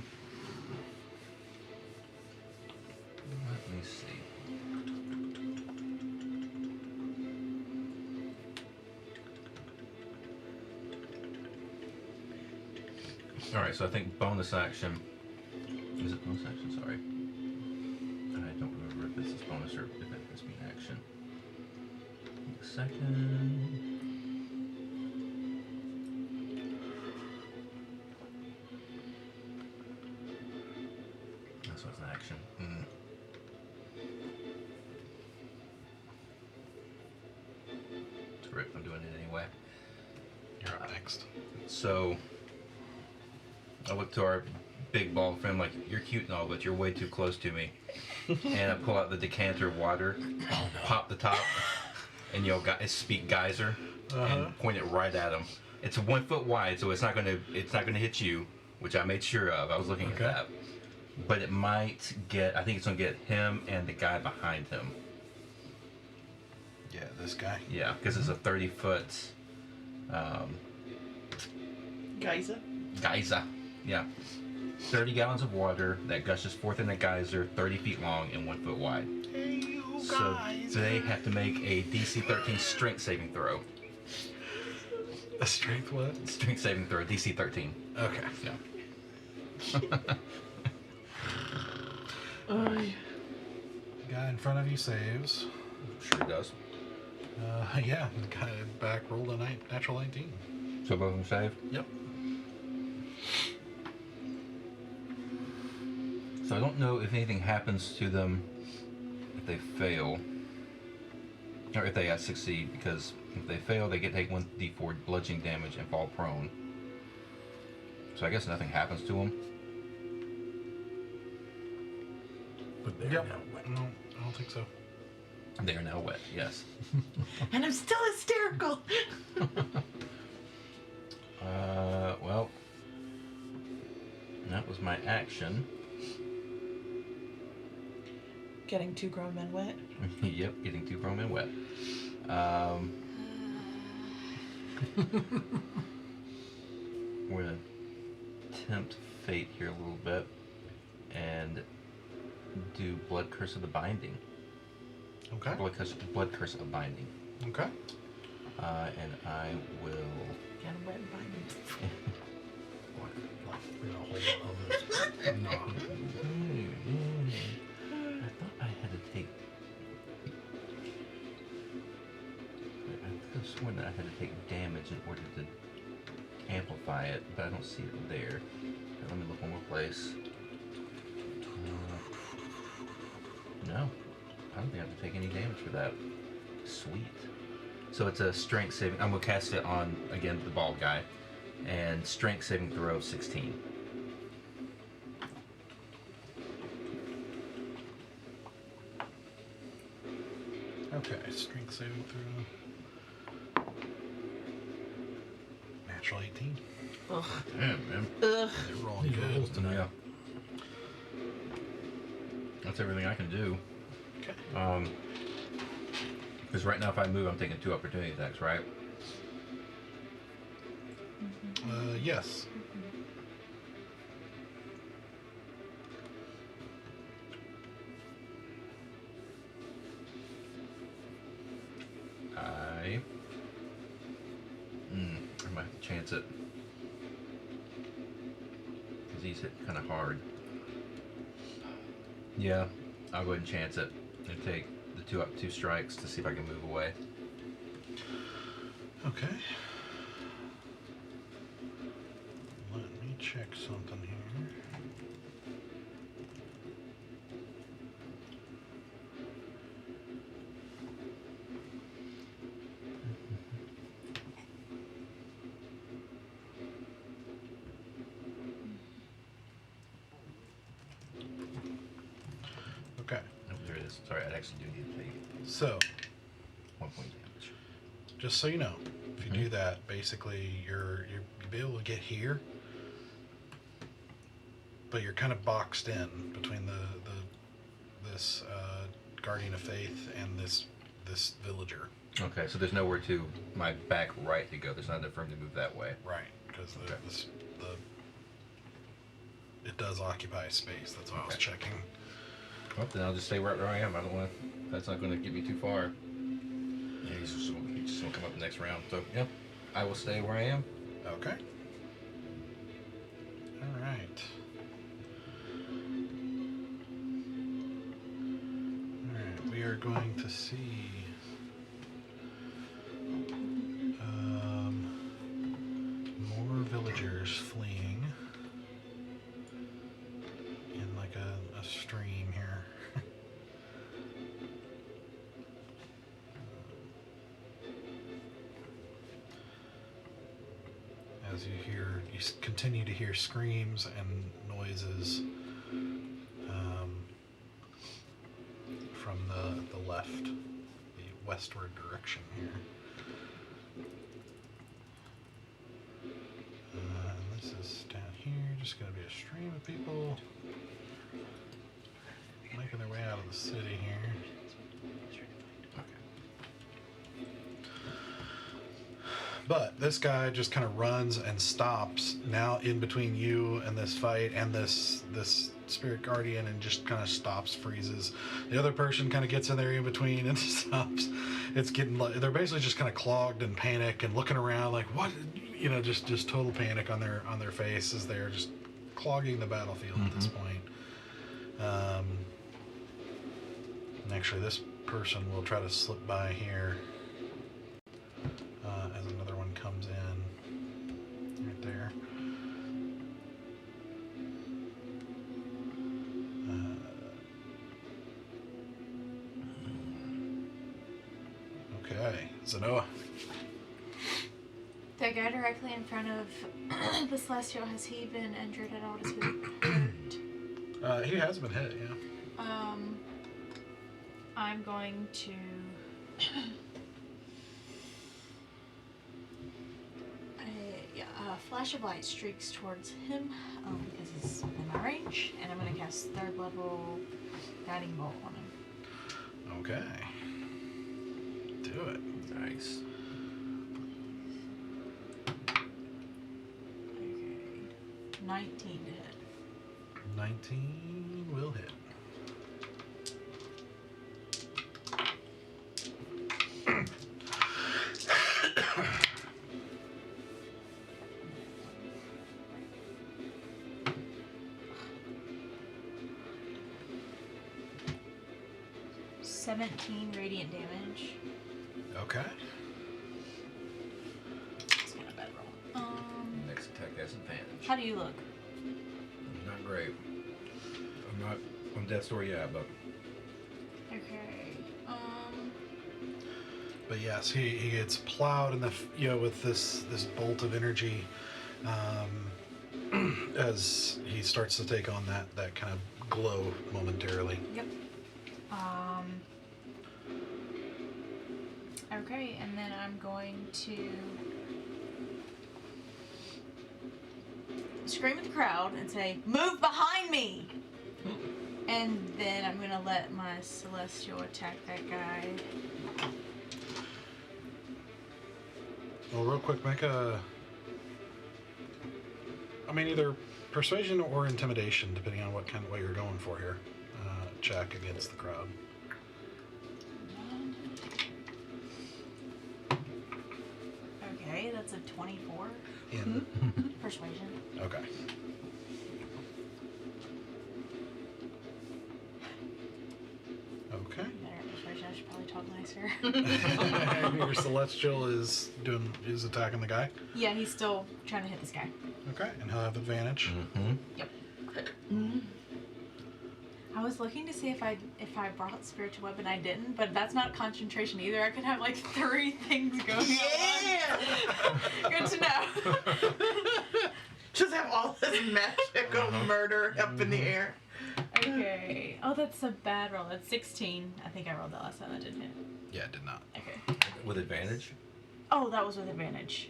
me see. All right, so I think bonus action. Is it bonus action? Sorry. I don't remember if this is bonus or if it has been action. A second. This was an action. Screw it, I'm doing it anyway. You're up next. So I look to our big bald friend like, you're cute and all, but you're way too close to me. And I pull out the decanter of water, pop the top, and speak geyser, and point it right at him. It's 1 foot wide, so it's not gonna hit you, which I made sure of. I was looking at that. But it might get. I think it's gonna get him and the guy behind him. Yeah, this guy. Yeah, because it's a 30-foot Geyser. geyser. Yeah. 30 gallons of water that gushes forth in a geyser 30 feet long and 1 foot wide. Hey, you So guys. they have to make a DC 13 strength saving throw. A strength what? Strength saving throw, DC 13. Okay. Yeah. Guy in front of you saves. Sure does. Yeah, the guy back rolled a natural 19. So both of them save? Yep. So I don't know if anything happens to them if they fail. Or if they succeed, because if they fail, they get to take 1d4 bludgeoning damage and fall prone. So I guess nothing happens to them. But they're Yep. now wet. No, I don't think so. They are now wet, yes. And I'm still hysterical. Well, that was my action. Getting 2 grown men wet. Yep, getting too grown and wet. We're gonna tempt fate here a little bit and do Blood Curse of the Binding. Okay. Blood Curse of Binding. Okay. And I will. Get 'em wet and bind 'em. We're gonna hold on this. No. I thought I had to take. I could have sworn that I had to take damage in order to amplify it, but I don't see it there. Okay, let me look one more place. No, I don't think I have to take any damage for that. Sweet. So it's a strength saving. I'm gonna cast it on again the bald guy, and strength saving throw of 16. Okay, strength saving through. Natural 18. Ugh. Damn, man. Ugh. They're rolling These rolls good. tonight. Yeah. That's everything I can do. Okay. Because right now if I move, I'm taking 2 opportunity attacks, right? Yes. I might have to chance it. Because he's hit kind of hard. Yeah, I'll go ahead and chance it. And take the two strikes to see if I can move away. Okay. Let me check something here. Okay. Oh, there it is. Sorry, I actually do need to take So, 1 point damage. just so you know, if you do that, basically you'll be able to get here, but you're kind of boxed in between this Guardian of Faith and this villager. Okay, so there's nowhere to my back right to go. There's not enough room to move that way. Right, because it does occupy space. That's why I was checking. Well, then I'll just stay right where I am. I don't want. That's not going to get me too far. Yeah, he's just going to come up the next round. So yeah, I will stay where I am. Okay. All right. All right. We are going to see more villagers fleeing in like a stream here. As you continue to hear screams and noises from the left, the westward direction here. And this is down here, just going to be a stream of people making their way out of the city here. But this guy just kind of runs and stops now in between you and this fight and this spirit guardian, and just kind of stops, freezes. The other person kind of gets in there in between and stops. It's getting like they're basically just kind of clogged in panic and looking around like, what, just total panic on their face as they're just clogging the battlefield at this point. And actually, this person will try to slip by here. As another one comes in right there. Okay, Zenoa. The guy directly in front of the Celestial, has he been injured at all? Does he hurt? He has been hit, yeah. I'm going to a flash of light streaks towards him because he's within my range, and I'm going to cast 3rd level guiding bolt on him. Okay. Do it. Nice. Okay. 19 to hit. 19 will hit. $17 radiant damage. Okay. It's kind of bad roll. Next attack has advantage. How do you look? Not great. I'm not on death's door yet, but Okay. But yes, he gets plowed in the with this bolt of energy as he starts to take on that kind of glow momentarily. Yep. Okay, and then I'm going to scream at the crowd and say, "Move behind me!" And then I'm gonna let my Celestial attack that guy. Well, real quick, make either persuasion or intimidation, depending on what you're going for here. Check against the crowd. Okay, that's a 24. In. Persuasion. Okay. Okay. Better persuasion. talk nicer. Your celestial is attacking the guy. Yeah, he's still trying to hit this guy. Okay, and he'll have advantage. Mm-hmm. I was looking to see if I brought spiritual weapon. I didn't, but that's not concentration either. I could have like 3 things going on. Good to know. Just have all this magical murder up in the air. Okay. Oh, that's a bad roll. That's 16. I think I rolled that last time. That didn't hit. Yeah, it did not. Okay. With advantage? Oh, that was with advantage.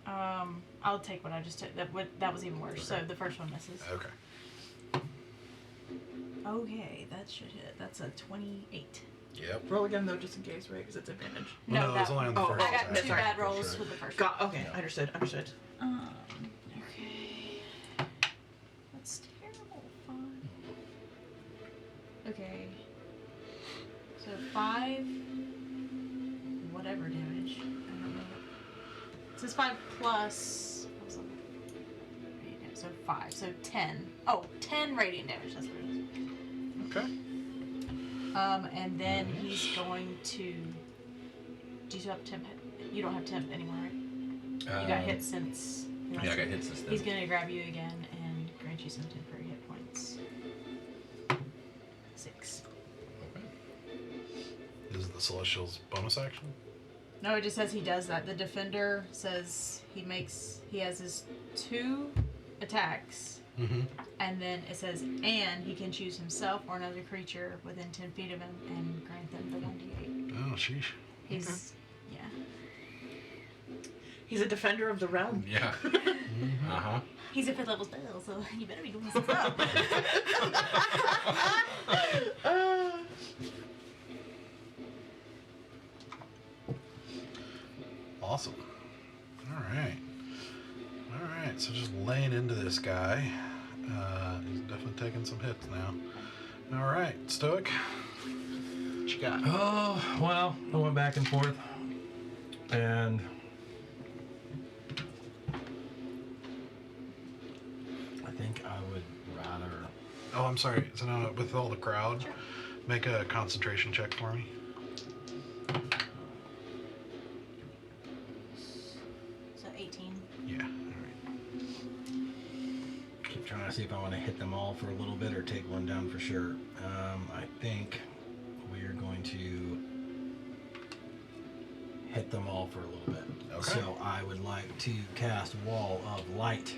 I'll take what I just took. That was even worse. So the first one misses. Okay. Okay, that should hit. That's a 28. Yep. Roll again though, just in case, right? Because it's advantage. Well, no, it was only on the first I got attack. 2 Sorry. bad rolls That's with the first Got. Okay, Yeah. understood. Okay. That's terrible. Fine. Okay. So 5 whatever damage. I don't know. It says 5 plus. What was it? Radiant damage. So 5. So 10. Oh, 10 radiant damage. That's what it is. Okay. And then he's going to. Do you have temp? You don't have temp anymore, right? You got hit since. Yeah, I got hit since then. He's gonna grab you again and grant you some temporary hit points. 6. Is the celestial's bonus action? No, it just says he does that. The defender says he has his 2 attacks, Mm-hmm. and then it says, and he can choose himself or another creature within 10 feet of him and grant them the 1d8. Oh, sheesh. He's, yeah. He's a defender of the realm. Yeah. Uh-huh. He's a 5th level spell, so you better be doing some stuff. Awesome. Alright. Alright, so just laying into this guy. He's definitely taking some hits now. Alright, Stoic. What you got? Oh, well, I went back and forth. And I think I would rather. Oh, I'm sorry. So now with all the crowd, make a concentration check for me. So 18. Yeah. Alright. Keep trying to see if I want to hit them all for a little bit or take one down for sure. I think we're going to hit them all for a little bit. Okay. So I would like to cast Wall of Light.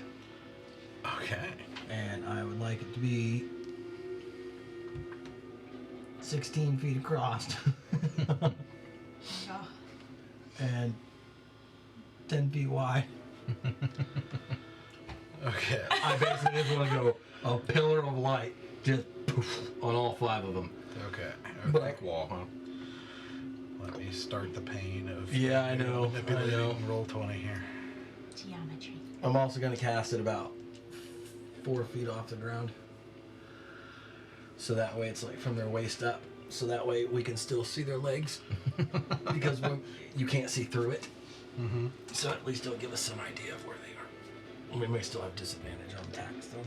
Okay. And I would like it to be 16 feet across Oh. and 10 feet wide. Okay. I basically just want to go a pillar of light, just poof, on all 5 of them. Okay. But Brick wall, huh? Let me start the pain of Yeah, I know, manipulating I know. roll 20 here. Geometry. I'm also going to cast it about 4 feet off the ground. So that way it's like from their waist up. So that way we can still see their legs. Because you can't see through it. Mm-hmm. So at least it'll give us some idea of where they are. We may still have disadvantage on attacks though.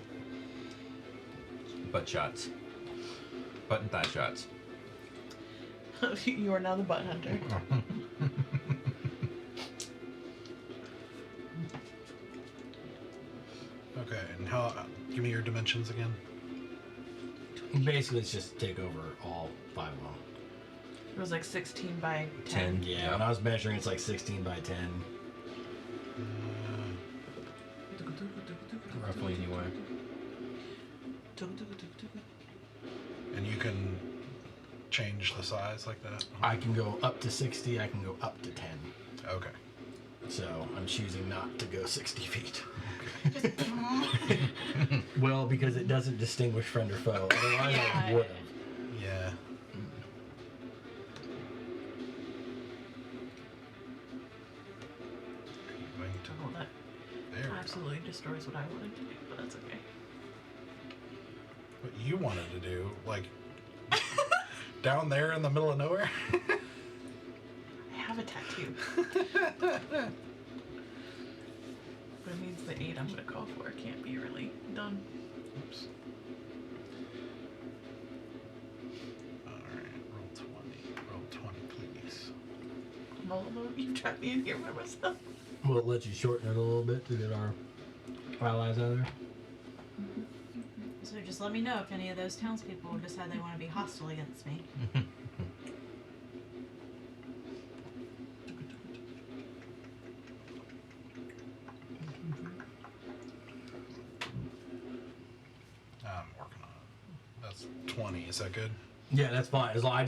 Butt shots. Butt and thigh shots. You are now the butt hunter. Okay, and how? Give me your dimensions again. Basically it's just take over all 5 of them. It was like 16 by 10. 10. Yeah, when I was measuring it's like 16 by 10. Roughly anyway. And you can change the size like that? I can go up to 60, I can go up to 10. Okay. So I'm choosing not to go 60 feet. Well, because it doesn't distinguish friend or foe. Otherwise I would have. Yeah. Going to- Oh, that There we go. absolutely destroys what I wanted to do, but that's okay. What you wanted to do, like, down there in the middle of nowhere? I have a tattoo. But it means the 8 I'm gonna call for can't be really done. Oops. Alright, roll 20. Roll 20, please. all of them. You trapped me in here by myself. Will it let you shorten it a little bit to get our allies out of there? So just let me know if any of those townspeople decide they want to be hostile against me. I'm working on it. That's 20. Is that good? Yeah, that's fine. As long I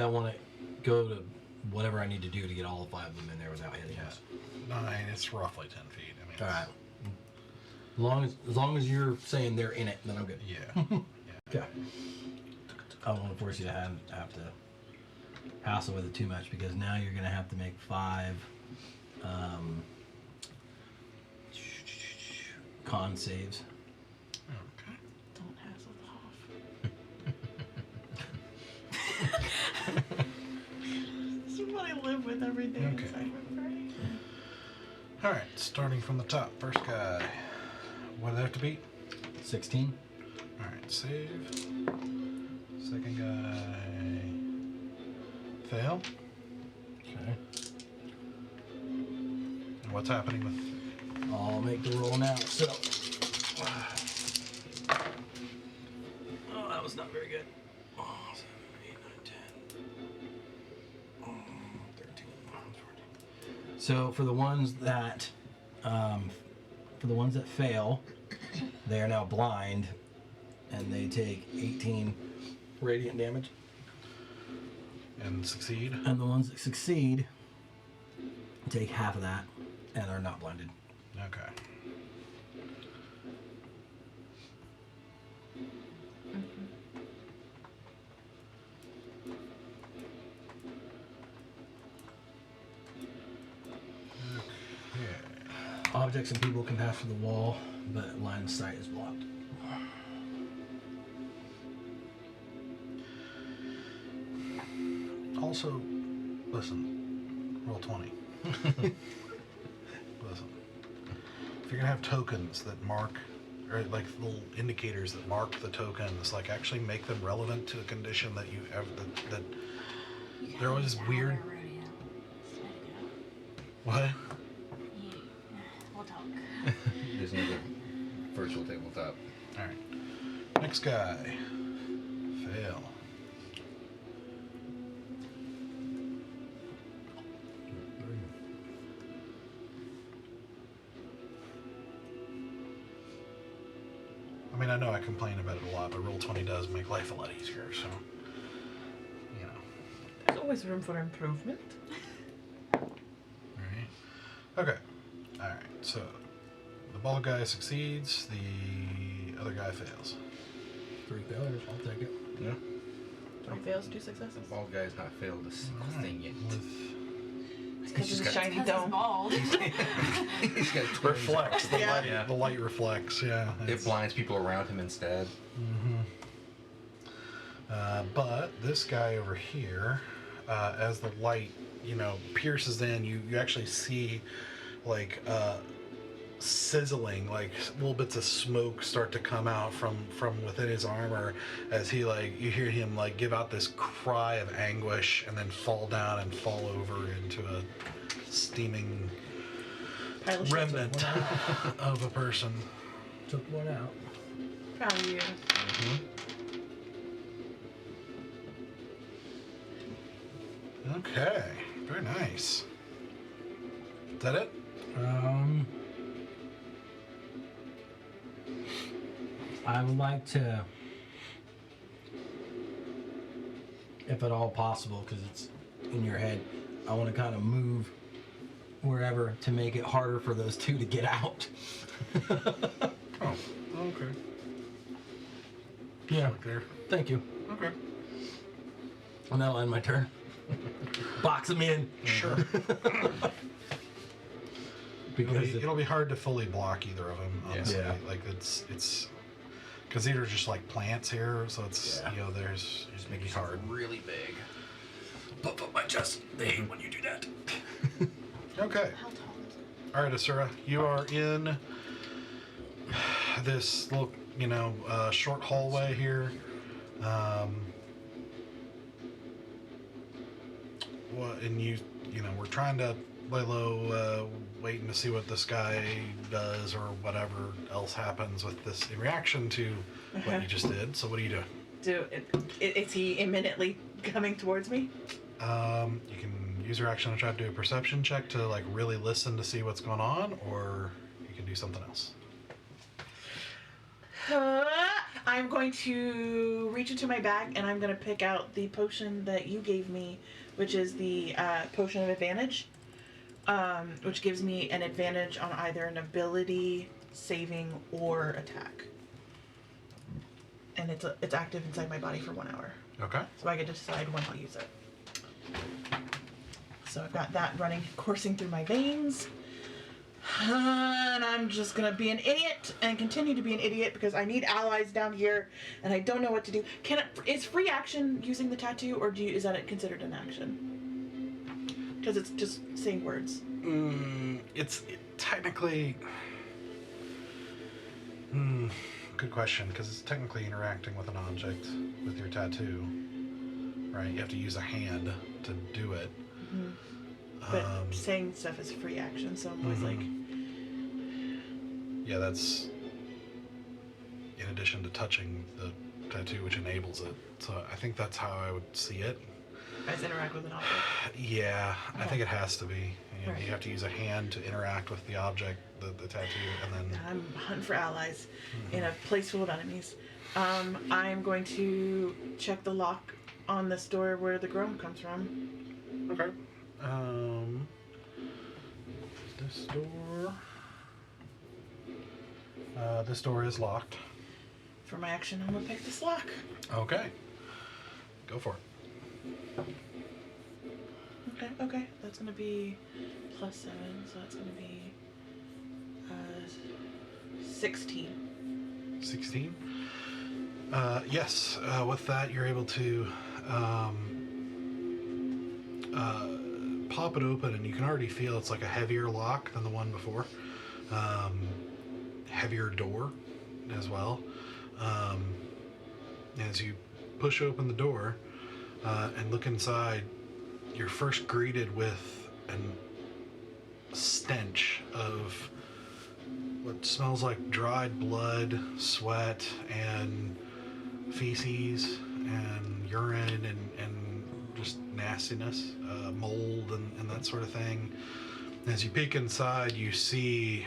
want to go to whatever I need to do to get all 5 of them in there without hitting us. 9. It's roughly 10 feet. I mean, All right. As long as you're saying they're in it, then I'm good. Yeah. Okay. I don't want to force you to have to hassle with it too much because now you're going to have to make 5 con saves. Okay. Don't hassle the Hoff. This is what I live with every day. Okay. Inside my brain. All right. Starting from the top. First guy. What do they have to beat? 16. All right. Save. Second guy. Fail. Okay. And what's happening with? I'll make the roll now. So. Oh, that was not very good. 7, 8, 9, 10. 13, 14. So for the ones that fail, they are now blind, and they take 18 radiant damage. And succeed. And the ones that succeed take half of that and are not blinded. Okay. Okay. Objects and people can pass through the wall, but line of sight is blocked. Also, listen, roll 20. Listen, if you're gonna have tokens that mark, or like little indicators that mark the tokens, like actually make them relevant to a condition that you have, that they're always weird. What? We'll talk. There's another virtual tabletop. Alright. Next guy. Fail. I mean, I know I complain about it a lot, but roll 20 does make life a lot easier, so, you know. There's always room for improvement. Alright. Okay. Alright, so the bald guy succeeds, the other guy fails. 3 failures, I'll take it. Yeah. 3 fails, 2 successes. The bald guy's not failed a single thing yet. Because just of the got- shiny He's dome. bald. He's got twins. Reflects. The, Yeah. light, Yeah. the light reflects, yeah. It blinds people around him instead. But this guy over here, as the light, pierces in, you actually see, like, sizzling, like little bits of smoke start to come out from within his armor as he, like, you hear him, like, give out this cry of anguish and then fall down and fall over into a steaming Pile of shit. remnant of a person. Took one out. Proud of you. Okay, very nice. Is that it? I would like to, if at all possible, because it's in your head, I want to kind of move wherever to make it harder for those 2 to get out. Oh, okay. Yeah, Like there. thank you. Okay. And that'll end my turn. Box them in. Sure. Because It'll be hard to fully block either of them, honestly. Yeah. Like it's because these are just like plants here, so it's Yeah. there's just make it hard. Really big. puff up my chest. They hate when you do that. Okay. How tall is it? All right, Asura, you are in this little, short hallway here. What? And you we're trying to lay low, waiting to see what this guy does or whatever else happens with this in reaction to what you just did. So what are you doing? Is he imminently coming towards me? You can use your action to try to do a perception check to like really listen to see what's going on, or you can do something else. I'm going to reach into my bag and I'm going to pick out the potion that you gave me, which is the potion of advantage, which gives me an advantage on either an ability, saving, or attack. And it's active inside my body for 1 hour. Okay. So I get to decide when I'll use it. So I've got that coursing through my veins. And I'm just gonna be an idiot and continue to be an idiot because I need allies down here and I don't know what to do. Is free action using the tattoo, or is that considered an action? Because it's just saying words. It's technically. Good question, because it's technically interacting with an object with your tattoo, right? You have to use a hand to do it. Mm-hmm. But saying stuff is free action, so I'm always like... Yeah, that's in addition to touching the tattoo, which enables it. So I think that's how I would see it. As interact with an object? Yeah, I think it has to be. Right. You have to use a hand to interact with the object, the tattoo, and then... I'm hunting for allies in a place full of enemies. I'm going to check the lock on this door where the groan comes from. Okay. This door is locked. For my action, I'm gonna pick this lock. Okay. Go for it. Okay. That's gonna be +7, so that's gonna be 16. 16? Yes. With that, you're able to pop it open, and you can already feel it's like a heavier lock than the one before. Heavier door as well. As you push open the door and look inside, you're first greeted with a stench of what smells like dried blood, sweat, and feces, and urine, and just nastiness, mold, and that sort of thing. As you peek inside, you see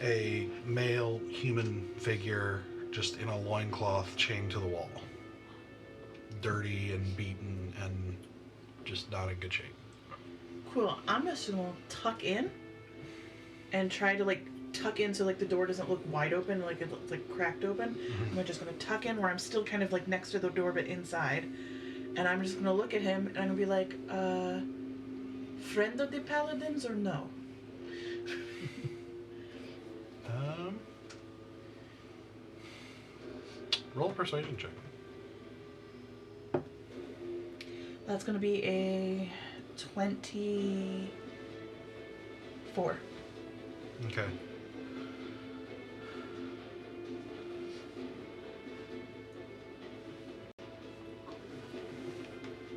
a male human figure just in a loincloth chained to the wall. Dirty and beaten and just not in good shape. Cool. I'm just gonna tuck in and try to tuck in so the door doesn't look wide open, like it looks cracked open. Mm-hmm. I'm just gonna tuck in where I'm still kind of next to the door but inside. And I'm just gonna look at him and I'm gonna be like, friend of the paladins or no? Roll a persuasion check. That's gonna be a 24. Okay.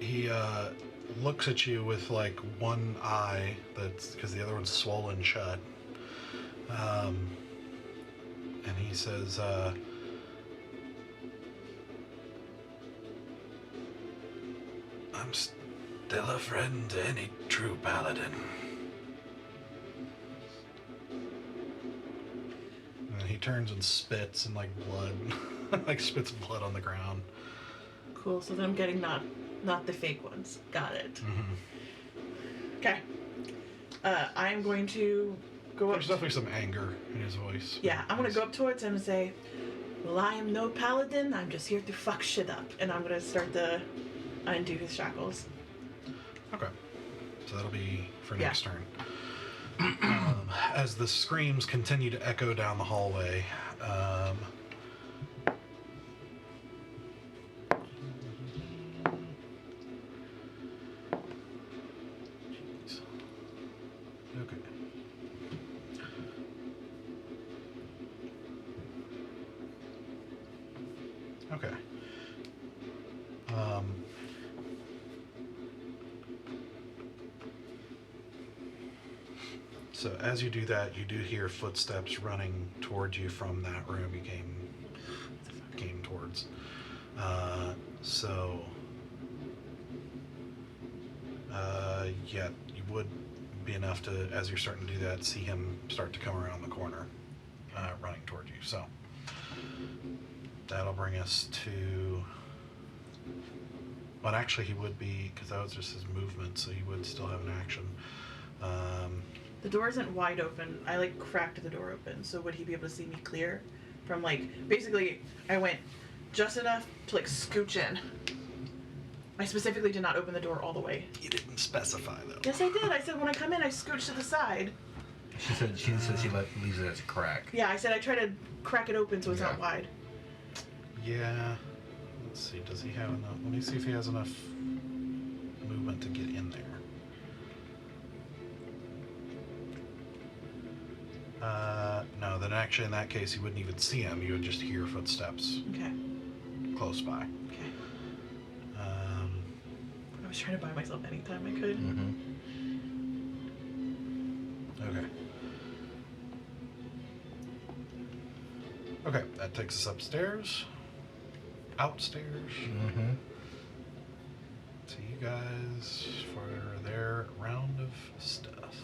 He looks at you with one eye, that's because the other one's swollen shut. And he says, I'm still a friend to any true paladin. And he turns and spits and blood, spits blood on the ground. Cool. So then I'm getting not the fake ones. Got it. Mm-hmm. Okay. I'm going to go up. There's definitely some anger in his voice. Yeah, I'm gonna go up towards him and say, "Well, I am no paladin. I'm just here to fuck shit up." And I'm gonna start to undo his shackles. Okay. So that'll be for Yeah. next turn. As the screams continue to echo down the hallway, Jeez. Okay. Okay. So as you do that, you do hear footsteps running towards you from that room you came towards. Yeah, you would be enough to, as you're starting to do that, see him start to come around the corner, running toward you. So that'll bring us to. Well, actually, he would be, because that was just his movement, so he would still have an action. The door isn't wide open. I like cracked the door open, so would he be able to see me clear? From like, basically, I went just enough to like scooch in. I specifically did not open the door all the way. You didn't specify, though. Yes, I did. I said when I come in, I scooch to the side. She said she leaves it as a crack. Yeah, I said I try to crack it open so it's not wide. Yeah. Let's see. Does he have enough? Let me see if he has enough movement to get in there. No, then actually in that case you wouldn't even see him. You would just hear footsteps Okay. close by. Okay. I was trying to buy myself anytime I could. Mm-hmm. Okay. Okay, that takes us upstairs. Outstairs. Mm-hmm. To you guys for their round of stuff.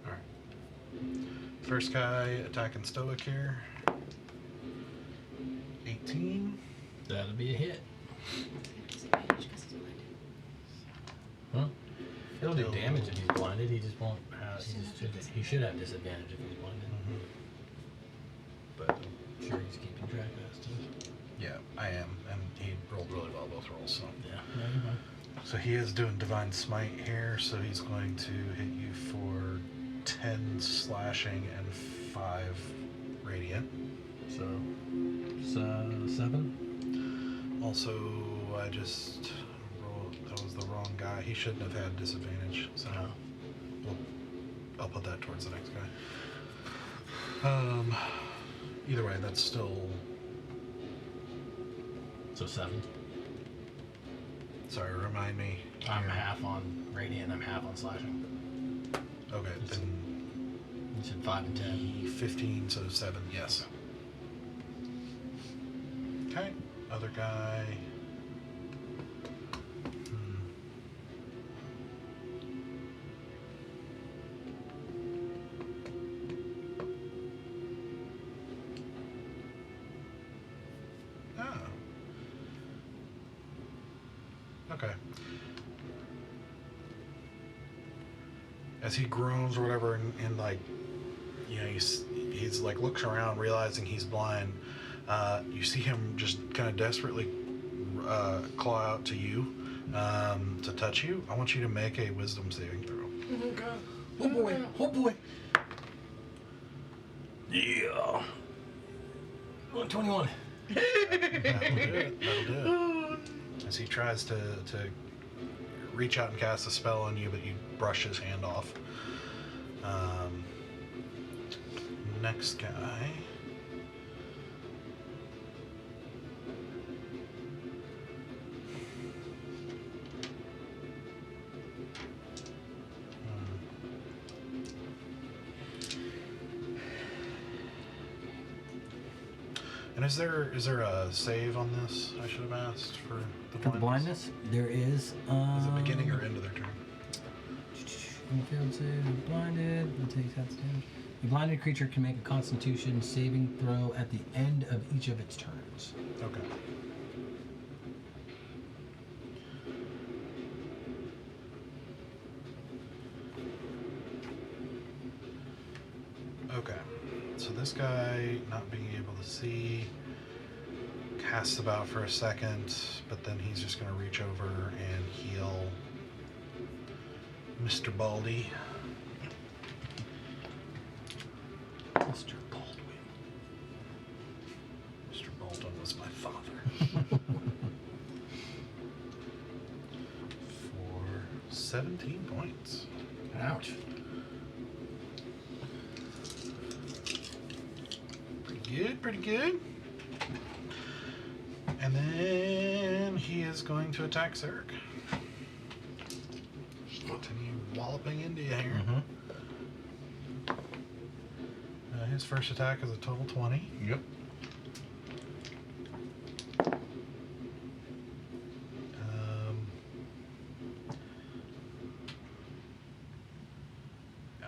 Alright. First guy attacking Stoic here. 18. That'll be a hit. Disadvantage 'cause he's blinded. Huh? It'll do Still- damage if he's blinded. He just won't have. He should have disadvantage if he's blinded. But I'm sure he's keeping track of that stuff. Yeah, I am. And he rolled really well both rolls, so. Yeah. No, you're fine. So he is doing Divine Smite here, so he's going to hit you for 10 slashing and 5 radiant. So 7. Also, I just rolled, that was the wrong guy. He shouldn't have had disadvantage, so I'll put that towards the next guy. Either way, that's still. So 7. Sorry, remind me. I'm half on radiant. I'm half on slashing. Okay, then You said 5 and 10. 15, so 7, yes. Okay, other guy. Okay. As he groans or whatever, and like, you know, he's like looks around, realizing he's blind. You see him just kind of desperately claw out to you to touch you. I want you to make a Wisdom saving throw. Oh god. Oh boy. Oh boy. Yeah. 21. That'll do it. As he tries to reach out and cast a spell on you, but you brush his hand off. Next guy. And is there a save on this? I should have asked for the For the blindness, there is. Is it beginning or end of their turn? Failed save, blinded. It takes half the damage. A blinded creature can make a Constitution saving throw at the end of each of its turns. Okay. Okay. So this guy not being able to see casts about for a second, but then he's just going to reach over and heal Mr. Baldy. Mr. Baldwin. Mr. Baldwin was my father. For 17 points. Ouch. Pretty good. And then he is going to attack Zerg. Continue developing into you here. His first attack is a total 20. Yep. Yeah.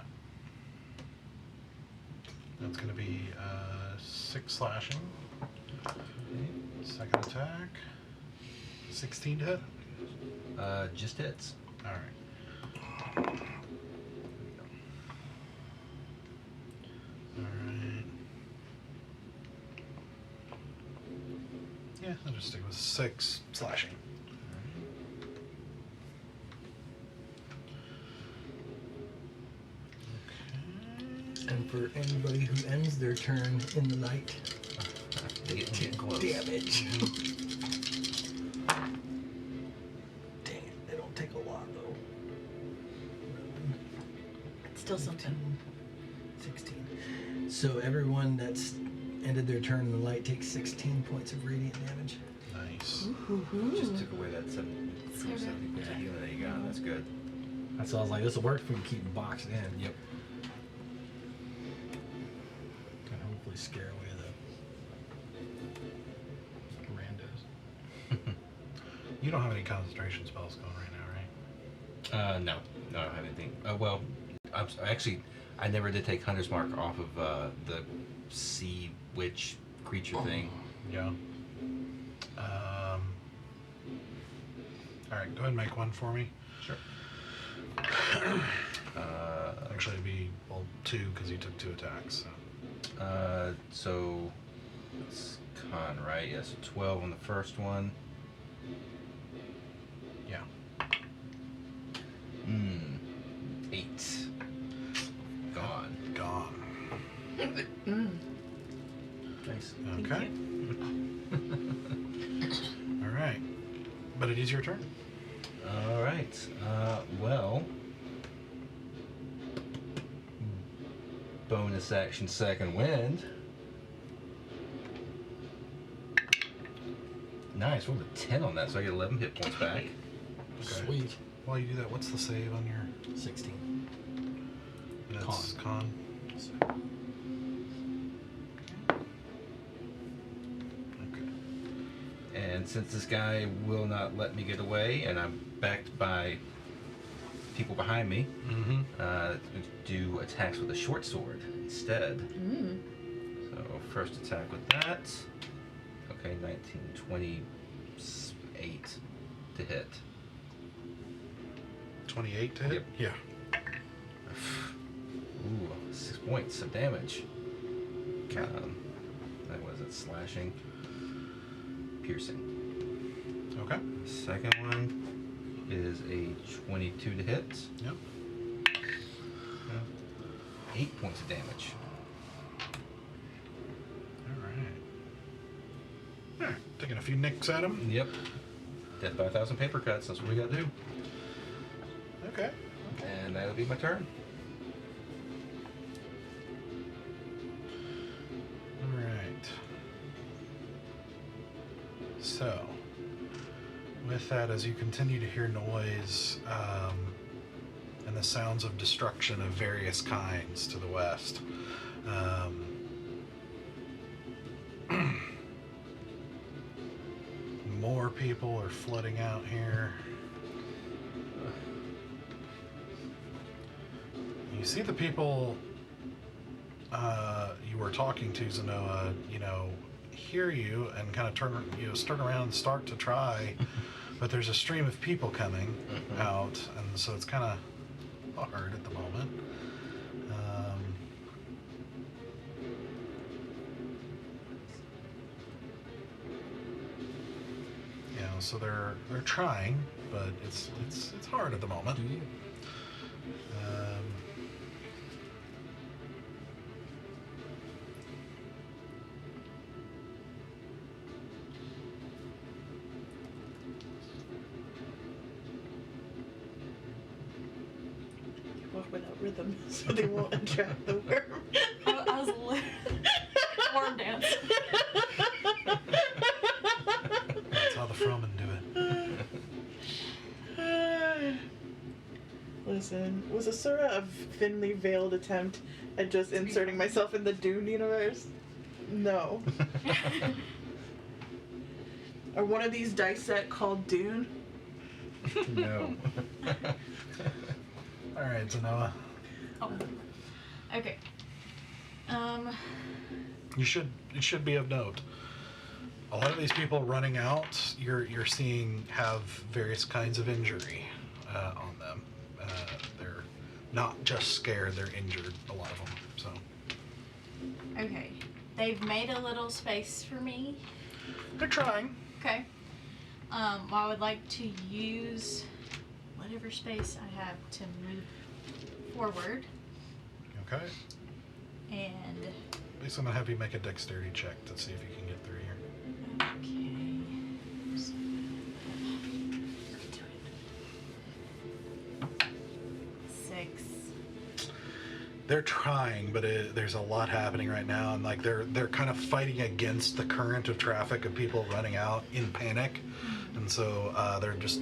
That's going to be 6 slashing. Second attack, 16 to hit. Just hits. All right. All right. Yeah, I'll just stick with 6 slashing. And for anybody who ends their turn in the night, They get close. damage. Dang it, they don't take a lot though. It's still something. 16. So everyone that's ended their turn in the light takes 16 points of radiant damage. Nice. Just took away that 70 points of healing that you got. That's good. That's why I was like, this will work if we can keep them boxed in. Yep. And hopefully scare away the randos. You don't have any concentration spells going right now, right? No, I don't have anything. Well, I never did take Hunter's Mark off of the sea witch creature thing. Yeah. All right, go ahead and make one for me. Sure. Actually, it'd be 2 because you took 2 attacks. So. So it's con, right? Yeah, so 12 on the first one. Yeah. 8. Gone. Gone. Nice. Okay. All right. But it is your turn. All right. Well, bonus action second wind. Nice. Rolled a 10 on that, so I get 11 hit points back. Okay. Sweet. While you do that, what's the save on your? 16. That's con. Okay. And since this guy will not let me get away, and I'm backed by people behind me, do attacks with a short sword instead. So first attack with that. Okay, 19, 28 to hit. 28 to hit? Yep. Yeah. Ooh, 6 points of damage. That was it, slashing, piercing. Okay. Second one is a 22 to hit. Yep. 8 points of damage. All right. Taking a few nicks at him. Yep. Death by 1,000 paper cuts. That's what we got to do. Okay. And that'll be my turn. All right. So, with that, as you continue to hear noise and the sounds of destruction of various kinds to the west, more people are flooding out here. You see the people you were talking to, Zenoa, hear you and kind of turn around and start to try, but there's a stream of people coming out, and so it's kind of hard at the moment. So they're trying, but it's hard at the moment. Do you? Walk without rhythm, so they won't attract the worm. I was literally worm dance. That's how the Fromen do it. Listen, was a thinly veiled attempt at just inserting myself in the Dune universe? No. Are one of these dice set called Dune? No. All right, so Noah, Oh. Okay. it should be of note. A lot of these people running out, you're seeing have various kinds of injury on them. They're not just scared; they're injured. A lot of them. So Okay. They've made a little space for me. they're trying. Okay. Well, I would like to use whatever space I have to move forward. Okay. And At least I'm gonna have you make a dexterity check to see if you can get through here. okay. 6. They're trying, but there's a lot happening right now, and like they're kind of fighting against the current of traffic of people running out in panic, and so they're just.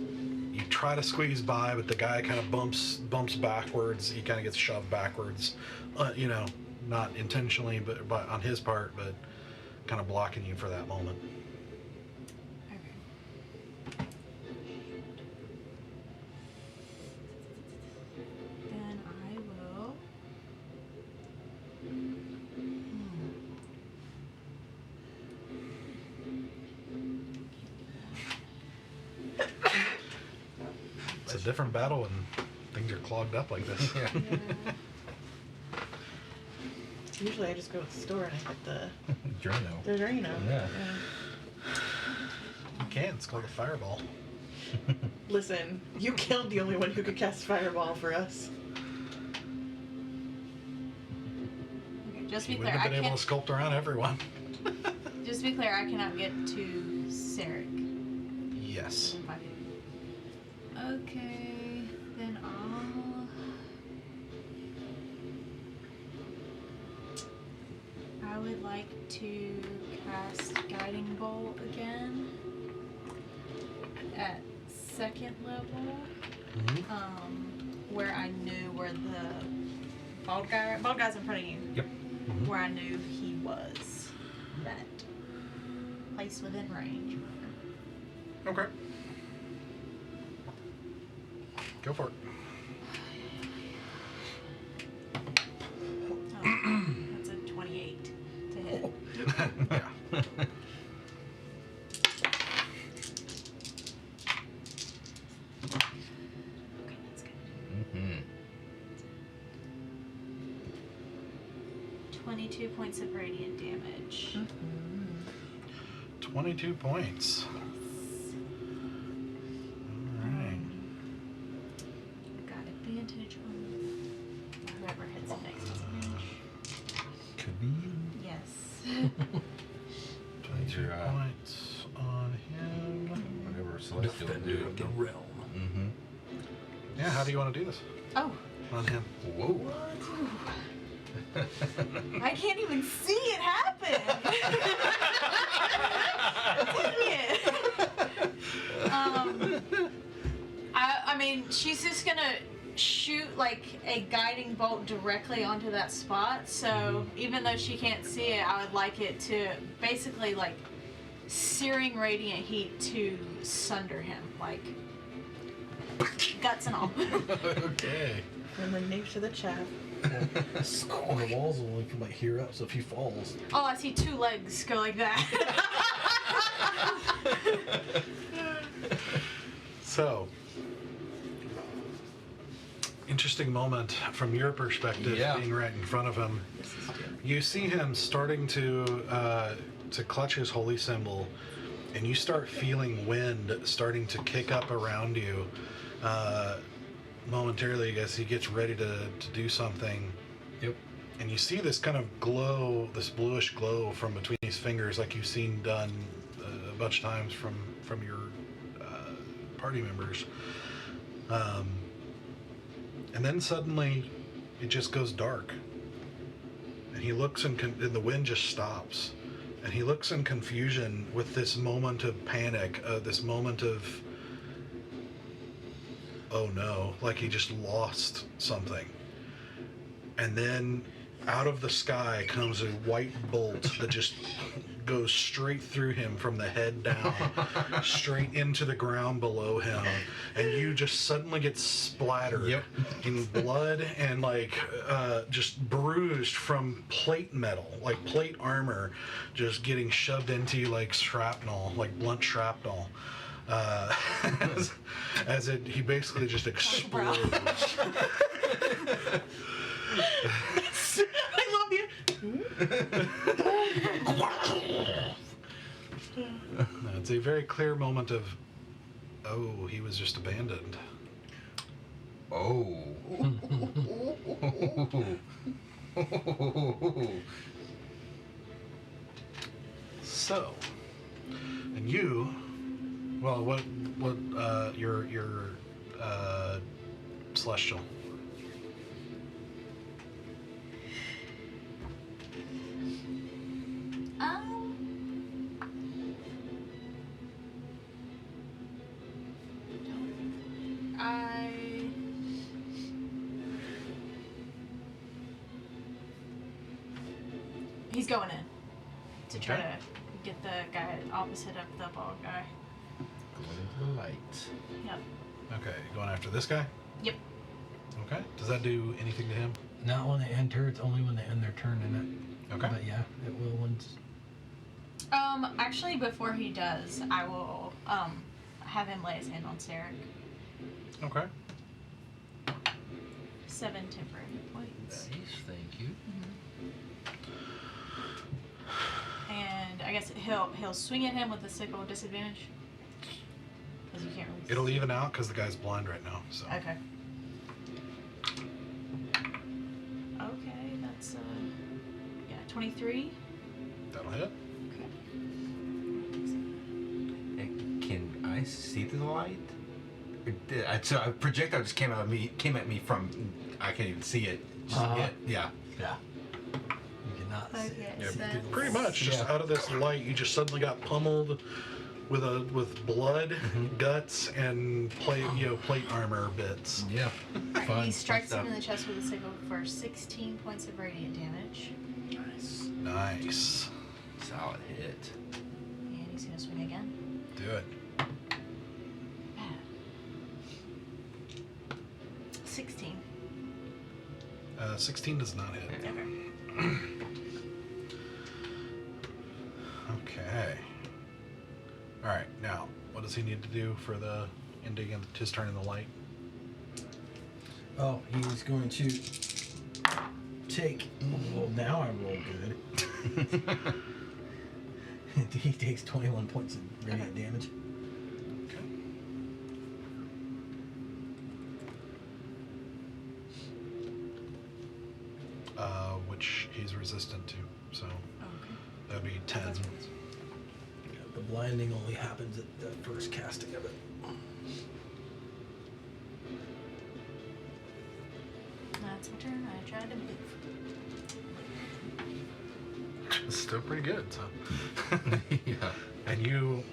You try to squeeze by, but the guy kind of bumps backwards. He kind of gets shoved backwards, not intentionally, but on his part, but kind of blocking you for that moment. Okay. Then I will. It's a different battle when things are clogged up like this. Yeah. Usually I just go to the store and I get the Drano. Drano. Yeah. You can. It's called a fireball. Listen, you killed the only one who could cast Fireball for us. Okay, just You be wouldn't clear. have been able to sculpt around everyone. Just be clear. I cannot get to Sarek. Yes. Okay, then I would like to cast Guiding Bolt again at 2nd level, where I knew where the bald guy's in front of you. Yep. Where I knew he was. That place within range. Okay. Go for it. Oh, that's a 28 to hit. Yeah. Okay, that's good. Mm-hmm. 22 points of radiant damage. 22 points. Alright. I've got advantage on whoever hits it next to range. Could be you. Yes. 22 Your, points on him. Whatever Celestial will do. of the realm. Mm-hmm. Yeah, how do you want to do this? Oh. On him. Whoa. I can't even see it happen. I mean, she's just gonna shoot like a guiding bolt directly onto that spot. So even though she can't see it, I would like it to basically like searing radiant heat to sunder him, like guts and all. Okay. From the nape to the chaff. On the walls will only come like here up, so if he falls. Oh, I see 2 legs go like that. So, interesting moment from your perspective, Yeah. being right in front of him. You see him starting to clutch his holy symbol, and you start feeling wind starting to kick up around you. Momentarily, I guess he gets ready to do something. Yep. And you see this kind of glow, this bluish glow from between his fingers, like you've seen done a bunch of times from your party members. And then suddenly, it just goes dark. And he looks and the wind just stops. And he looks in confusion with this moment of panic, this moment of, oh no, like he just lost something. and then out of the sky comes a white bolt that just goes straight through him from the head down, straight into the ground below him, and you just suddenly get splattered in blood and just bruised from plate metal, like plate armor, just getting shoved into you like shrapnel, like blunt shrapnel. He basically just explodes. I love you. It's a very clear moment of, oh, he was just abandoned. Oh. So, and you, well, what, your celestial. He's going in to try Okay. to get the guy opposite of the bald guy. Going into the light. Yep. Okay, going after this guy? Yep. Okay. Does that do anything to him? Not when they enter. It's only when they end their turn in it. Okay. But yeah, it will once. Actually, before he does, I will have him lay his hand on Sarek. Okay. 7 temporary hit points. Nice, thank you. And I guess he'll swing at him with the sickle with disadvantage. Because you can't really It'll see. even out because the guy's blind right now. So. Okay. Okay, that's 23. That'll hit. Okay. Hey, can I see through the light? So a projectile just came at me from. I can't even see it. Just yeah. Yeah. You cannot see. Okay, Yeah, so that's pretty much just out of this light, you just suddenly got pummeled with blood, guts, and plate armor bits. Yeah. Fun. He strikes fun him in stuff. the chest with a sickle for 16 points of radiant damage. Nice. Nice. Solid hit. And he's gonna swing again. Do it. Bad. 16. 16 does not hit. Okay. Okay. All right. Now, what does he need to do for the ending of his turn in the light? Oh, he's going to take. Well, now I roll good. He takes 21 points of radiant damage. Okay. Which he's resistant to, so Okay. that'd be 10. That's Yeah, the blinding only happens at the first casting of it. That's my turn. I tried to move. It's still pretty good. So, Yeah. and you,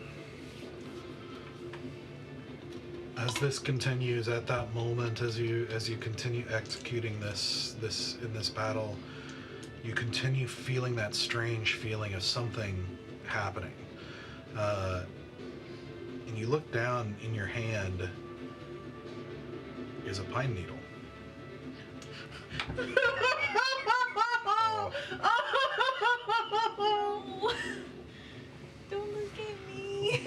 as this continues, at that moment, as you continue executing this in this battle, you continue feeling that strange feeling of something happening. And you look down in your hand is a pine needle. Oh. Don't look at me.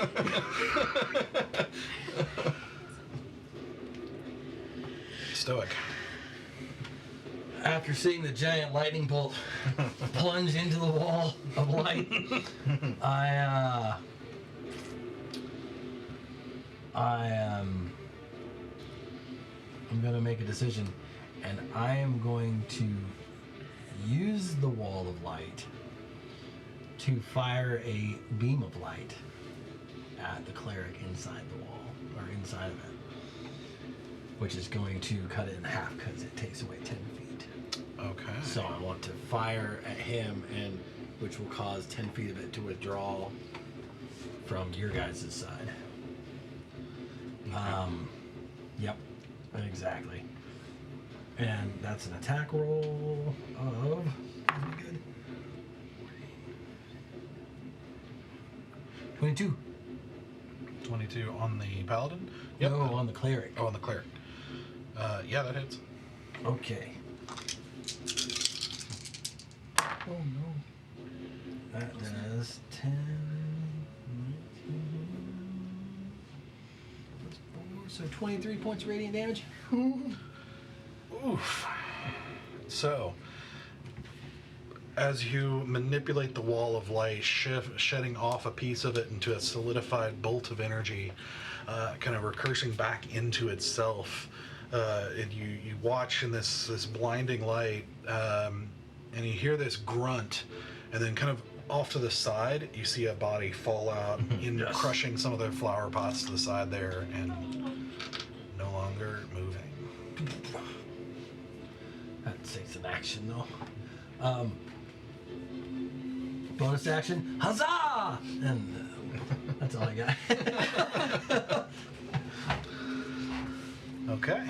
Stoic. After seeing the giant lightning bolt plunge into the wall of light, I'm gonna make a decision, and I am going to use the wall of light to fire a beam of light at the cleric inside the wall, or inside of it, which is going to cut it in half because it takes away 10 feet. Okay. So I want to fire at him, and which will cause 10 feet of it to withdraw from your guys' side. Yep, exactly. And that's an attack roll of. That'd be good. 22. 22 on the paladin. No, on the cleric. Oh, on the cleric. Yeah, that hits. Okay. Oh no. That does 10. 19, plus 4, so 23 points of radiant damage. Oof. So, as you manipulate the wall of light, shedding off a piece of it into a solidified bolt of energy, kind of recursing back into itself, and you watch in this blinding light, and you hear this grunt, and then kind of off to the side, you see a body fall out, crushing some of the flower pots to the side there, and no longer moving. That takes an action though. Bonus action, huzzah! And that's all I got. Okay.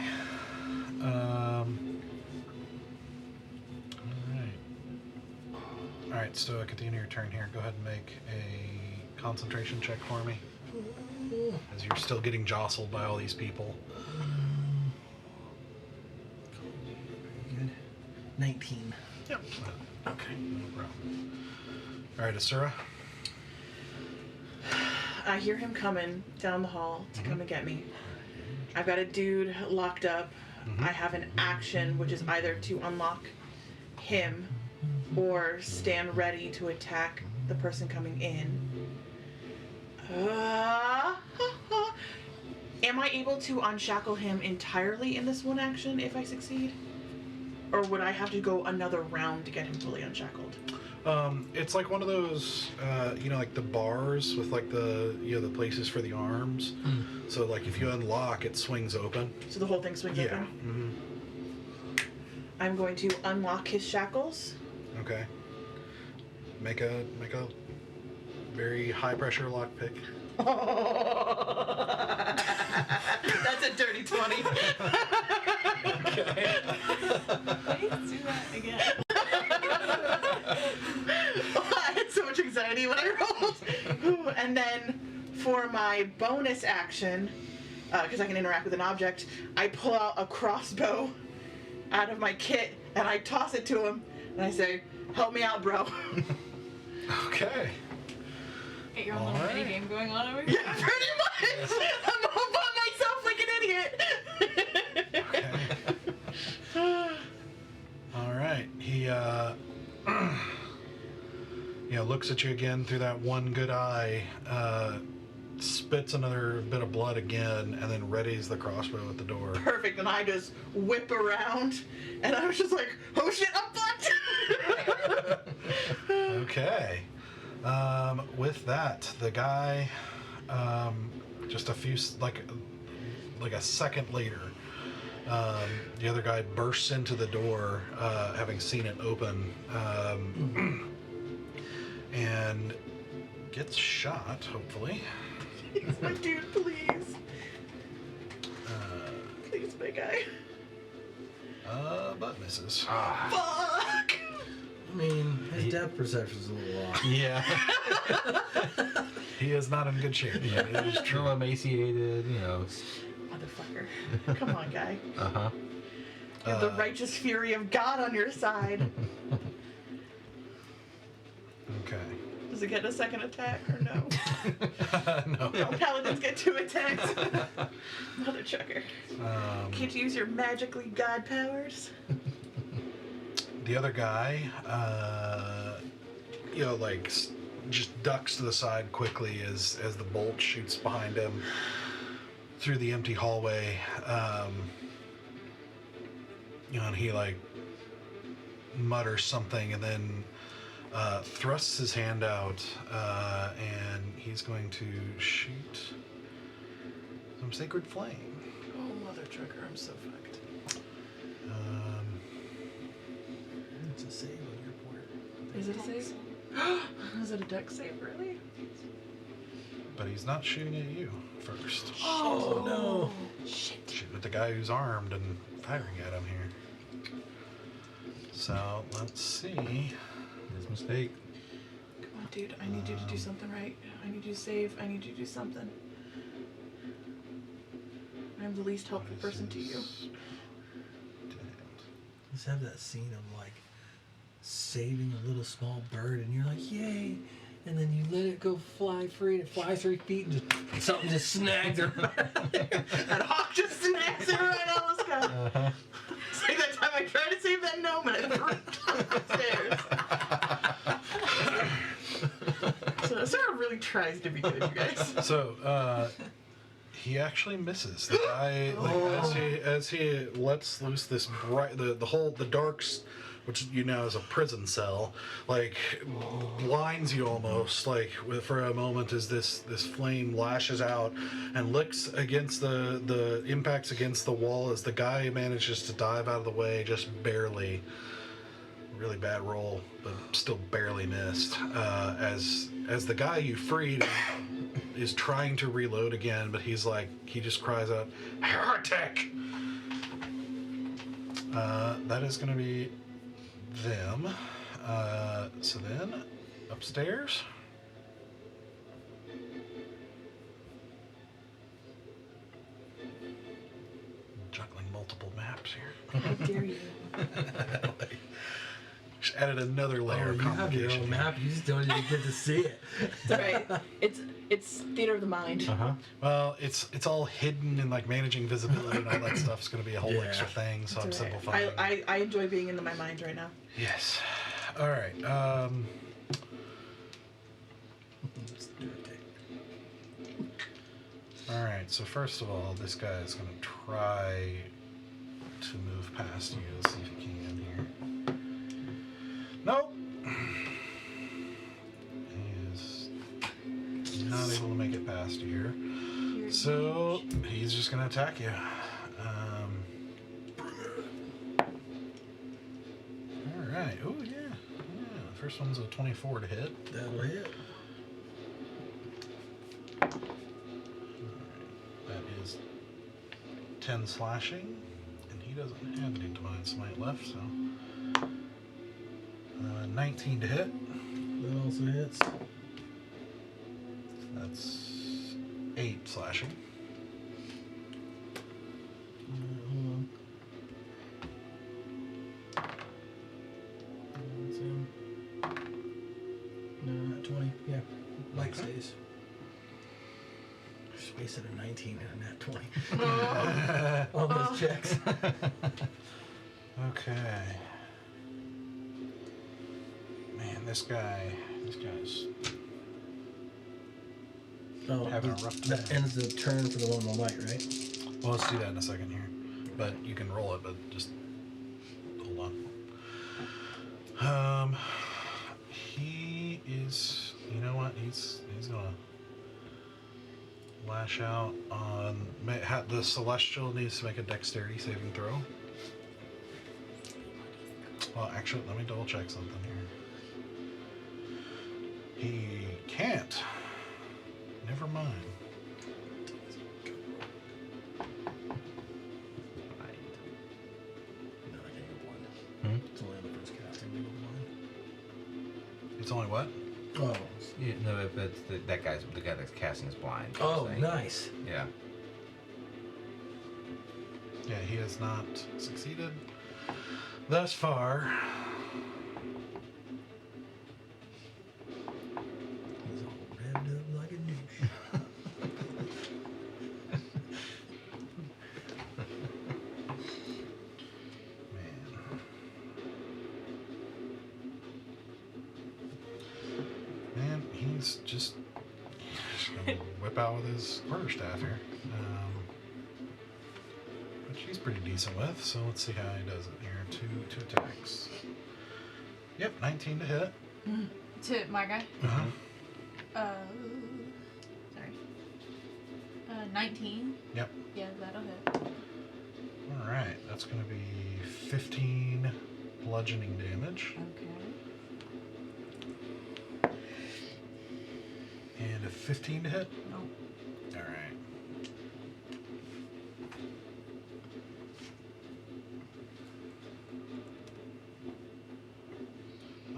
All right, so at the end of your turn here, go ahead and make a concentration check for me. As you're still getting jostled by all these people. Very good. 19. Yep. Okay, no problem. All right, Asura. I hear him coming down the hall to come and get me. I've got a dude locked up. I have an action, which is either to unlock him or stand ready to attack the person coming in. Am I able to unshackle him entirely in this one action if I succeed? Or would I have to go another round to get him fully unshackled? It's like one of those, like the bars with like the places for the arms. So like if you unlock, it swings open. So the whole thing swings open? Mm-hmm. I'm going to unlock his shackles. Okay. Make a very high pressure lock pick. That's a dirty 20. Okay. Please do that again. I had so much anxiety when I rolled. And then for my bonus action, because I can interact with an object, I pull out a crossbow out of my kit and I toss it to him and I say, "Help me out, bro." Okay. Get your own All little right. mini game going on over here. Yeah, pretty much. I'm all by myself like an idiot. Okay. All right. He looks at you again through that one good eye, spits another bit of blood again, and then readies the crossbow at the door. Perfect. And I just whip around and I was just like, "Oh shit, I'm fucked." Okay. With that, the guy, just a few, like a second later, the other guy bursts into the door, having seen it open, and gets shot, hopefully. He's my dude, please. Please, big guy. But misses. Fuck! I mean, his depth perception's a little off. Yeah. He is not in good shape. Yeah, it is true. True emaciated, Motherfucker. Come on, guy. Uh-huh. You have the righteous fury of God on your side. Okay. Does it get a second attack or no? No. No, paladins get 2 attacks. Mother chucker. Can't you use your magically god powers? The other guy, just ducks to the side quickly as the bolt shoots behind him through the empty hallway. And he mutters something and then thrusts his hand out, and he's going to shoot some sacred flame. Oh, mother trucker, I'm so fucked. It's a save on your part. Is it a save? Is it a dex save, really? But he's not shooting at you first. Oh no! Shit. Shooting at the guy who's armed and firing at him here. So let's see. His mistake. Come on, dude. I need you to do something right. I need you to save. I need you to do something. I'm the least helpful person to you. Just have that scene of like saving a little small bird, and you're like, yay! And then you let it go fly free, and it flies 3 feet, and just something just snags her. That hawk just snags it right out of the sky. Uh-huh. It's like that time I tried to save that gnome and I threw it downstairs. So Sarah really tries to be good, you guys. So, he actually misses. The guy, as he lets loose this bright, the darks, which you know is a prison cell, like blinds you almost, like for a moment as this flame lashes out and licks against the impacts against the wall as the guy manages to dive out of the way just barely. Really bad roll, but still barely missed. As the guy you freed is trying to reload again, but he just cries out, "Heretic!" That is going to be them. So then, upstairs. Juggling multiple maps here. How dare you? Just added another layer of You have your complication. own map, you just don't even get to see it. Right. It's theater of the mind. Uh-huh. Well, it's all hidden and like managing visibility and all that stuff is going to be a whole Yeah. extra thing, so I'm It's all right. simplifying. I enjoy being in my mind right now. Yes. All right. All right. So first of all, this guy is going to try to move past you. Let's see if he can here. Nope. He is not able to make it past you here. You're So he's just going to attack you. All right. Oh yeah. Yeah. First one's a 24 to hit. That'll hit. That is 10 slashing, and he doesn't have any divine smite left, so 19 to hit. That also hits. That's 8 slashing. Hold on. That's him. No, not 20. Yeah. Like stays. Space at a 19 and a nat 20. On those checks. Okay. Man, this guy's Oh, having a rough that time. ends the turn for the one on the light, right? Well, let's do that in a second here. But you can roll it, but just hold on. He is. You know what? He's gonna lash out on the celestial needs to make a dexterity saving throw. Well, actually, let me double check something here. He can't. Never mind. No, I can't go blind. Hmm? It's only on the first cast. I can go blind. It's only what? Oh. Yeah, no, that's that guy's the guy that's casting is blind. Oh, so- nice. Yeah. Yeah, he has not succeeded thus far. He's all revved up like a douche. Man, he's just gonna whip out with his quarterstaff here. Which he's pretty decent with, so let's see how he does it here. Two attacks. Yep, 19 to hit. To my guy. Uh-huh. Sorry. 19. Yep. Yeah, that'll hit. Alright, that's gonna be 15 bludgeoning damage. Okay. And a 15 to hit. Nope. Alright.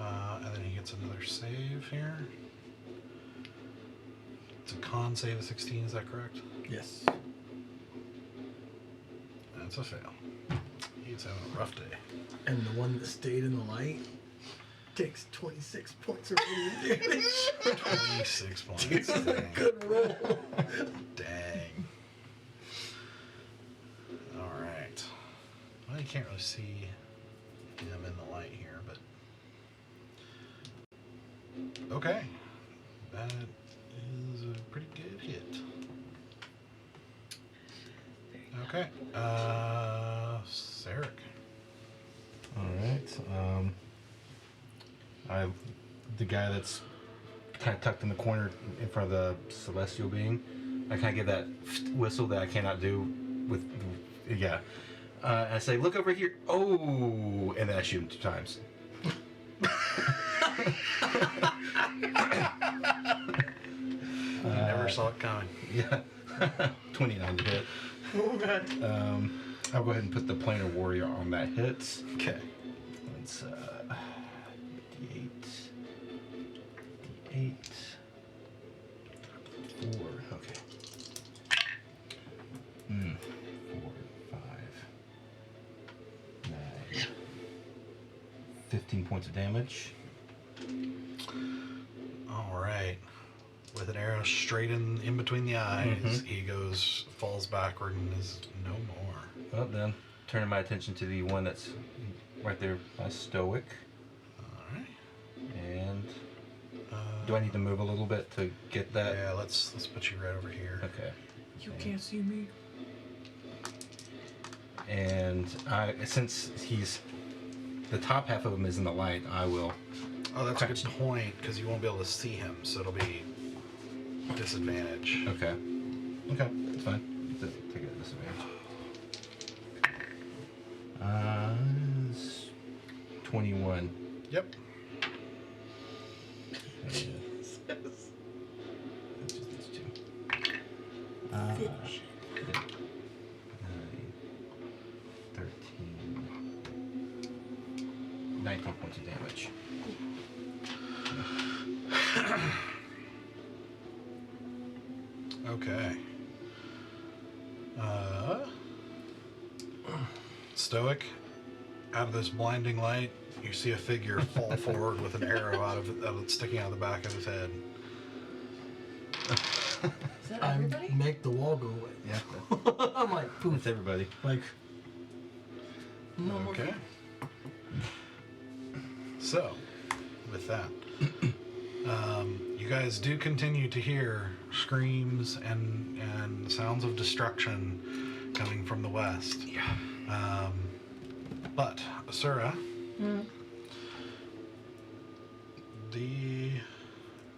And then he gets another save here. It's a con save of 16, is that correct? Yes. That's a fail. He's having a rough day. And the one that stayed in the light takes 26 points of radiant damage. 26 points. Dang. Good roll. Dang. Alright. Well, you can't really see him in the light here, but... Okay. That is a pretty good hit. Okay. Sarek. Alright. The guy that's kind of tucked in the corner in front of the celestial being, I kind of give that whistle that I cannot do with, yeah. I say, look over here. Oh, and then I shoot him 2 times. I never saw it coming. Yeah. 29 to hit. Oh god. I'll go ahead and put the planar warrior on that hit. Okay. It's D8. D8. 4. Okay. 4, 5, 9. 15 points of damage. Alright. With an arrow straight in between the eyes, he falls backward and is no more. Well, then, turning my attention to the one that's right there by Stoic. Alright. And do I need to move a little bit to get that? Yeah, let's put you right over here. Okay. You can't see me. And since the top half of him is in the light, I will. Oh, that's a good point, because you won't be able to see him, so it'll be disadvantage. Okay. Okay, that's fine. Take it at disadvantage. 21. Yep. That's just these 2. 9, 13, 19 points of damage. Okay. Stoic, out of this blinding light, you see a figure fall forward with an arrow out of it sticking out of the back of his head. Is that I everybody? make the wall go away. Yeah. I'm like, poof. That's everybody. Like, no more. Okay. So, with that, you guys do continue to hear screams and sounds of destruction coming from the west. Yeah. But Asura, all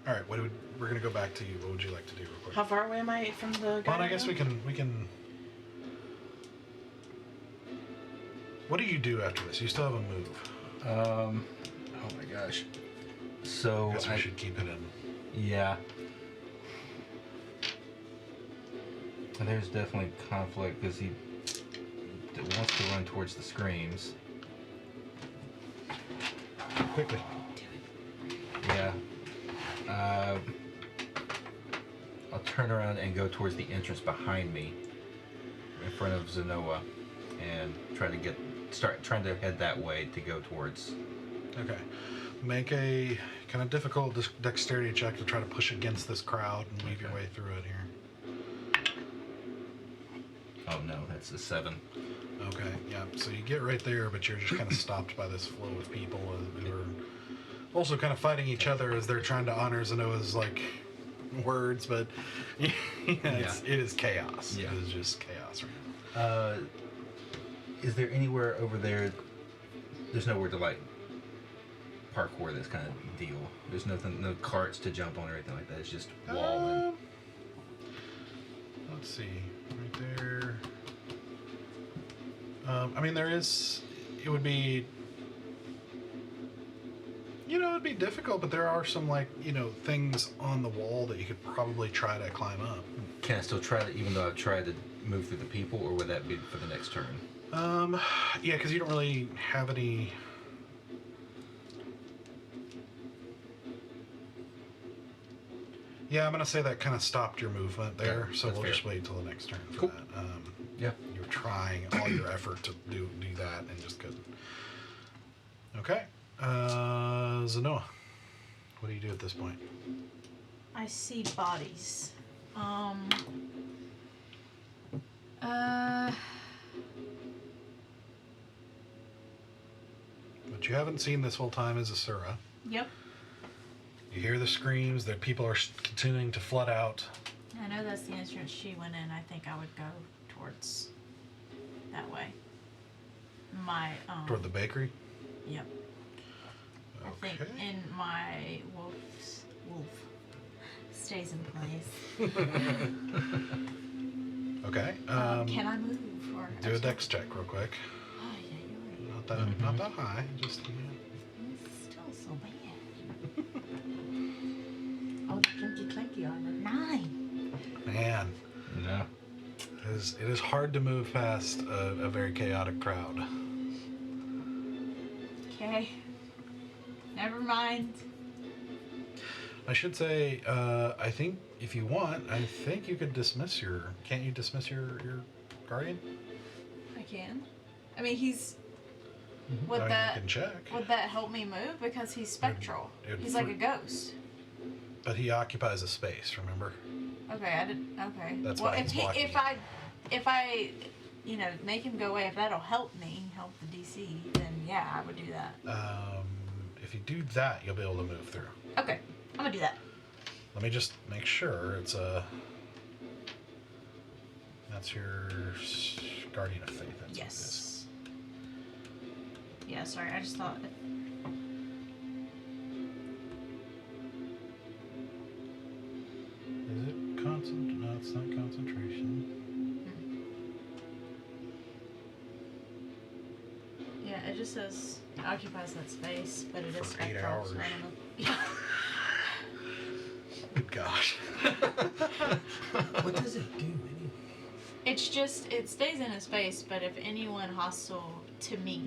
right. We're gonna go back to you. What would you like to do, real quick? How far away am I from the guy? Well, I guess we can. What do you do after this? You still have a move. Oh my gosh. So I guess we should keep it in. Yeah. And there's definitely conflict because he wants to run towards the screams. Quickly. Yeah. I'll turn around and go towards the entrance behind me, in front of Zenoa, and start trying to head that way to go towards. Okay. Make a kind of difficult dexterity check to try to push against this crowd and weave your way through it here. Oh no, that's a 7. Okay, yeah. So you get right there, but you're just kind of stopped by this flow of people who are also kind of fighting each other as they're trying to honor Zenoa's words, but it is chaos. Yeah. It is just chaos right now. Is there anywhere over there? There's nowhere to parkour this kind of deal. There's nothing, no carts to jump on or anything like that. It's just wall and. Let's see, right there. I mean, there is. It would be. It'd be difficult, but there are some things on the wall that you could probably try to climb up. Can I still try to, even though I've tried to move through the people, or would that be for the next turn? Yeah, because you don't really have any. Yeah, I'm gonna say that kind of stopped your movement there, Yeah, so that's we'll fair. just wait till the next turn for Cool. that. Yeah. You're trying all your effort to do that and just couldn't. Okay. Zenoa, what do you do at this point? I see bodies. What you haven't seen this whole time is Asura. Yep. You hear the screams that people are continuing to flood out. I know that's the entrance she went in. I think I would go towards that way. Toward the bakery? Yep. I think Okay. in my wolf stays in place. Okay. Can I move or Do a dex check real quick. Oh yeah, Not that high. Just it's still so bad. Oh, the clinky armor. 9. man. No. It is hard to move past a very chaotic crowd. Okay. Never mind. I should say, I think if you want, I think you could dismiss your. Can't you dismiss your guardian? I can. I mean, he's. I Would mean, that you can check. would that help me move because he's spectral? It'd He's like a ghost. But he occupies a space. Remember? Okay, I did. Okay. That's well, why he's blocking if I, make him go away, if that'll help me help the DC, then yeah, I would do that. If you do that, you'll be able to move through. Okay, I'm gonna do that. Let me just make sure it's a. That's your guardian of faith. That's Yes. Yeah, sorry, I just thought. Is it concent? No, it's not concentration. Yeah, it just says it occupies that space, but it is For 8 spectral. hours. So I don't know. Yeah. Good gosh. What does it do? It's just it stays in a space, but if anyone hostile to me,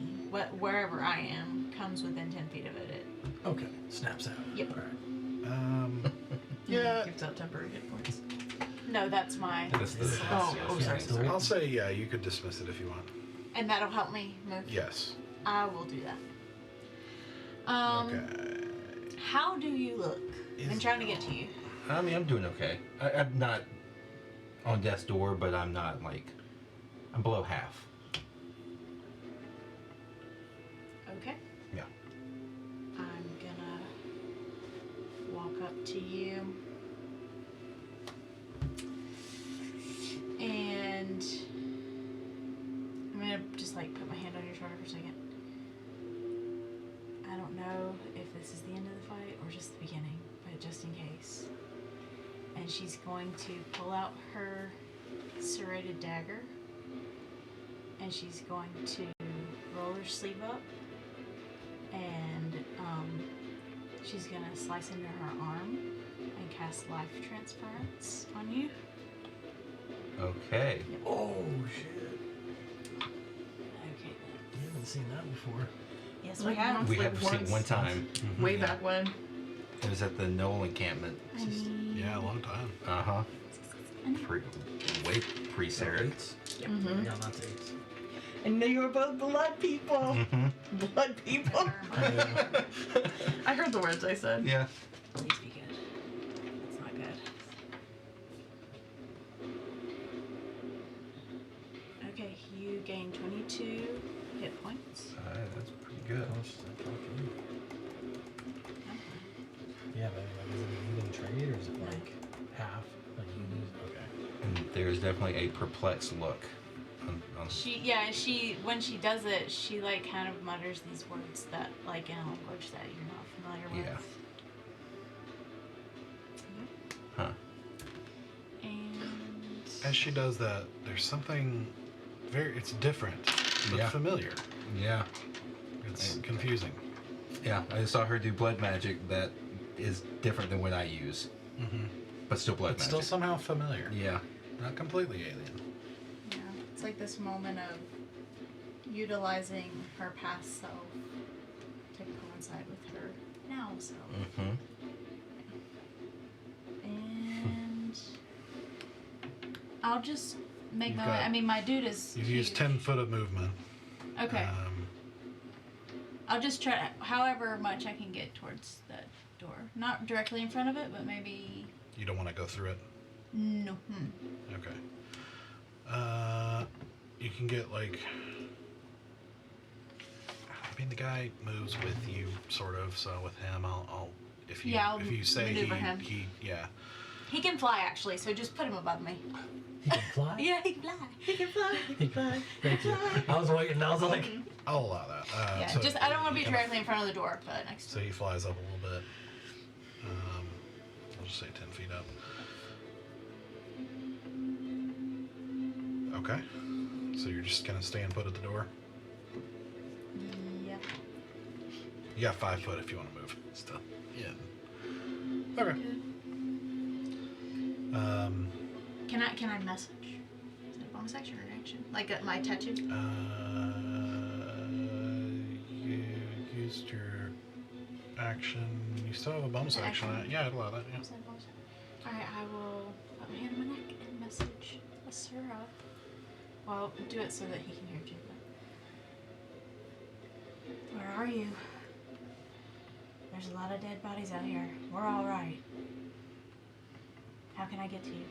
wherever I am, comes within 10 feet of it, Okay, snaps out. Yep. All right. Yeah. Gives out temporary hit points. no, that's my. That's the Oh, sorry. Still I'll say yeah. You could dismiss it if you want. And that'll help me move. Yes. I will do that. Okay. How do you look? I'm trying to get to you. I mean, I'm doing okay. I'm not on death's door, but I'm not like I'm below half. Okay. Yeah. I'm gonna walk up to you. And I'm gonna just like put my hand on your shoulder for a second. I don't know if this is the end of the fight or just the beginning, but just in case. And she's going to pull out her serrated dagger. And she's going to roll her sleeve up. And she's going to slice into her arm and cast life transference on you. Okay. Oh shit! Okay. You haven't seen that before. Yes, we Like have. once, We like have seen once, one time. Way Yeah. back when. It was at the Knoll encampment. Yeah, a long time. Uh huh. Way pre-Sarah. Eights? Mm-hmm. No, not the eights. And they were both blood people. Mm-hmm. Blood people. I heard the words I said. Yeah. Please be good. It's not good. Okay, you gain 22 hit points. That's pretty good. How much does that cost you? Yeah, but like, is it an even trade or is it like half? Like you lose? Okay. And there's definitely a perplexed look on She when she does it, she like kind of mutters these words that like in a language that you're not familiar with. Yeah. Huh. And As she does that, there's something it's different, but Yeah. familiar. Yeah. It's confusing. Yeah. I saw her do blood magic that is different than what I use, Mm-hmm. but still blood It's magic. still somehow familiar. Yeah. Not completely alien. yeah, it's like this moment of utilizing her past self to coincide with her now self. Mm-hmm. And I'll just make You've my way. got- I mean, my dude is. You've used huge. 10 foot of movement. Okay. I'll just try however much I can get towards that door. Not directly in front of it, but maybe. You don't want to go through it? No. Okay. You can get like. I mean, the guy moves with you, sort of. So with him, I'll if you Yeah, I'll if you say maneuver him. he yeah. He can fly actually, so just put him above me. He can fly? Yeah, he can fly. He can fly. He can fly. Thank you. I was waiting. I was like, I'll allow that. Yeah, So just I don't want to he be kinda- directly in front of the door, but next. So he flies up a little bit. I'll just say 10 feet up. Okay. So you're just gonna stay and put at the door. Yep. You got 5 foot if you want to move. Still. Yeah. Okay. Can I message? Is it a bonus action or an action? Like my tattoo? You used your action. You still have a bonus An action. action? Yeah, I'd allow that. Yeah. Is that a bonus action? Alright, I will put my hand on my neck and message a syrup. Well, do it so that he can hear you. But... Where are you? There's a lot of dead bodies out here. We're alright. How can I get to you?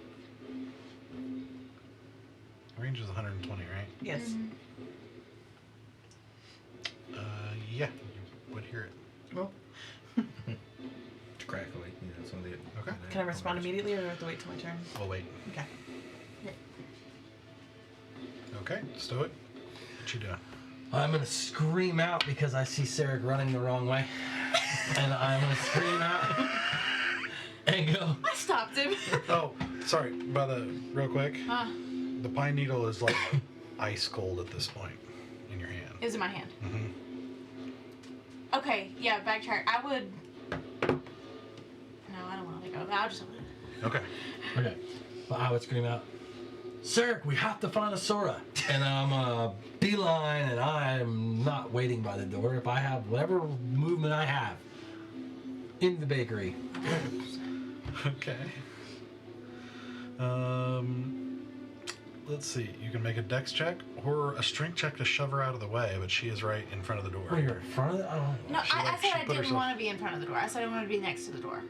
Range is 120, right? Yes. Yeah, you would hear it. Well, It's crackly. You know, some of the. Okay. can I respond immediately, or do I have to wait till my turn? We'll wait. Okay. Okay, Stoic. What you doing? I'm gonna scream out because I see Sarah running the wrong way, and I'm gonna scream out and go. I stopped him. Oh, sorry. Real quick. The pine needle is like ice cold at this point in your hand. It was in my hand. Mm-hmm. Okay, yeah, backtrack. I would. No, I don't want to let go. I'll just. Okay. Okay. Well, I would scream out, Sarah, we have to find a Sora. And I'm a beeline, and I'm not waiting by the door. If I have whatever movement I have in the bakery. Okay. Let's see. You can make a dex check or a strength check to shove her out of the way, but she is right in front of the door. Oh, you're in front of it? Oh. No, She, I like, said she I put didn't herself- want to be in front of the door. I said I wanted to be next to the door.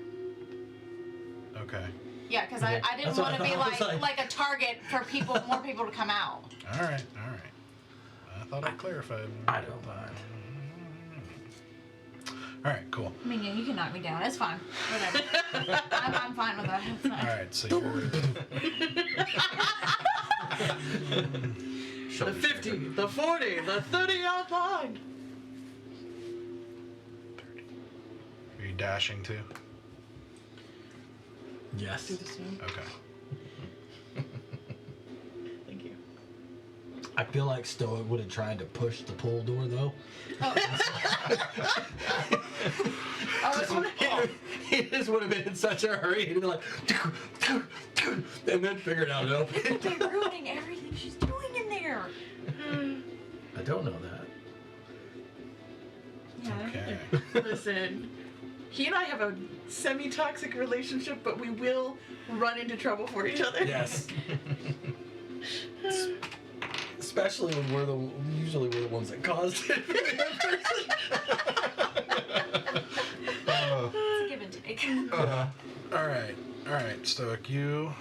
Okay. Yeah, because Okay. I didn't That's what want to I be thought. I was like like- a target for people, more people to come out. All right. I thought I clarified. I don't mind. All right. Cool. I mean, you can knock me down. It's fine. Whatever. I'm fine with that. It's All fine. right. So you're. The 50, the 40, the 30-yard line. Are you dashing too? Yes. Do the same. Okay. Thank you. I feel like Stoic would have tried to push the pull door, though. He just would have been in such a hurry. He'd be like, and then figured out it open. They're ruining everything she's doing in there. I don't know that. Yeah. Okay. Listen, he and I have a semi-toxic relationship, but we will run into trouble for each other. Yes. Especially when usually we're the ones that caused it. It's a give and take. All right, Stoic. You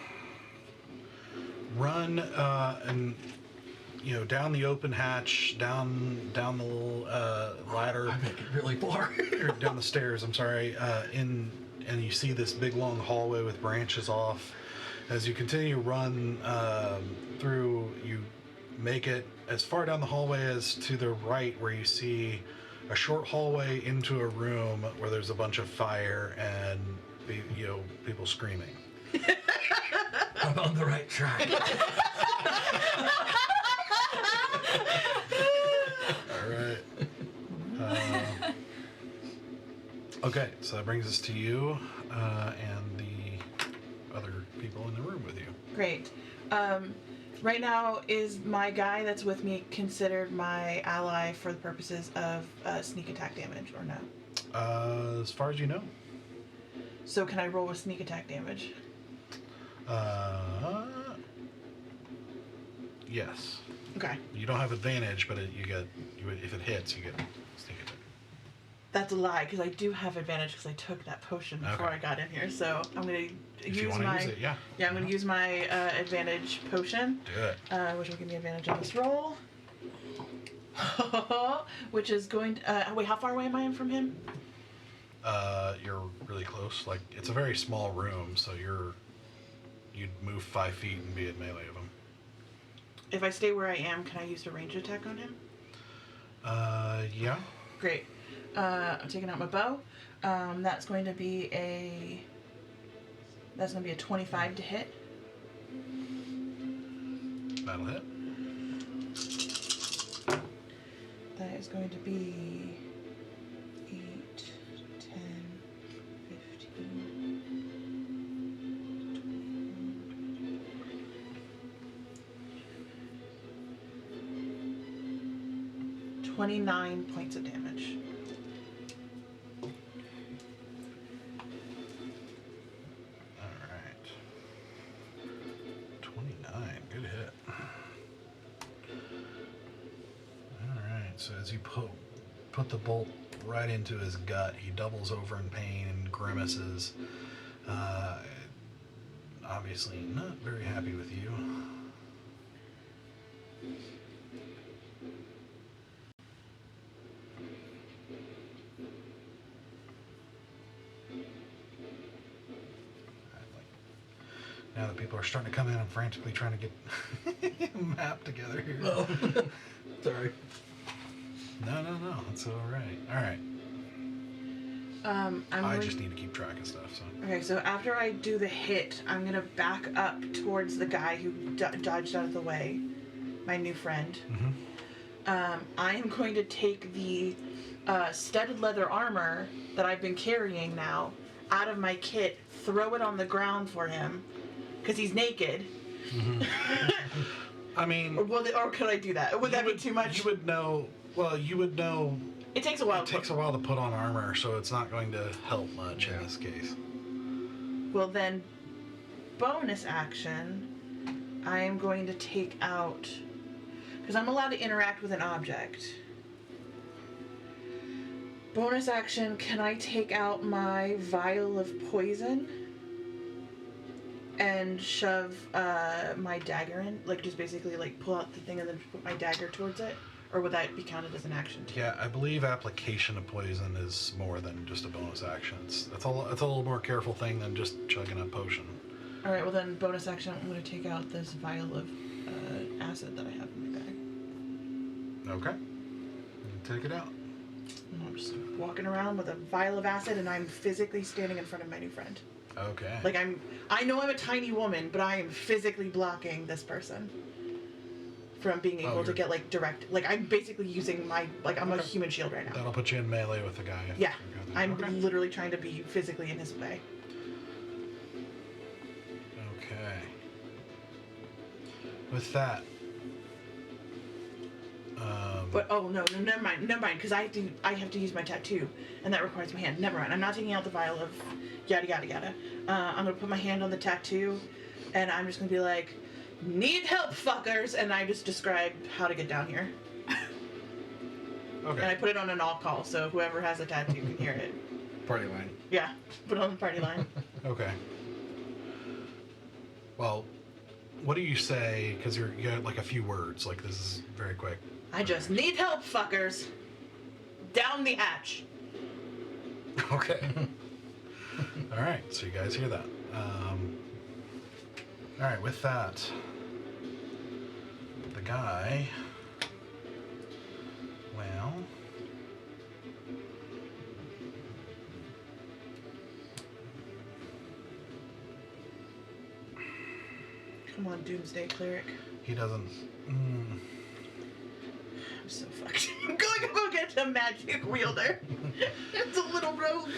run and down the open hatch, down the little ladder, I make it really far. or down the stairs. I'm sorry. And you see this big long hallway with branches off. As you continue to run through, you make it as far down the hallway as to the right, where you see a short hallway into a room where there's a bunch of fire and people screaming. I'm on the right track. All right. Okay, so that brings us to you and the other people in the room with you. Great. Right now, is my guy that's with me considered my ally for the purposes of sneak attack damage, or no? As far as you know. So can I roll with sneak attack damage? Yes. Okay. You don't have advantage, but if it hits, you get sneak attack. That's a lie, because I do have advantage because I took that potion before Okay. I got in here. So I'm going to If you use want to my... use it, yeah. Yeah, I'm going to use my advantage potion. Do it. Which will give me advantage on this roll. Which is going to... wait, how far away am I from him? You're really close. Like, it's a very small room, so you'd move 5 feet and be at melee of him. If I stay where I am, can I use a ranged attack on him? Yeah. Great. I'm taking out my bow. That's going to be a 25 to hit. That'll hit. That is going to be 8, 10, 15, 29 points of damage. Alright. 29. Good hit. Alright, so as you put the bolt right into his gut, he doubles over in pain and grimaces. Obviously not very happy with you. Now that people are starting to come in, I'm frantically trying to get a map together here. Oh, sorry. No, it's all right. All right. I just need to keep track of stuff. So. Okay, so after I do the hit, I'm gonna back up towards the guy who dodged out of the way, my new friend. Mm-hmm. I am going to take the studded leather armor that I've been carrying now out of my kit, throw it on the ground for him, because he's naked. Mm-hmm. I mean, or could I do that? Would that be too much? You would know. Well, you would know. It takes a while. It takes a while to put on armor, so it's not going to help much in this case. Well, then, bonus action, I am going to take out, because I'm allowed to interact with an object. Bonus action, can I take out my vial of poison and shove my dagger in? Like, just basically, like, pull out the thing and then put my dagger towards it? Or would that be counted as an action too? Yeah, I believe application of poison is more than just a bonus action. It's a little more careful thing than just chugging a potion. All right, well then, bonus action, I'm going to take out this vial of acid that I have in my bag. Okay. You take it out. And I'm just walking around with a vial of acid, and I'm physically standing in front of my new friend. Okay. Like, I know I'm a tiny woman, but I am physically blocking this person from being able to get, like, direct... Like, I'm basically using my... Like, I'm a human shield right now. That'll put you in melee with the guy. Yeah. I'm literally trying to be physically in his way. Okay. With that... But, oh, no, never mind, because I have to use my tattoo, and that requires my hand. Never mind, I'm not taking out the vial of yada, yada, yada. I'm going to put my hand on the tattoo, and I'm just going to be like... Need help, fuckers! And I just describe how to get down here. Okay. And I put it on an all call, so whoever has a tattoo can hear it. Party line. Yeah, put it on the party line. Okay. Well, what do you say? Because you got like a few words. Like, this is very quick. I just need help, fuckers! Down the hatch! Okay. All right, so you guys hear that. All right, with that, the guy, well, Come on, Doomsday Cleric. he doesn't, I'm so fucked. I'm going to go get the magic wielder. It's a little rogue.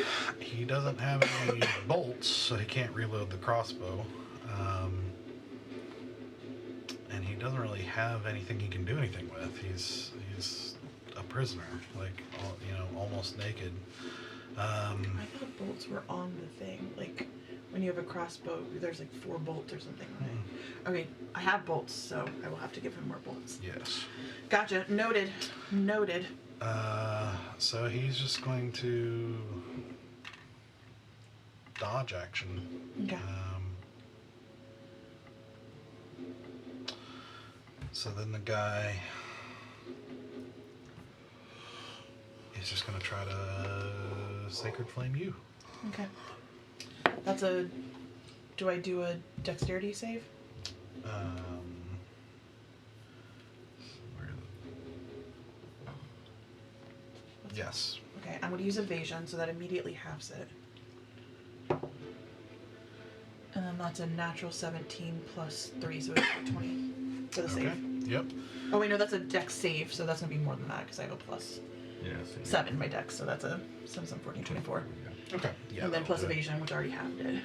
he doesn't have any bolts, so he can't reload the crossbow. And he doesn't really have anything he can do anything with. He's a prisoner, like, almost naked. I thought bolts were on the thing. Like, When you have a crossbow, there's like 4 bolts or something on it. Okay, I have bolts, so I will have to give him more bolts. Yes. Gotcha. Noted. Noted. So he's just going to dodge action. Okay. So then the guy is just going to try to Sacred Flame you. Okay. That's a... Do I do a dexterity save? Where yes. Okay, I'm going to use evasion, so that immediately halves it. And then that's a natural 17 plus 3, so it's 20 for the Okay. save. Yep. Oh wait, no, that's a dex save, so that's going to be more than that, because I have a plus Yeah. 7 in my dex, so that's a 7, 14, 24. Okay. Yeah. And then plus that'll do it. evasion, which already halved it.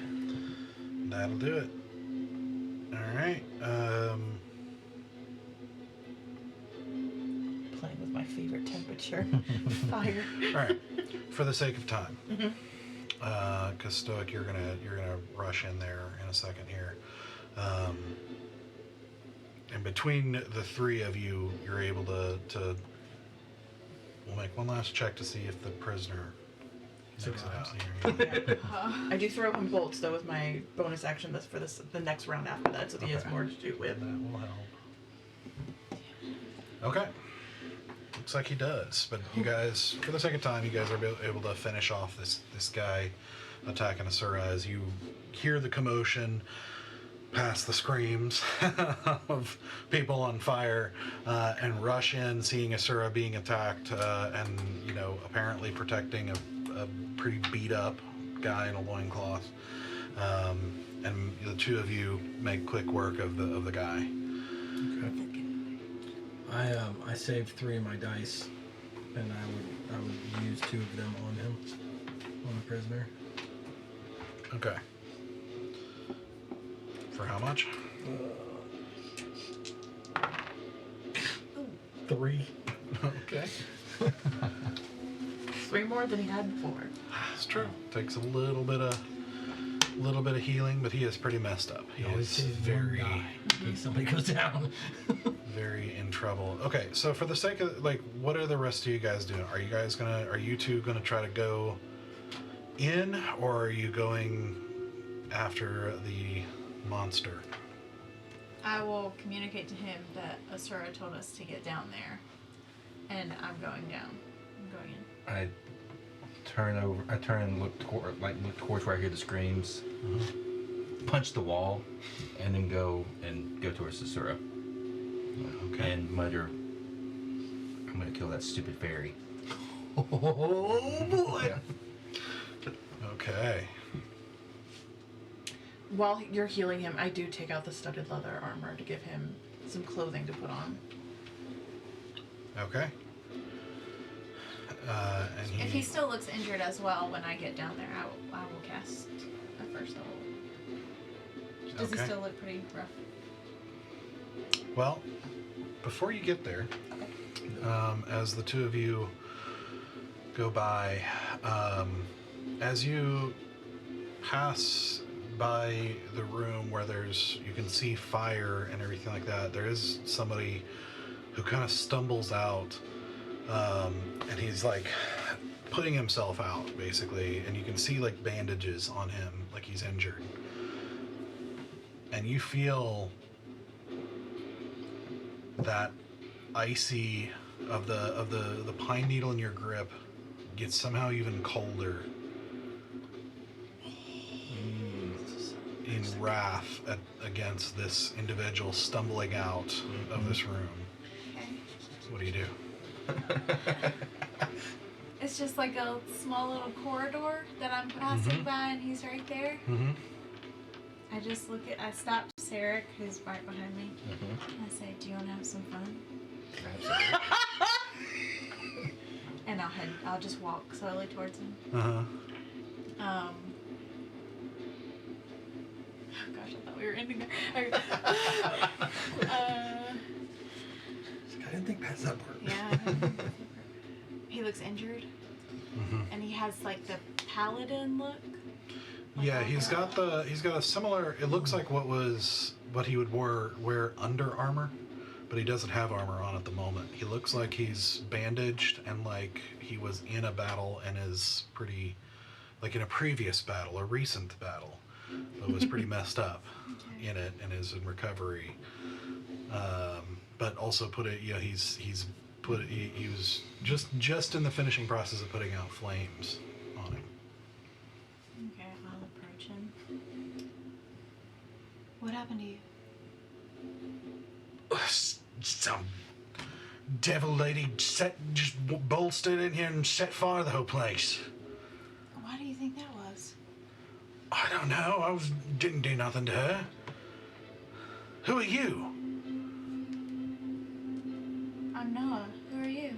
That'll do it. All right. Playing with my favorite temperature. Fire. All right. For the sake of time, because Stoic, you're gonna rush in there in a second here. And between the 3 of you, you're able to. We'll make one last check to see if the prisoner makes it out here. I do throw him bolts though with my bonus action. That's for the next round after that, so he has Okay. more to do with. That will help. Okay. Looks like he does. But you guys, for the second time, you guys are able to finish off this guy attacking Asura as you hear the commotion, past the screams of people on fire, and rush in, seeing Asura being attacked, and apparently protecting a pretty beat up guy in a loincloth. And the 2 of you make quick work of the guy. Okay. I saved 3 of my dice, and I would use 2 of them on him, on the prisoner. Okay. For how much? 3. Okay. 3 more than he had before. That's true. Takes a little bit of healing, but he is pretty messed up. He always is saves very, one die in case somebody goes down. very in trouble. Okay, so for the sake of what are the rest of you guys doing? Are you 2 gonna try to go in, or are you going after the monster? I will communicate to him that Asura told us to get down there, and I'm going down. I'm going in. I turn and look towards where I hear the screams, punch the wall, and then go towards Asura. Okay. And mutter, "I'm gonna kill that stupid fairy." Oh boy! Yeah. Okay. While you're healing him, I do take out the studded leather armor to give him some clothing to put on. Okay. And If he still looks injured as well when I get down there, I will cast a first level. Does he Okay. still look pretty rough? Well, before you get there, as the 2 of you go by, as you pass by the room where you can see fire and everything like that, there is somebody who kind of stumbles out, and he's putting himself out basically, and you can see bandages on him, like he's injured, and you feel that icy of the pine needle in your grip gets somehow even colder in wrath against this individual stumbling out of this room. Okay. What do you do? It's just like a small little corridor that I'm passing by, and he's right there. Mm-hmm. I stop Sarek, who's right behind me, and I say, "Do you want to have some fun?" Absolutely. And I'll just walk slowly towards him. Uh-huh. Oh gosh, I thought we were ending there. Okay. I didn't think past that part. Yeah. He looks injured, Mm-hmm. and he has the paladin look. Yeah, he's got a similar. It looks like what he would wear under armor, but he doesn't have armor on at the moment. He looks like he's bandaged and like he was in a battle and is pretty, like in a previous battle, a recent battle, but was pretty messed up in it and is in recovery. But also he was just in the finishing process of putting out flames on him. Okay, I'll approach him. What happened to you? Some devil lady just bolstered in here and set fire to the whole place. Why do you think that was? I don't know. Didn't do nothing to her. Who are you? I'm Noah. Who are you?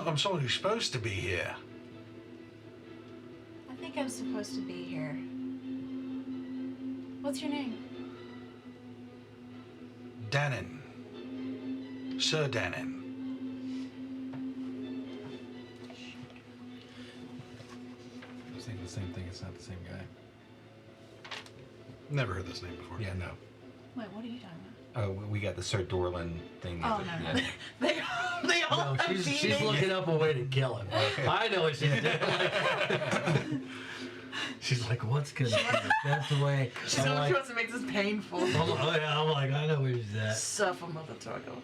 I'm someone who's supposed to be here. I think I'm supposed to be here. What's your name? Dannon. Sir Dannon. I was thinking the same thing. It's not the same guy. Never heard this name before. Yeah, no. Wait, what are you talking about? Oh, we got the Sir Dorlin thing. Oh, at no, the, no. yeah. they all No, have she's meaning. looking up a way to kill him. I know what she's doing. She's like, what's gonna kill him? That's the way. She's I'm the one like, who wants to make this painful. oh yeah, I'm like, I know where she's at. Suffer, mother turtle.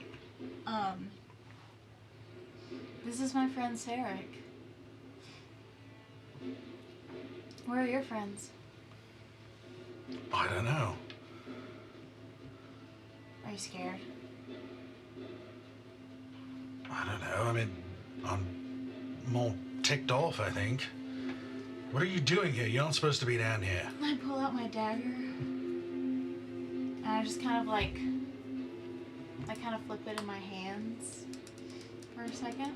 This is my friend Sarek. Where are your friends? I don't know. Are you scared? I don't know. I mean, I'm more ticked off, I think. What are you doing here? You're not supposed to be down here. I pull out my dagger. And I just kind of flip it in my hands for a second.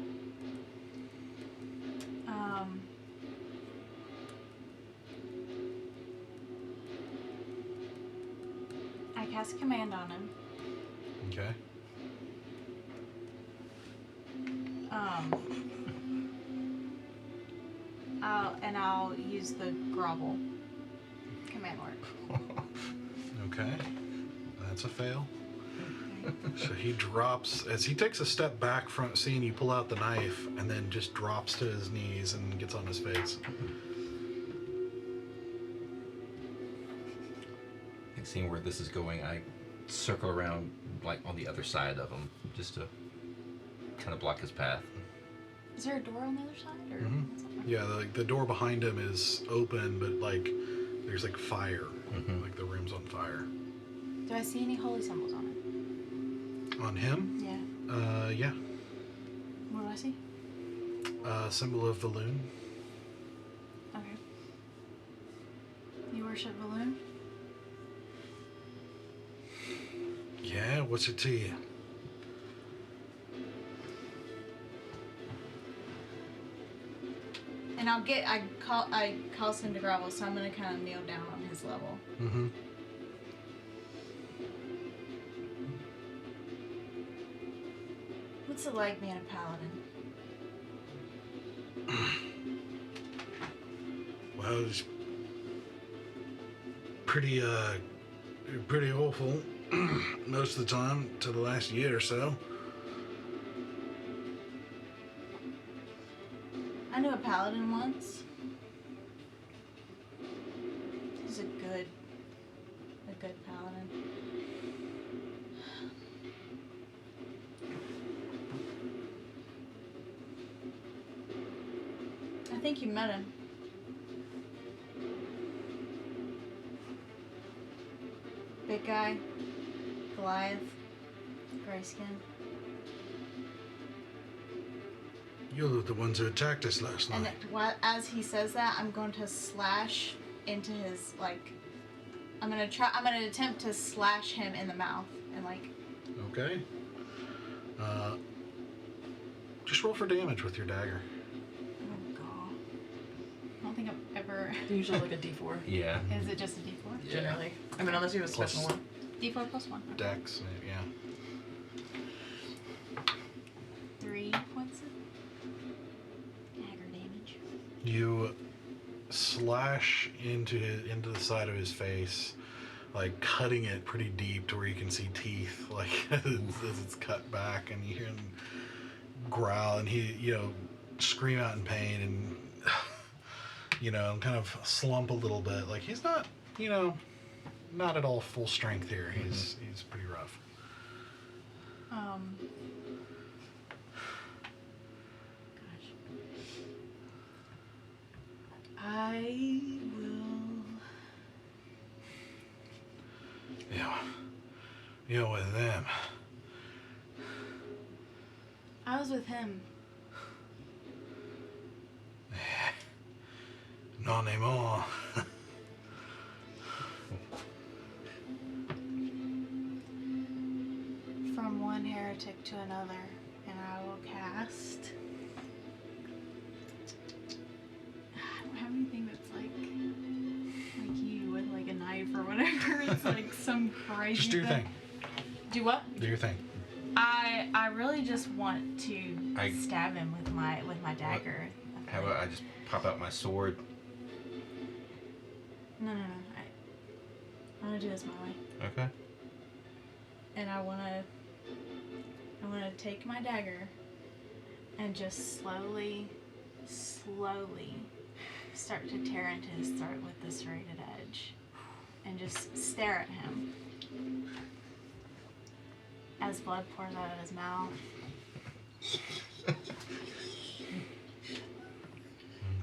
I cast command on him. Okay. I'll use the grovel command word. Okay. That's a fail. So he drops, as he takes a step back from seeing you pull out the knife, and then just drops to his knees and gets on his face. And seeing where this is going, I circle around like on the other side of him just to kind of block his path. Is there a door on the other side? Or Mhm. what's up there? Yeah, the door behind him is open, but like there's like fire. Mhm. Like the room's on fire. Do I see any holy symbols on it? On him? Yeah. Yeah. What do I see? Symbol of the loon. Okay. You worship Valoon? Yeah, what's it to you? And I call him to grovel, so I'm gonna kind of kneel down on his level. Mm-hmm. What's it like being a paladin? Well, it's pretty awful most of the time to the last year or so. I knew a paladin once. He's a good paladin. I think you met him. Big guy, Goliath, gray skin. You're the ones who attacked us last And night. as he says that, I'm going to slash into his, like, I'm gonna attempt to slash him in the mouth and, like, Okay. Just roll for damage with your dagger. oh god. I don't think I've ever. Usually like a D4, Yeah. Is it just a D4? generally. I mean, unless you have a Plus- special one. D4 plus 1. Dex, maybe, yeah. 3 points of dagger damage. You slash into the side of his face, like cutting it pretty deep to where you can see teeth, like as it's cut back, and you hear him growl, and he, scream out in pain, and and kind of slump a little bit. Like he's not, not at all full strength here. He's pretty rough. Gosh. I will. With them. I was with him. Not anymore. From one heretic to another, and I will cast. I don't have anything that's like you with like a knife or whatever. It's like some crazy. Just do your thing. Do what? Do your thing. I really just want to stab him with my dagger. How about I just pop out my sword? No. I want to do this my way. Okay. And I want to take my dagger and just slowly start to tear into his throat with the serrated edge and just stare at him as blood pours out of his mouth.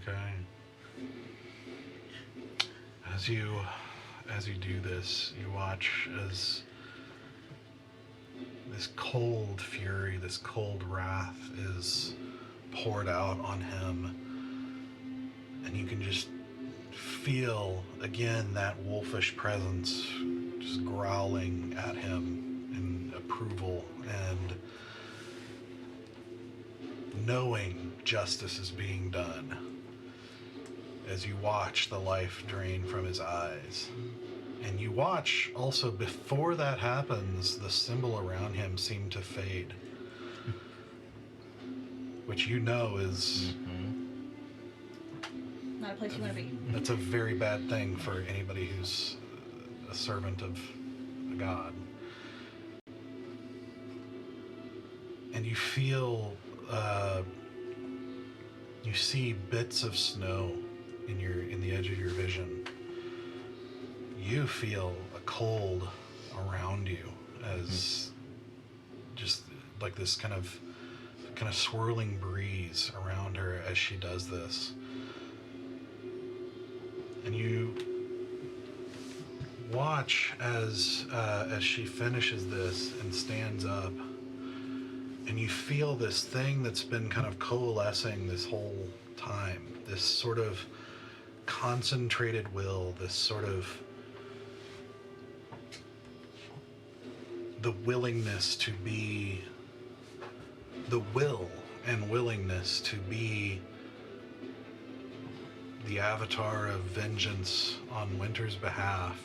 Okay. As you do this, you watch as this cold fury, this cold wrath is poured out on him, and you can just feel again that wolfish presence just growling at him in approval and knowing justice is being done as you watch the life drain from his eyes. And you watch also, before that happens, the symbol around him seem to fade, which is Not a place you want to be. that's a very bad thing for anybody who's a servant of a god. And you feel, you see bits of snow in the edge of your vision. You feel a cold around you as just like this kind of swirling breeze around her as she does this. And you watch as she finishes this and stands up, and you feel this thing that's been kind of coalescing this whole time, this sort of concentrated will, this sort of the willingness to be, the will and willingness to be the avatar of vengeance on Winter's behalf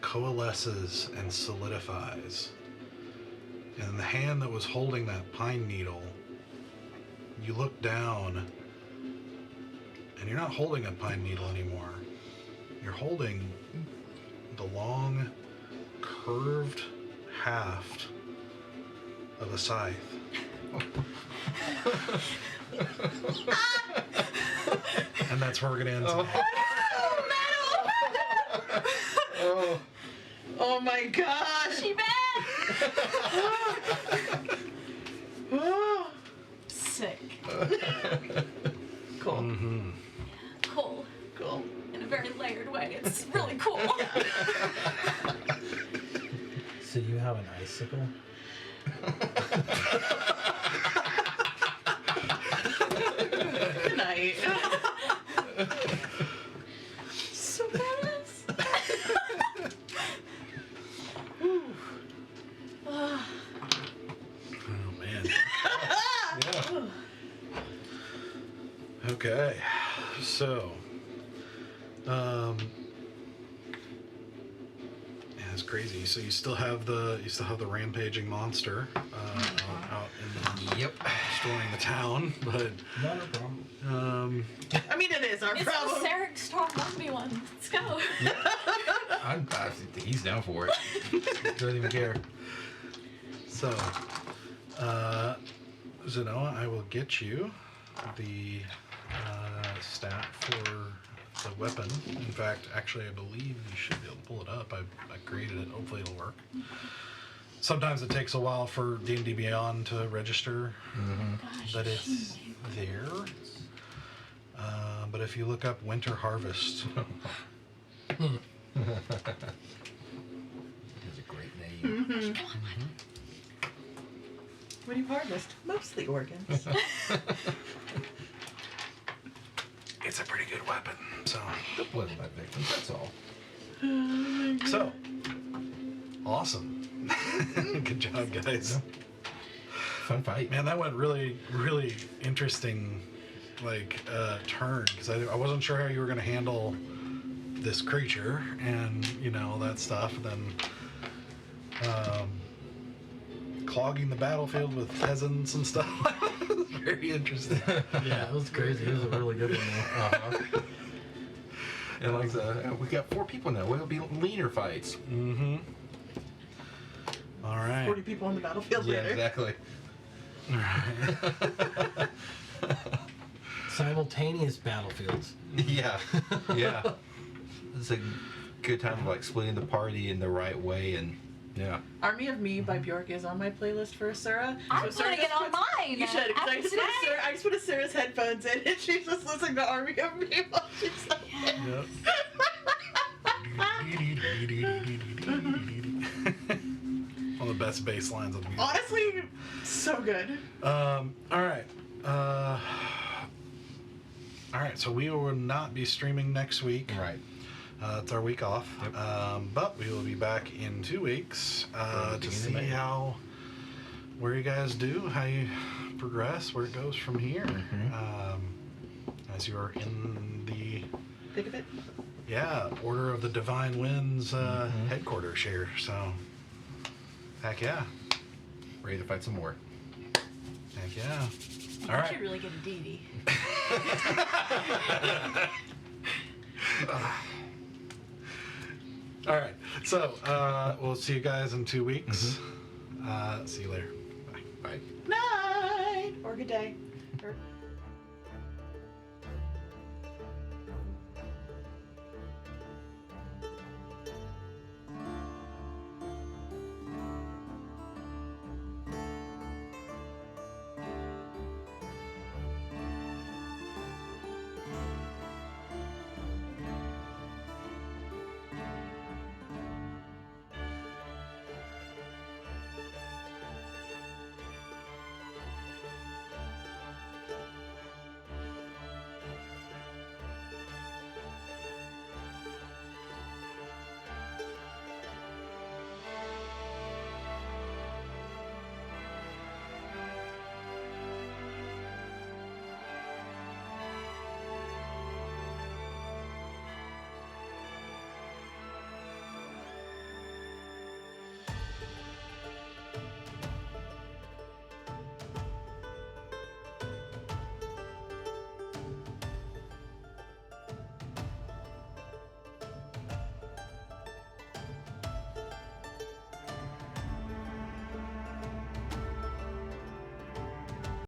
coalesces and solidifies. And in the hand that was holding that pine needle, you look down, and you're not holding a pine needle anymore. You're holding the long, curved haft of a scythe. And that's where we're gonna end today. Oh my gosh! She bad. Sick. Cool. Mm-hmm. Cool. Cool. In a very layered way. It's really cool. So you have an icicle? Good night. So badass. Oh man. Yeah. Okay. So, yeah, it's crazy. So you still have the rampaging monster out in Yep. destroying the town, but Not a problem. I mean, it is our It's problem. the Sarek Storm 1v1. Let's go. He's down for it. Doesn't even care. So, Zenoa, I will get you the stat for the weapon. In fact, actually, I believe you should be able to pull it up. I created it. Hopefully, it'll work. Sometimes it takes a while for D&D Beyond to register that it's there. But if you look up Winter Harvest, That's a great name. What do you harvest? Mostly organs. it's a pretty good weapon. So, The blood of my victims, that's all. so awesome. Good job, guys. Fun fight. Man, that went really, really interesting, turn, because I wasn't sure how you were going to handle this creature and, that stuff. And then clogging the battlefield with peasants and stuff. It was very interesting. Yeah, it was crazy. It was a really good one. And we got 4 people now. We'll be leaner fights. Mm-hmm. All right. 40 people on the battlefield Yeah, later. exactly. Simultaneous battlefields. Yeah, yeah. It's a good time of splitting the party in the right way, and yeah. Army of Me by Bjork is on my playlist for Asura. I'm So Asura putting it just on puts- mine. You should, because After today. I just put Asura's headphones in and she's just listening to Army of Me while she's like, Yep. One of the best bass lines of the music. honestly, so good. All right. All right. So we will not be streaming next week. Right. It's our week off. Yep. But we will be back in 2 weeks to beginning see of May. where you guys do, how you progress, where it goes from here. As you're in the Think of it. Order of the Divine Winds headquarters here. So, heck yeah. Ready to fight some more. Heck yeah. I All right. should really get a DD. All right. So, we'll see you guys in 2 weeks. See you later. Bye. Bye. Night or good day.